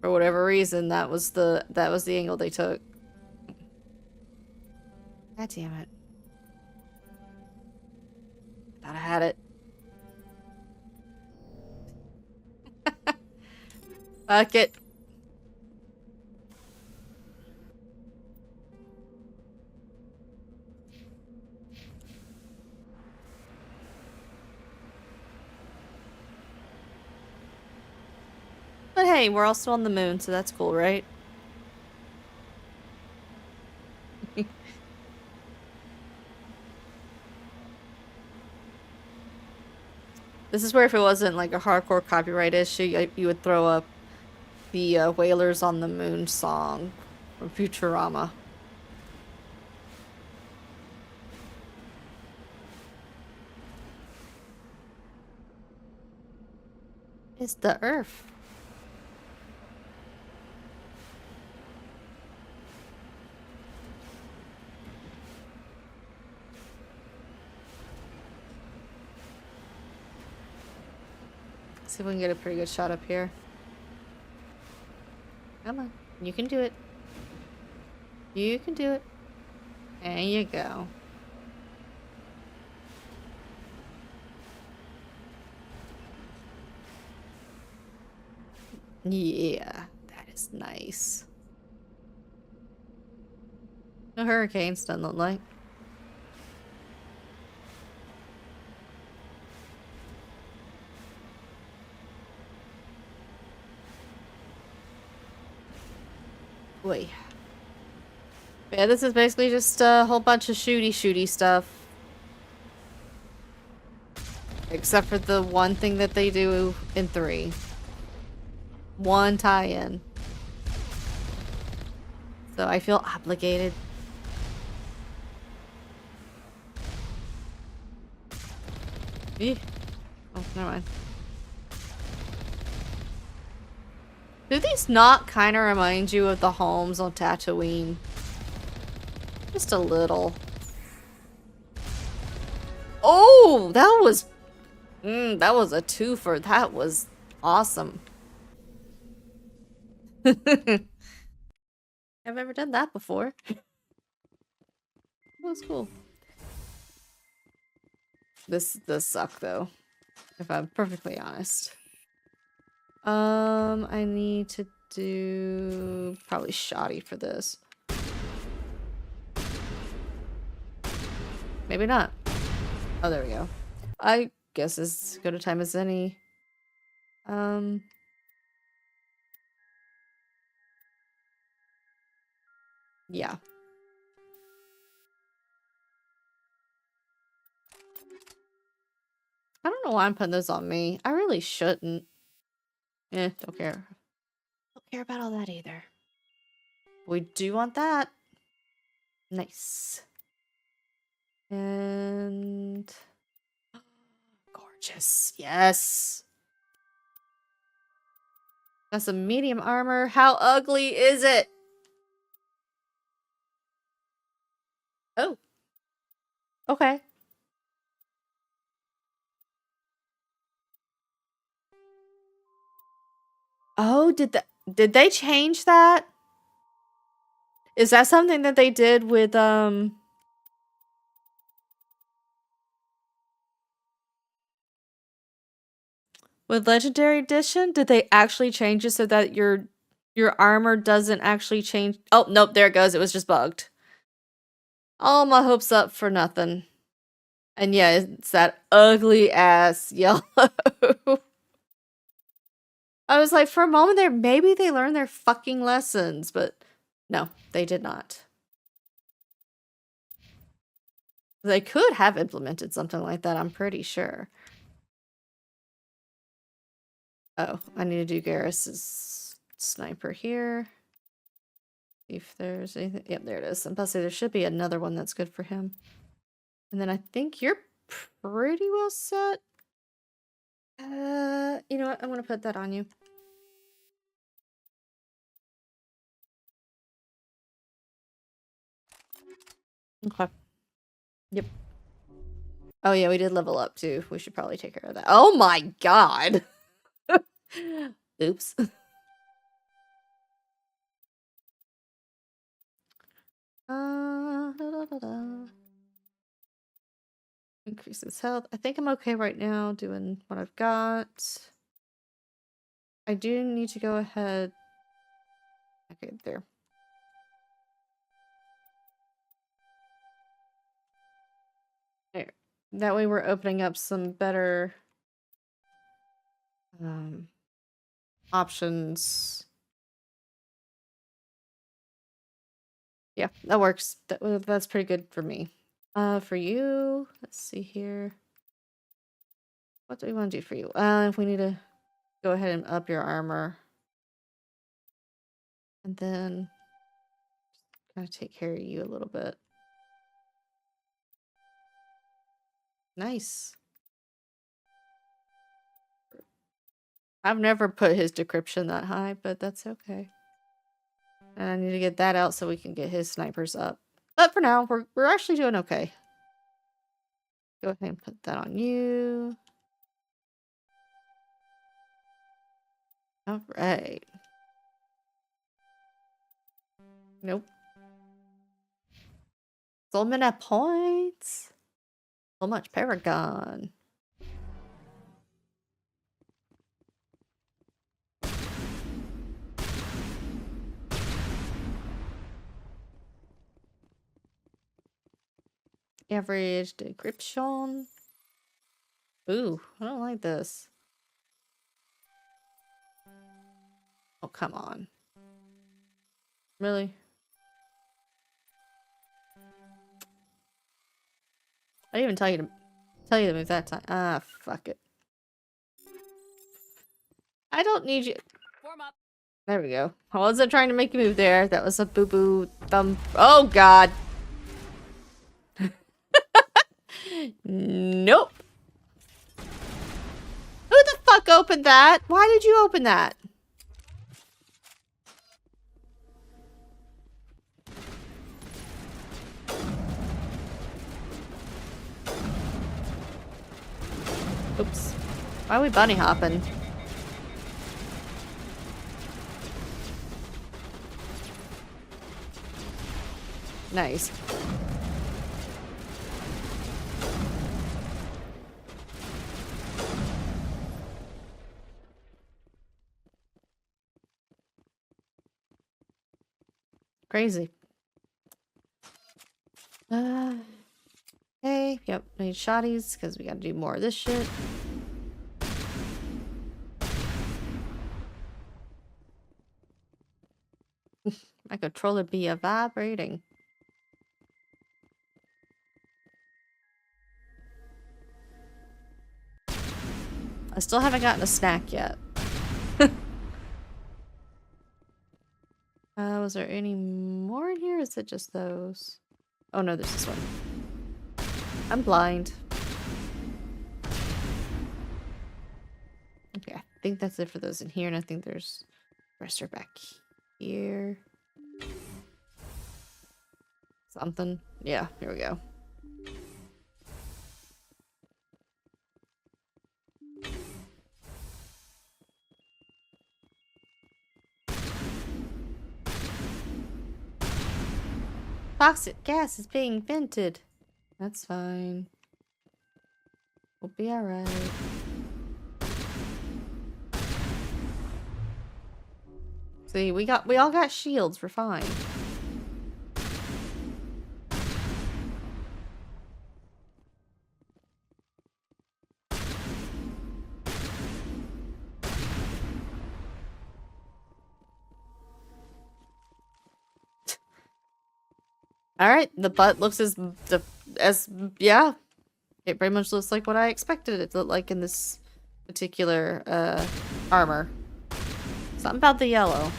For whatever reason, that was the angle they took. God damn it. Thought I had it. Fuck it. But hey, we're all still on the moon, so that's cool, right? This is where if it wasn't like a hardcore copyright issue, you would throw up the Whalers on the Moon song from Futurama. It's the Earth. See if we can get a pretty good shot up here. Come on. You can do it. You can do it. There you go. Yeah, that is nice. No hurricanes, doesn't look like. Boy. Yeah, this is basically just a whole bunch of shooty stuff. Except for the one thing that they do in 3. One tie-in. So I feel obligated. Eeh. Oh, never mind. Do these not kind of remind you of the homes on Tatooine? Just a little. Oh, that was a twofer. That was awesome. I've never done that before. That was cool. This does suck though, if I'm perfectly honest. I need to do probably shoddy for this. Maybe not. Oh, there we go. I guess as good a time as any. Yeah. I don't know why I'm putting this on me. I really shouldn't. Don't care. Don't care about all that either. We do want that. Nice. And... gorgeous. Yes. That's a medium armor. How ugly is it? Oh. Okay. Oh, did they change that? Is that something that they did with Legendary Edition? Did they actually change it so that your armor doesn't actually change? Oh, nope, there it goes. It was just bugged. All my hopes up for nothing. And yeah, it's that ugly ass yellow. I was like, for a moment there, maybe they learned their fucking lessons, but no, they did not. They could have implemented something like that, I'm pretty sure. Oh, I need to do Garrus's sniper here. See if there's anything. Yep, there it is. And plus, there should be another one that's good for him. And then I think you're pretty well set. You know what? I'm gonna put that on you. Okay. Yep. Oh yeah, we did level up too. We should probably take care of that. Oh my god! Oops. Increases health. I think I'm okay right now doing what I've got. I do need to go ahead. Okay, there. There. That way we're opening up some better options. Yeah, that works. That's pretty good for me. For you, let's see here. What do we want to do for you? If we need to go ahead and up your armor. And then kind of take care of you a little bit. Nice. I've never put his decryption that high, but that's okay. And I need to get that out so we can get his snipers up. But for now, we're actually doing okay. Go ahead and put that on you. All right. Nope. So many points. So much Paragon. Average decryption. Ooh, I don't like this. Oh, come on. Really? I didn't even tell you to move that time. Ah, fuck it. I don't need you. Form up. There we go. I wasn't trying to make you move there. That was a boo-boo thumb. Oh, God. Nope. Who the fuck opened that? Why did you open that? Oops. Why are we bunny hopping? Nice. Crazy. Okay, yep, need shotties because we gotta do more of this shit. My controller be a vibrating. I still haven't gotten a snack yet. Was there any more in here? Is it just those? Oh no, there's this one. I'm blind. Okay, I think that's it for those in here, and I think there's the rest are back here. Something. Yeah, here we go. Toxic gas is being vented. That's fine. We'll be alright. See, we all got shields. We're fine. All right, the butt looks as yeah, it pretty much looks like what I expected it to look like in this particular armor. Something about the yellow.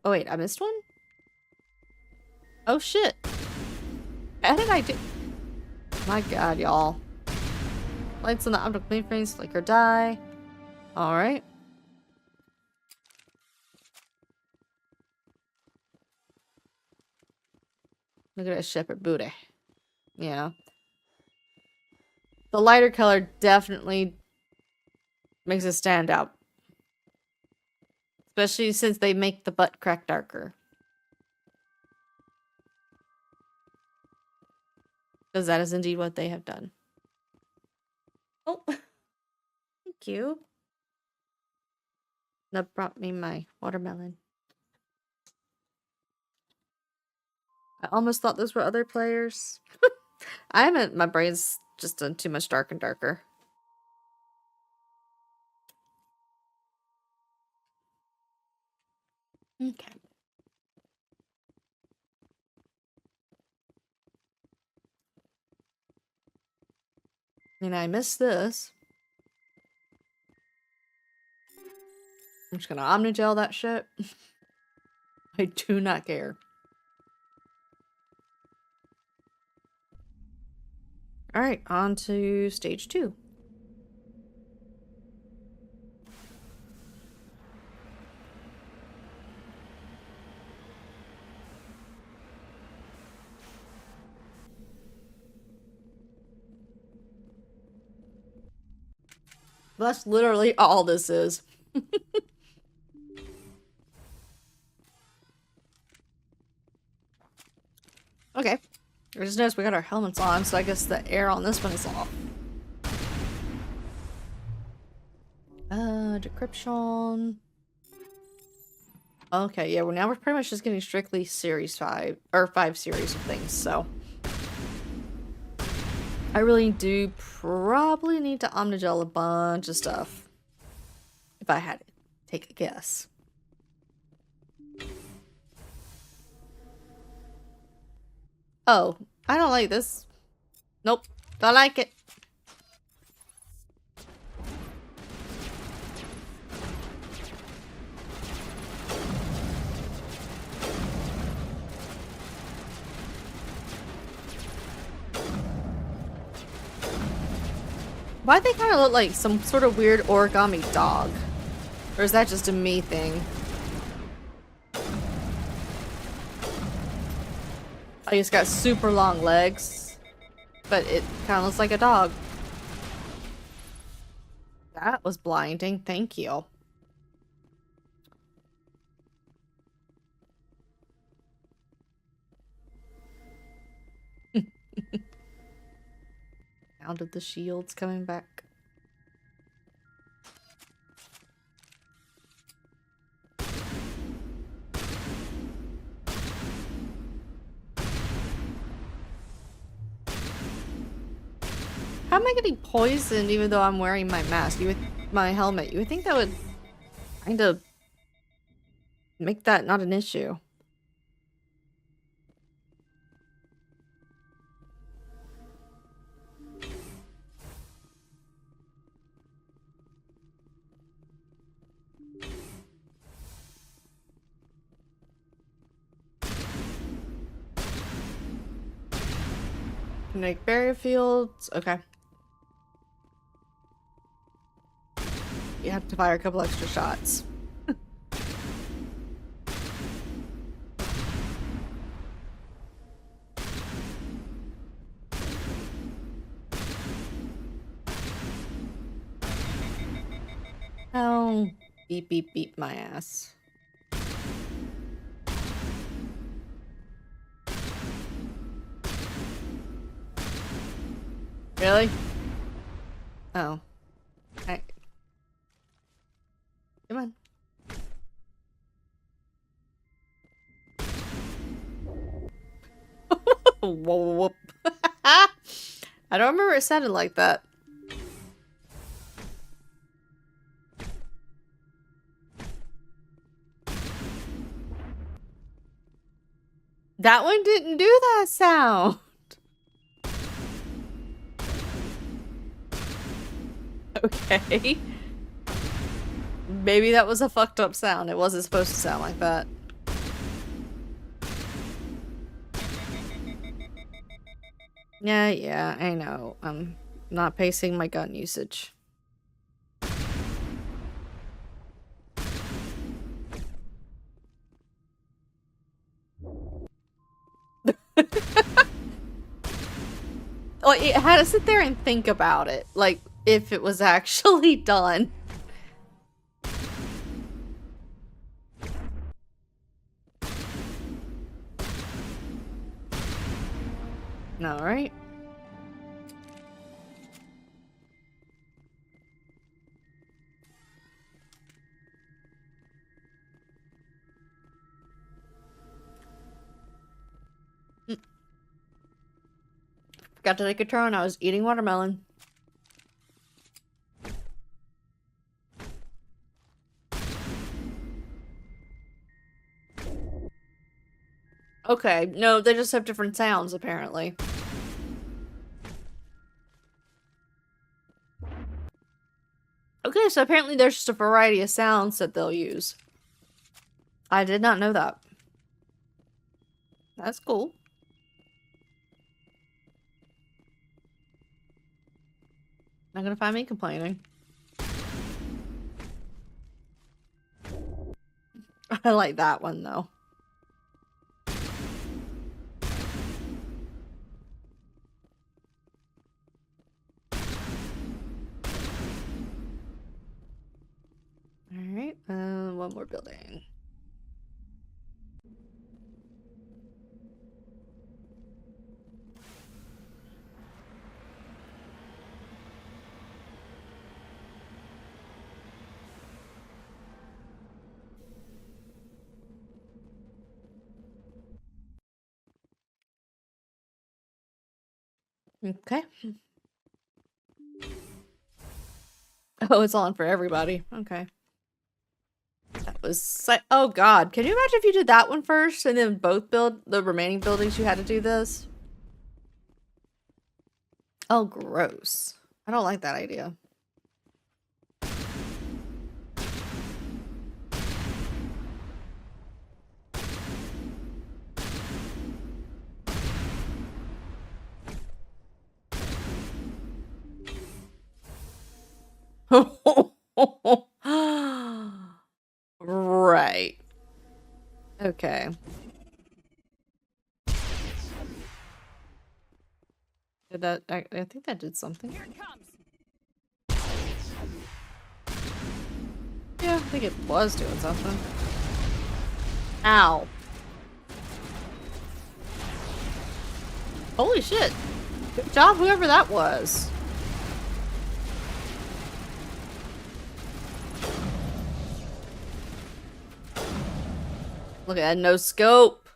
Oh wait, I missed one? Oh shit. How did I do? My god, y'all. Lights on the optical mainframes flicker die. Alright. Look at that shepherd booty. Yeah. The lighter color definitely makes it stand out. Especially since they make the butt crack darker. Because that is indeed what they have done. Oh. Thank you. That brought me my watermelon. I almost thought those were other players. I haven't, my brain's just done too much dark and darker. Okay. And I missed this. I'm just gonna omnigel that shit. I do not care. Alright, on to stage 2. That's literally all this is. Okay. I just noticed we got our helmets on, so I guess the air on this one is off. Decryption. Okay, yeah, well now we're pretty much just getting strictly series 5, or 5 series of things, so. I really do probably need to omnigel a bunch of stuff. If I had to take a guess. Oh, I don't like this. Nope, don't like it. Why'd they kind of look like some sort of weird origami dog? Or is that just a me thing? Oh, he's got super long legs. But it kind of looks like a dog. That was blinding. Thank you. Sound of the shields coming back. How am I getting poisoned even though I'm wearing my mask? My helmet. You would think that would kind of make that not an issue. Make barrier fields. Okay. You have to fire a couple extra shots. Oh, beep beep beep my ass. Really? Oh. Come on. Whoa. I don't remember it sounded like that. That one didn't do that sound. Okay. Maybe that was a fucked up sound. It wasn't supposed to sound like that. Yeah, I know. I'm not pacing my gun usage. Like, I had to sit there and think about it. Like, if it was actually done. Alright. Forgot to take a turn. I was eating watermelon. Okay, no, they just have different sounds, apparently. Okay, so apparently there's just a variety of sounds that they'll use. I did not know that. That's cool. Not gonna find me complaining. I like that one, though. Alright, one more building. Okay. Oh, it's on for everybody. Okay. That was oh god. Can you imagine if you did that one first and then both build the remaining buildings you had to do this? Oh, gross. I don't like that idea. Right. Okay. Did that I think that did something. Here it comes. Yeah, I think it was doing something. Ow. Holy shit. Good job, whoever that was. Look at that, no scope.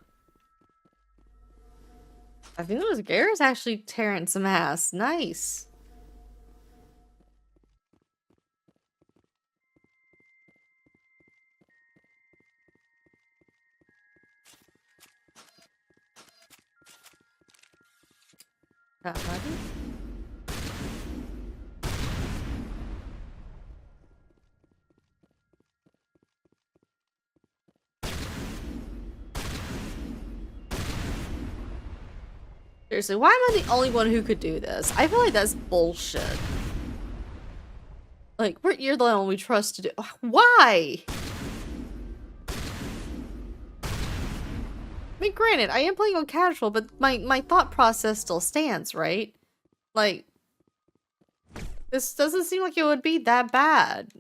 I think it was Garrett's actually tearing some ass. Nice. That buddy? Seriously, why am I the only one who could do this? I feel like that's bullshit. Like, you're the one we trust to do. Why? I mean, granted, I am playing on casual, but my thought process still stands, right? Like, this doesn't seem like it would be that bad.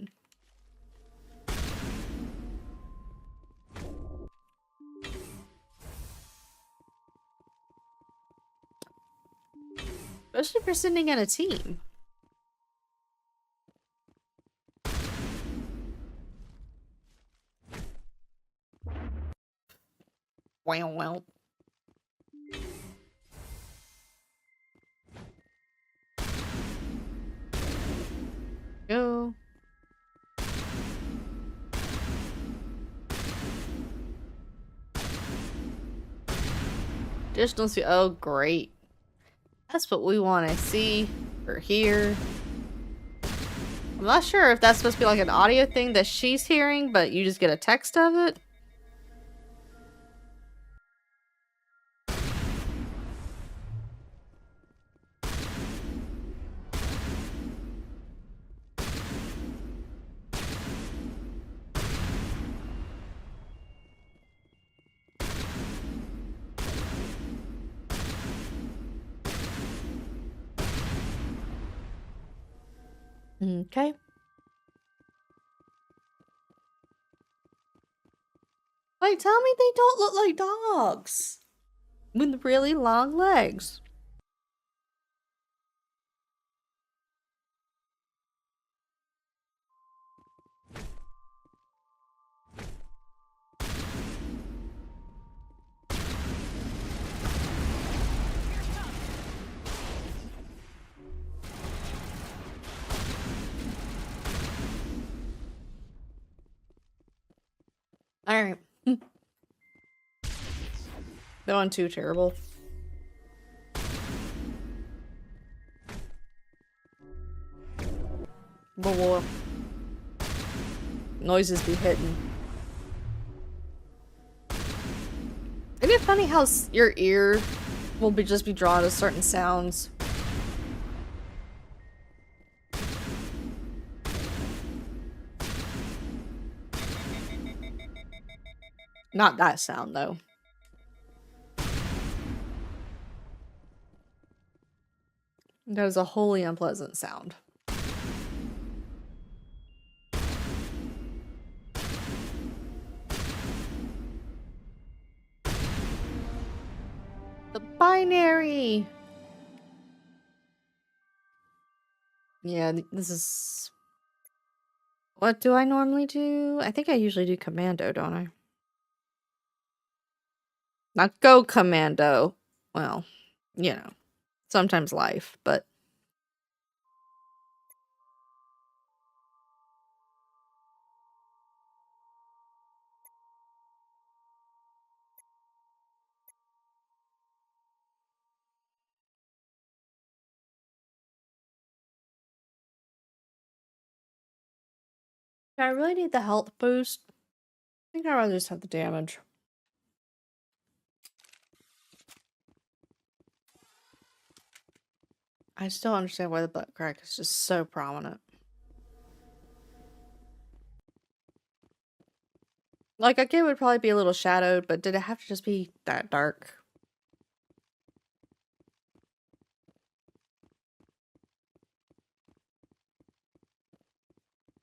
Especially if you're sitting in a team. Wow. Go. Additional oh great. That's what we want to see or hear. I'm not sure if that's supposed to be like an audio thing that she's hearing, but you just get a text of it. Okay. Like, tell me they don't look like dogs with really long legs. Alright. That one too terrible. Boy. Noises be hitting. Isn't it funny how your ear will just be drawn to certain sounds? Not that sound, though. That is a wholly unpleasant sound. The binary! Yeah, this is... What do I normally do? I think I usually do commando, don't I? Not go commando. Well, you know, sometimes life, but... I really need the health boost. I think I'd rather just have the damage. I still don't understand why the butt crack is just so prominent. Like, I get it would probably be a little shadowed, but did it have to just be that dark?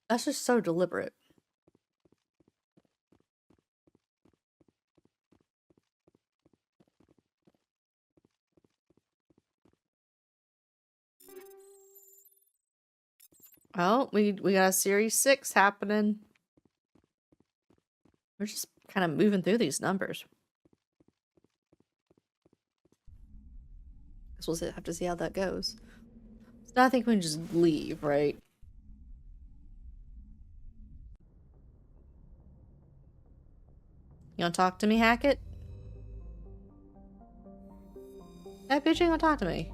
That's just so deliberate. Well, we got a Series 6 happening. We're just kind of moving through these numbers. Guess we'll have to see how that goes. So I think we can just leave, right? You wanna talk to me, Hackett? That bitch ain't gonna talk to me.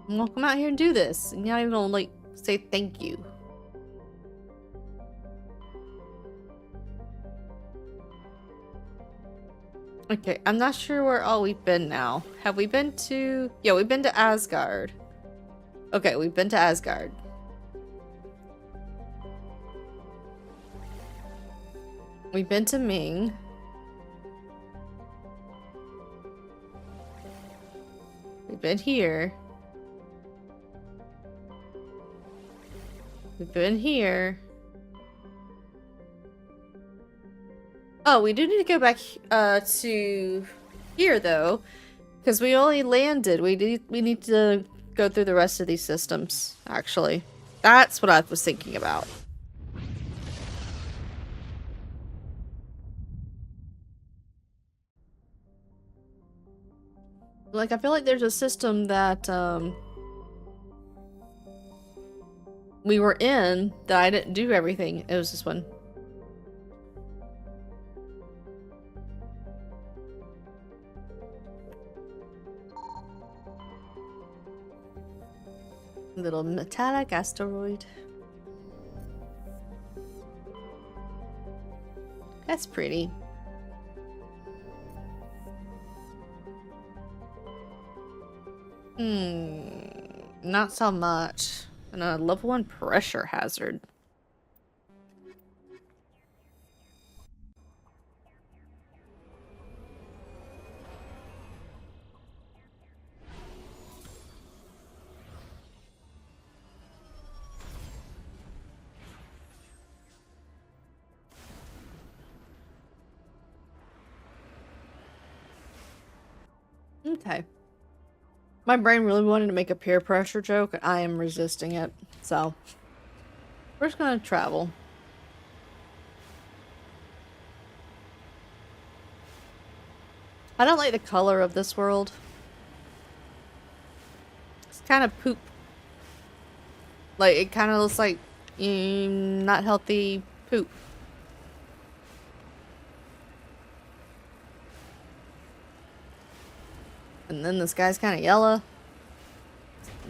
Well, come out here and do this. And you're not even gonna, like, say thank you. Okay, I'm not sure where all we've been now. Have we been to... Yeah, we've been to Asgard. Okay, we've been to Asgard. We've been to Ming. We've been here. We've been here. Oh, we do need to go back to here though, because we only landed. We need to go through the rest of these systems. Actually, that's what I was thinking about. Like, I feel like there's a system that we were in that I didn't do everything. It was this one. Little metallic asteroid. That's pretty. Not so much. And a level 1 pressure hazard. Okay. My brain really wanted to make a peer pressure joke, and I am resisting it. So, we're just gonna travel. I don't like the color of this world. It's kind of poop. Like, it kind of looks like not healthy poop. And then the sky's kind of yellow.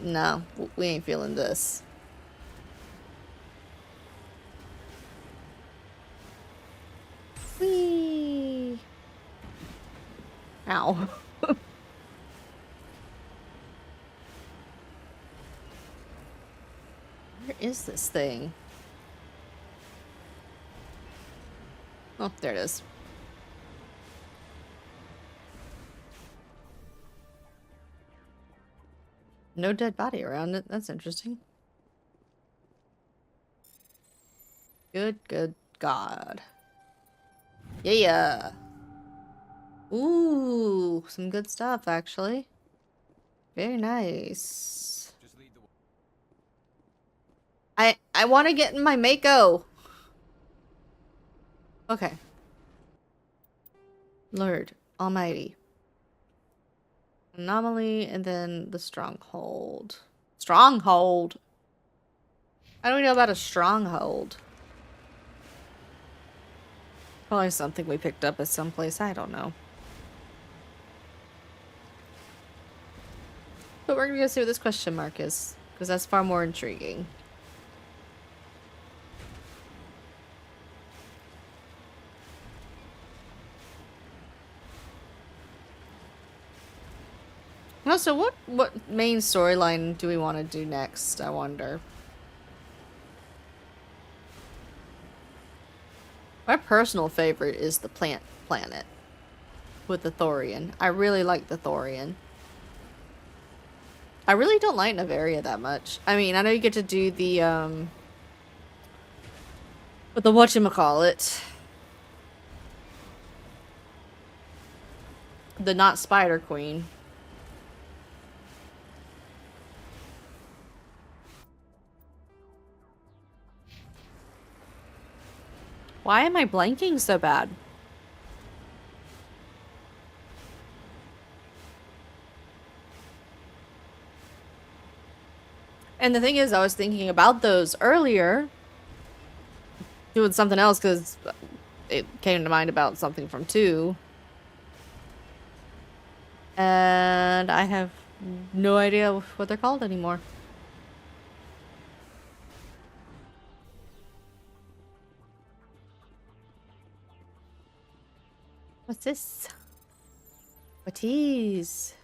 No, we ain't feeling this. Whee! Ow. Where is this thing? Oh, there it is. No dead body around it. That's interesting. Good God. Yeah. Ooh, some good stuff, actually. Very nice. I want to get in my Mako. Okay. Lord Almighty. Anomaly, and then the stronghold. Stronghold? How do we know about a stronghold? Probably something we picked up at some place. I don't know. But we're gonna go see what this question mark is, because that's far more intriguing. Also, what main storyline do we want to do next, I wonder? My personal favorite is the plant planet with the Thorian. I really like the Thorian. I really don't like Navaria that much. I mean, I know you get to do the with the whatchamacallit. The not Spider Queen. Why am I blanking so bad? And the thing is, I was thinking about those earlier. Doing something else because it came to mind about something from 2. And I have no idea what they're called anymore. What's this? What is?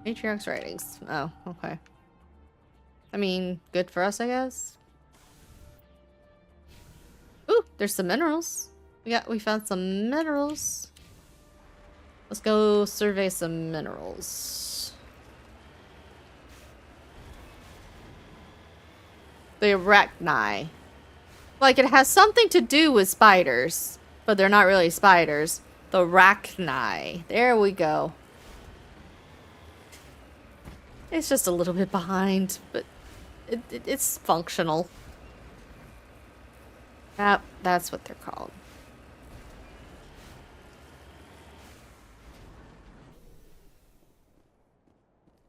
Matriarch's writings. Oh, okay. I mean, good for us, I guess. Ooh, there's some minerals. We found some minerals. Let's go survey some minerals. The arachni. Like, it has something to do with spiders, but they're not really spiders. The arachni. There we go. It's just a little bit behind, but it's functional. That's what they're called.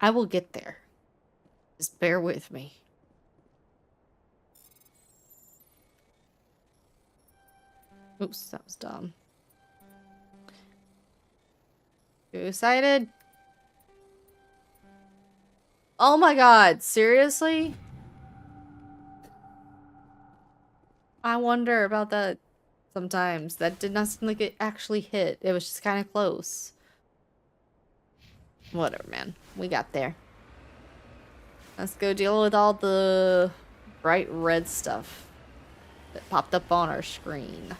I will get there. Just bear with me. Oops, that was dumb. Too excited. Oh my god, seriously? I wonder about that sometimes. That did not seem like it actually hit. It was just kind of close. Whatever, man. We got there. Let's go deal with all the bright red stuff that popped up on our screen.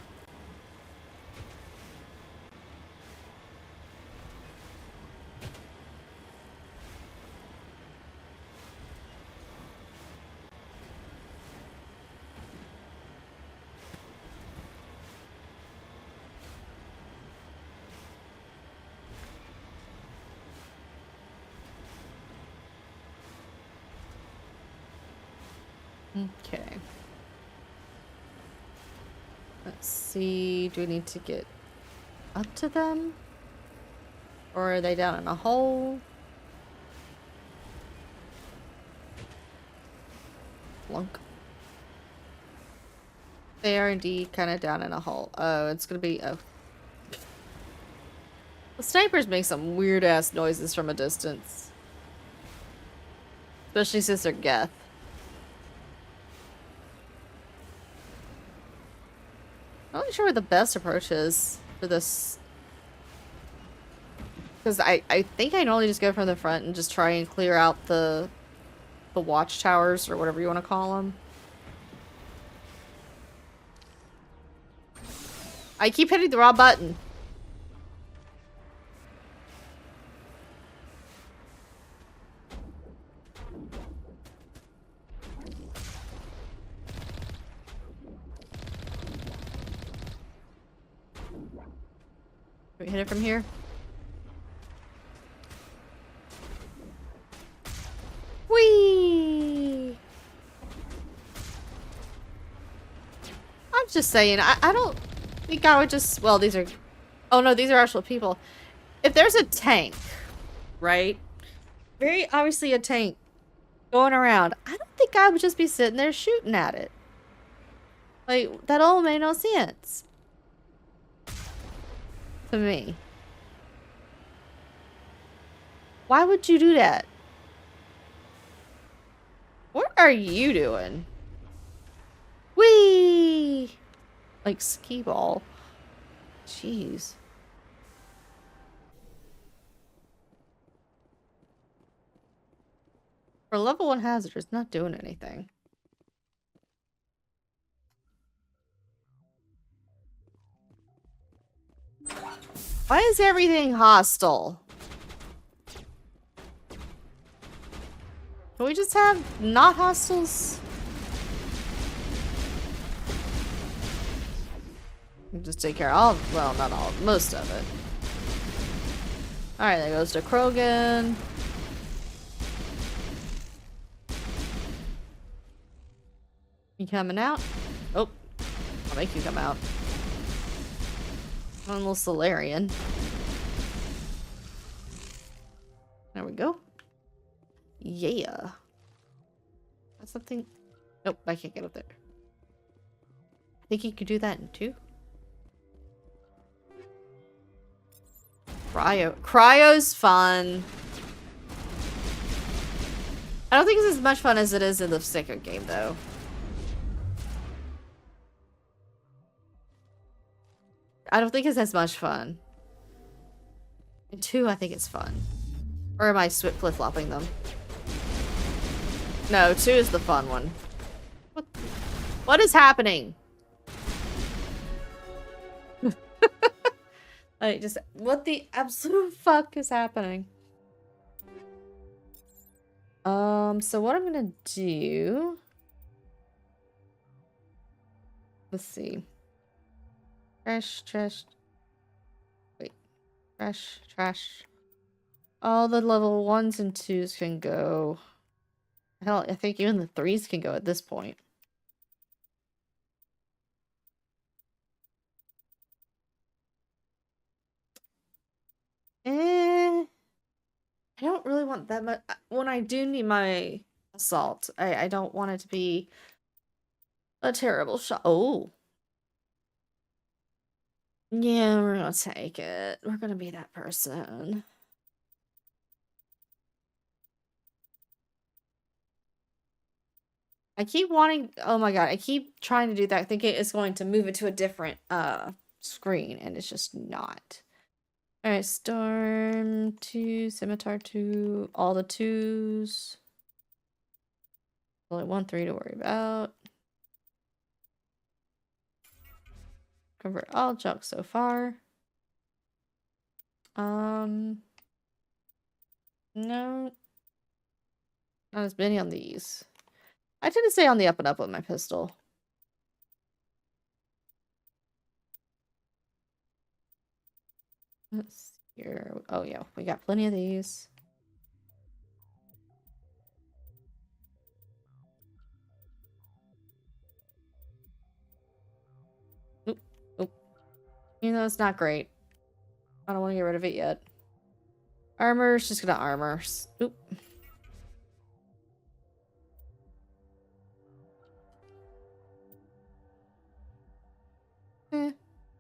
Okay. Let's see. Do we need to get up to them? Or are they down in a hole? Plunk. They are indeed kind of down in a hole. Oh, it's gonna be. Oh. The snipers make some weird ass noises from a distance. Especially since they're Geth. I'm not really sure what the best approach is for this. Because I think I normally just go from the front and just try and clear out the watchtowers or whatever you want to call them. I keep hitting the wrong button. Can we hit it from here? Whee! I'm just saying, I don't think I would just... Well, these are... Oh no, these are actual people. If there's a tank, right? Very obviously a tank going around. I don't think I would just be sitting there shooting at it. Like, that all made no sense. To me. Why would you do that? What are you doing? Whee! Like skee ball. Jeez. For level 1 hazard, it's not doing anything. Why is everything hostile? Can we just have not hostiles? Just take care of all, well, not all, most of it. Alright, there goes to Krogan. You coming out? Oh, I'll make you come out. One little Solarian. There we go. Yeah. That's something. Nope, I can't get up there. I think you could do that in 2. Cryo's fun. I don't think it's as much fun as it is in the second game, though. I don't think it's as much fun. In 2, I think it's fun. Or am I flip-flopping them? No, 2 is the fun one. What is happening? Like, just what the absolute fuck is happening? So what I'm gonna do... Let's see. Trash. Wait. Trash. All the level 1s and 2s can go. Hell, I think even the 3s can go at this point. I don't really want that much. When I do need my assault, I don't want it to be a terrible shot. Oh. Yeah, we're gonna take it. We're gonna be that person. I keep wanting, oh my god, I keep trying to do that, thinking it's going to move it to a different screen, and it's just not. Alright, Storm 2, Scimitar 2, all the 2s. Only 1 3 to worry about. Convert all junk so far. No. Not as many on these. I tend to stay on the up and up with my pistol. Let's see here. Oh yeah, we got plenty of these. You know, it's not great. I don't want to get rid of it yet. Armor's just gonna armor. Oop.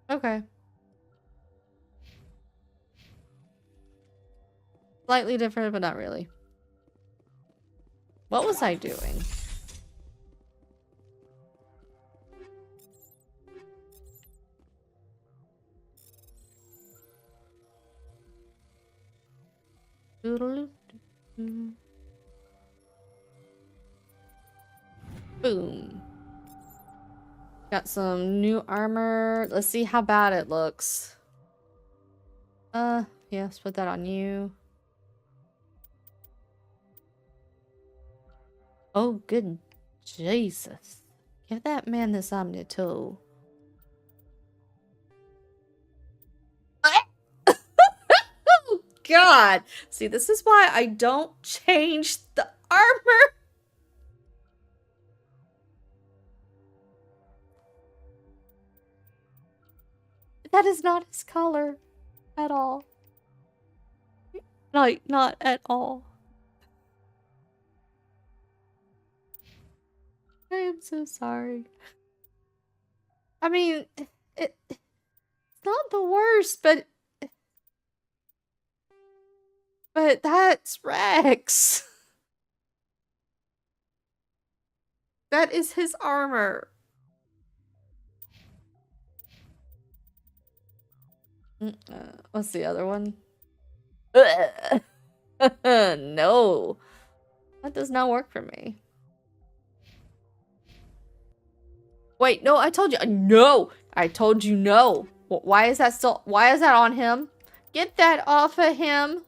Okay. Slightly different, but not really. What was I doing? Boom. Got some new armor. Let's see how bad it looks. Yeah, let's put that on you. Oh, good Jesus. Give that man this Omni tool. Oh, God. See, this is why I don't change the armor. That is not his color at all. Like, not at all. I am so sorry. I mean, it's not the worst, but that's Rex. That is his armor. What's the other one? No. That does not work for me. Wait, no, I told you. No! I told you no. Why is that still... Why is that on him? Get that off of him.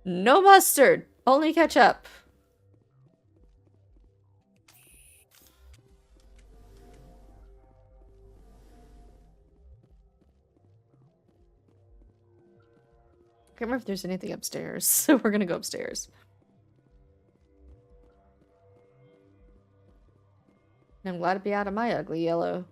No mustard. Only ketchup. I can't remember if there's anything upstairs, so we're gonna go upstairs. I'm glad to be out of my ugly yellow.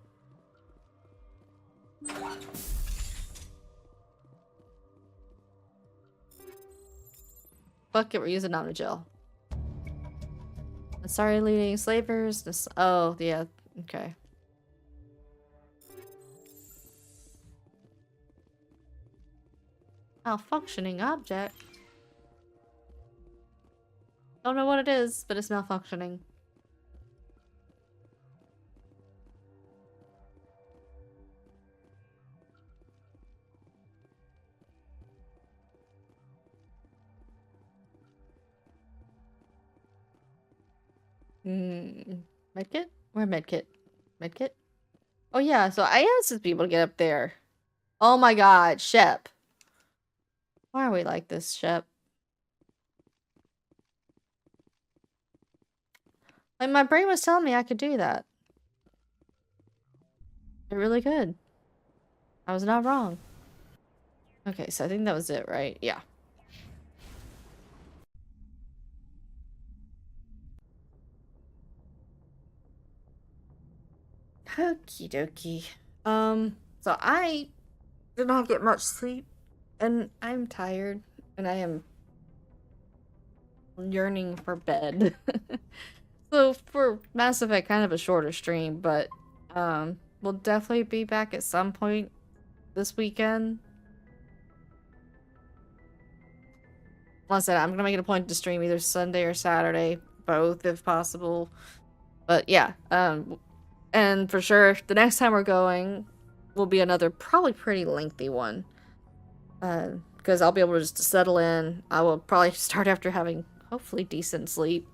Fuck it, we're using Omnigel. Sorry, leading slavers. This. Oh, yeah. Okay. Malfunctioning object. Don't know what it is, but it's malfunctioning. Medkit? Where medkit? Medkit? Oh yeah, so I asked people to get up there. Oh my god, Shep. Why are we like this, Shep? Like, my brain was telling me I could do that. It really could. I was not wrong. Okay, so I think that was it, right? Yeah. Okie dokie. So I did not get much sleep, and I'm tired, and I am yearning for bed. So for Mass Effect, kind of a shorter stream, but we'll definitely be back at some point this weekend. Like I said, I'm gonna make it a point to stream either Sunday or Saturday, both if possible. But yeah, and for sure, the next time we're going will be another probably pretty lengthy one. Because I'll be able to just settle in. I will probably start after having hopefully decent sleep.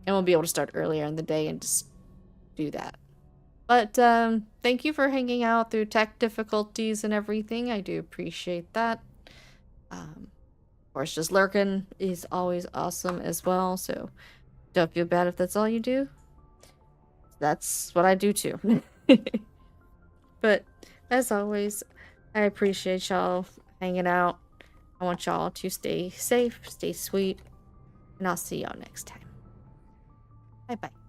And we'll be able to start earlier in the day and just do that. But thank you for hanging out through tech difficulties and everything. I do appreciate that. Of course, just lurking is always awesome as well. So don't feel bad if that's all you do. That's what I do too. But as always, I appreciate y'all hanging out. I want y'all to stay safe, stay sweet, and I'll see y'all next time. Bye bye.